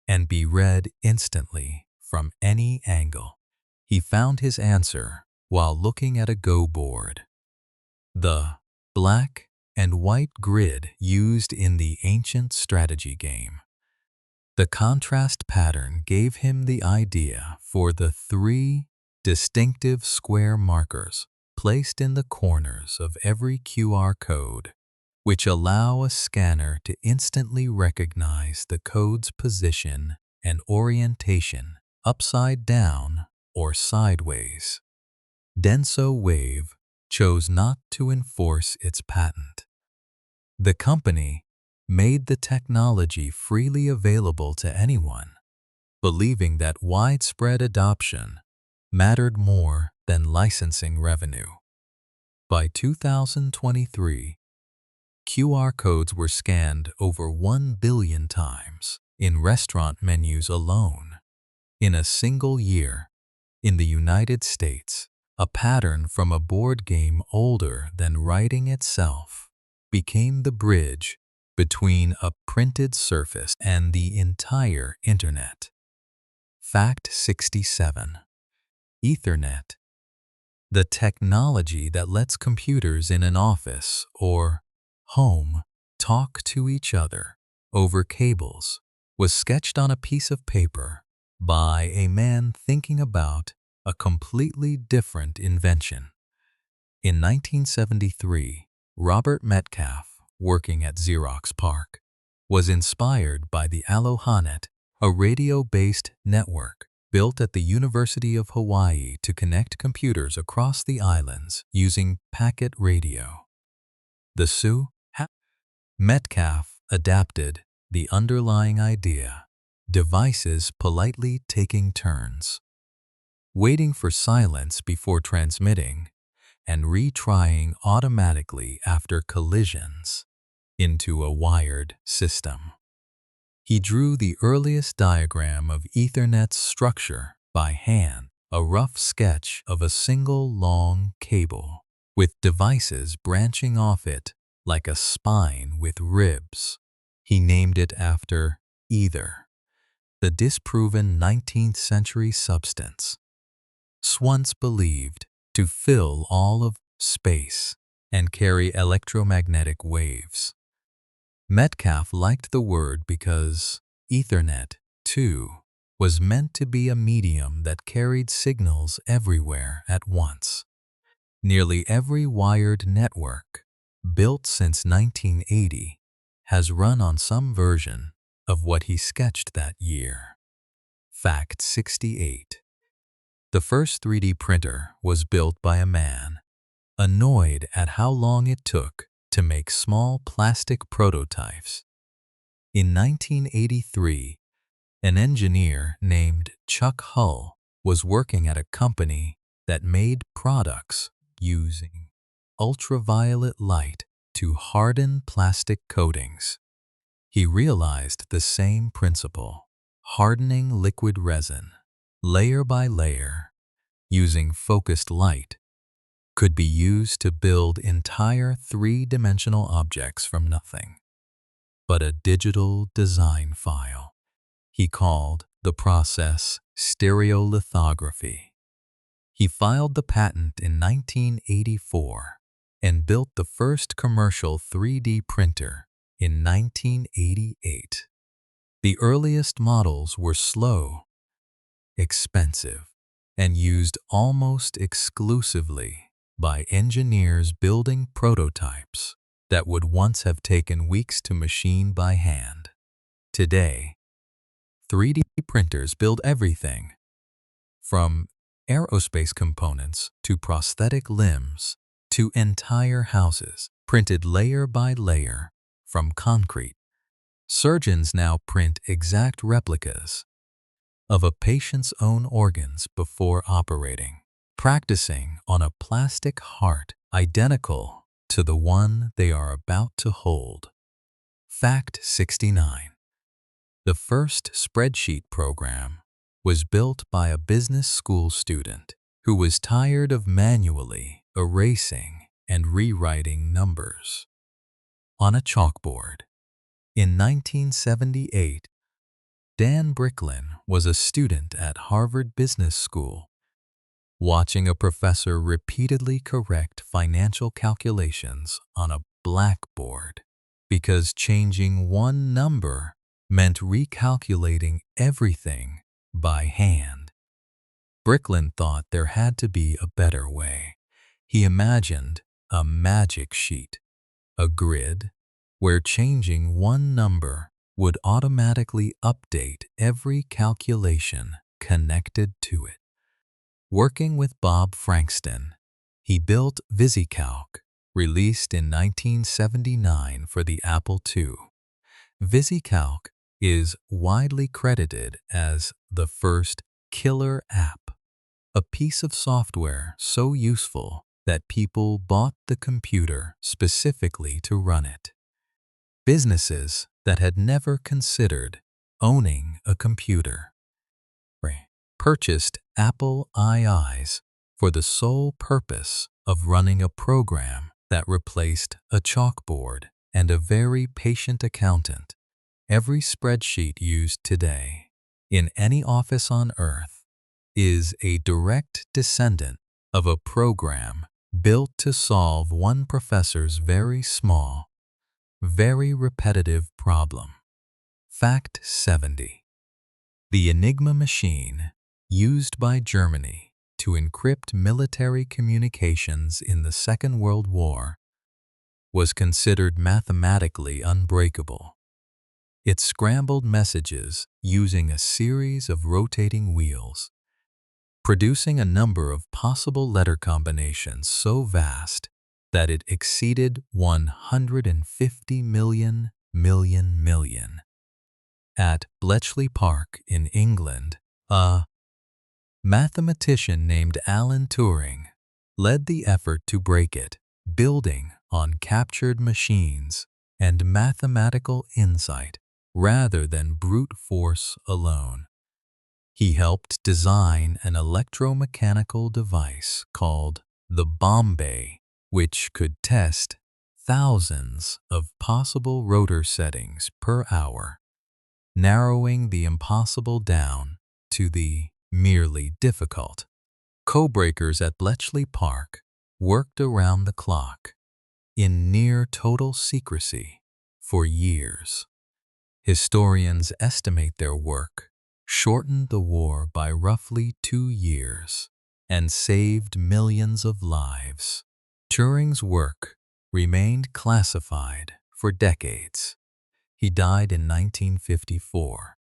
and be read instantly from any angle. He found his answer while looking at a Go board. The black and white grid used in the ancient strategy game. The contrast pattern gave him the idea for the 3 distinctive square markers placed in the corners of every QR code, which allow a scanner to instantly recognize the code's position and orientation upside down or sideways. Denso Wave chose not to enforce its patent. The company made the technology freely available to anyone, believing that widespread adoption mattered more than licensing revenue. By 2023, QR codes were scanned over 1 billion times in restaurant menus alone. In a single year, in the United States, a pattern from a board game older than writing itself became the bridge between a printed surface and the entire Internet. Fact 67. Ethernet. The technology that lets computers in an office or home talk to each other over cables was sketched on a piece of paper by a man thinking about a completely different invention. In 1973, Robert Metcalfe, working at Xerox PARC, was inspired by the AlohaNet, a radio-based network built at the University of Hawaii to connect computers across the islands using packet radio. The Metcalfe adapted the underlying idea, devices politely taking turns, waiting for silence before transmitting, and retrying automatically after collisions into a wired system. He drew the earliest diagram of Ethernet's structure by hand, a rough sketch of a single long cable, with devices branching off it like a spine with ribs. He named it after ether, the disproven 19th century substance, once believed to fill all of space and carry electromagnetic waves. Metcalfe liked the word because Ethernet, too, was meant to be a medium that carried signals everywhere at once. Nearly every wired network, built since 1980, has run on some version of what he sketched that year. Fact 68. The first 3D printer was built by a man, annoyed at how long it took to make small plastic prototypes. In 1983, an engineer named Chuck Hull was working at a company that made products using ultraviolet light to harden plastic coatings. He realized the same principle, hardening liquid resin, layer by layer, using focused light, could be used to build entire three-dimensional objects from nothing but a digital design file. He called the process stereolithography. He filed the patent in 1984 and built the first commercial 3D printer in 1988. The earliest models were slow, expensive, and used almost exclusively by engineers building prototypes that would once have taken weeks to machine by hand. Today, 3D printers build everything from aerospace components to prosthetic limbs to entire houses, printed layer by layer from concrete. Surgeons now print exact replicas of a patient's own organs before operating, practicing on a plastic heart identical to the one they are about to hold. Fact 69. The first spreadsheet program was built by a business school student who was tired of manually erasing and rewriting numbers on a chalkboard. In 1978, Dan Bricklin was a student at Harvard Business School, watching a professor repeatedly correct financial calculations on a blackboard because changing one number meant recalculating everything by hand. Bricklin thought there had to be a better way. He imagined a magic sheet, a grid, where changing one number would automatically update every calculation connected to it. Working with Bob Frankston, he built VisiCalc, released in 1979 for the Apple II. VisiCalc is widely credited as the first killer app, a piece of software so useful that people bought the computer specifically to run it. Businesses that had never considered owning a computer purchased Apple IIs for the sole purpose of running a program that replaced a chalkboard and a very patient accountant. Every spreadsheet used today in any office on Earth is a direct descendant of a program built to solve one professor's very small, very repetitive problem. Fact 70. The Enigma machine, used by Germany to encrypt military communications in the Second World War, was considered mathematically unbreakable. It scrambled messages using a series of rotating wheels, producing a number of possible letter combinations so vast that it exceeded 150 million. At Bletchley Park in England, a mathematician named Alan Turing led the effort to break it, building on captured machines and mathematical insight rather than brute force alone. He helped design an electromechanical device called the bomb bay, which could test thousands of possible rotor settings per hour, narrowing the impossible down to the merely difficult. Co-breakers at Bletchley Park worked around the clock in near total secrecy for years. Historians estimate their work shortened the war by roughly 2 years and saved millions of lives. Turing's work remained classified for decades. He died in 1954,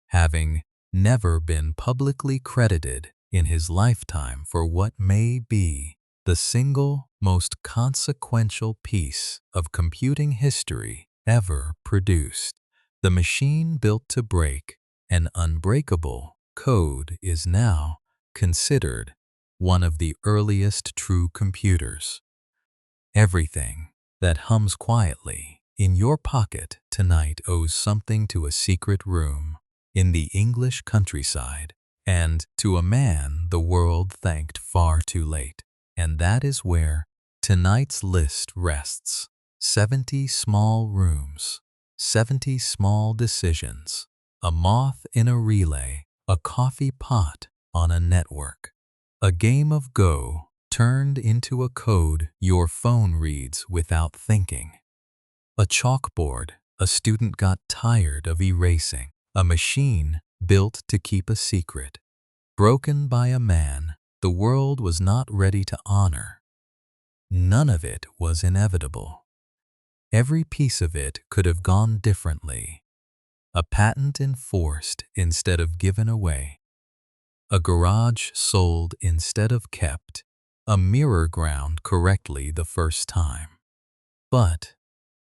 having never been publicly credited in his lifetime for what may be the single most consequential piece of computing history ever produced. The machine built to break an unbreakable code is now considered one of the earliest true computers. Everything that hums quietly in your pocket tonight owes something to a secret room in the English countryside and to a man the world thanked far too late. And that is where tonight's list rests. 70 small rooms, 70 small decisions, a moth in a relay, a coffee pot on a network, a game of Go turned into a code your phone reads without thinking, a chalkboard a student got tired of erasing, a machine built to keep a secret, broken by a man the world was not ready to honor. None of it was inevitable. Every piece of it could have gone differently. A patent enforced instead of given away. A garage sold instead of kept. A mirror ground correctly the first time. But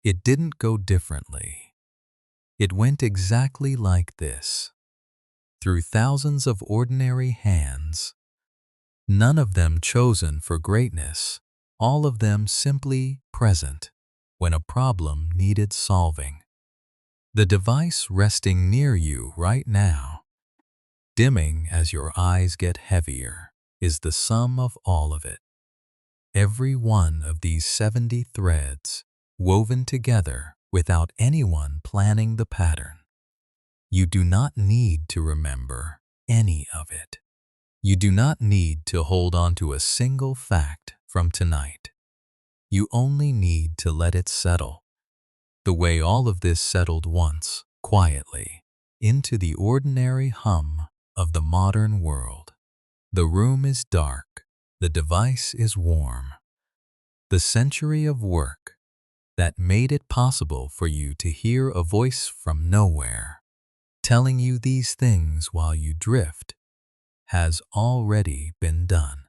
it didn't go differently. It went exactly like this. Through thousands of ordinary hands, none of them chosen for greatness, all of them simply present when a problem needed solving. The device resting near you right now, dimming as your eyes get heavier, is the sum of all of it. Every one of these 70 threads woven together without anyone planning the pattern. You do not need to remember any of it. You do not need to hold on to a single fact from tonight. You only need to let it settle, the way all of this settled once, quietly, into the ordinary hum of the modern world. The room is dark, the device is warm. The century of work that made it possible for you to hear a voice from nowhere, telling you these things while you drift, has already been done.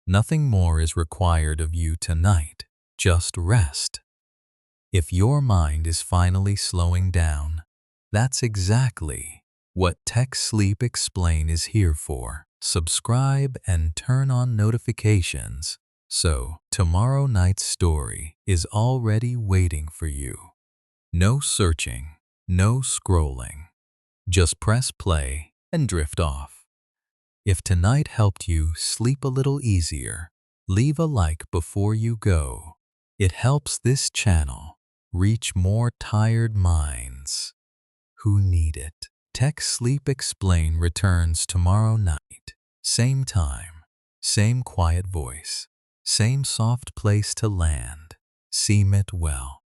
Nothing more is required of you tonight, just rest. If your mind is finally slowing down, that's exactly what Tech Sleep Explain is here for. Subscribe and turn on notifications so tomorrow night's story is already waiting for you. No searching, no scrolling. Just press play and drift off. If tonight helped you sleep a little easier, leave a like before you go. It helps this channel reach more tired minds who need it. Tech Sleep Explain returns tomorrow night. Same time, same quiet voice, same soft place to land. Seem it well.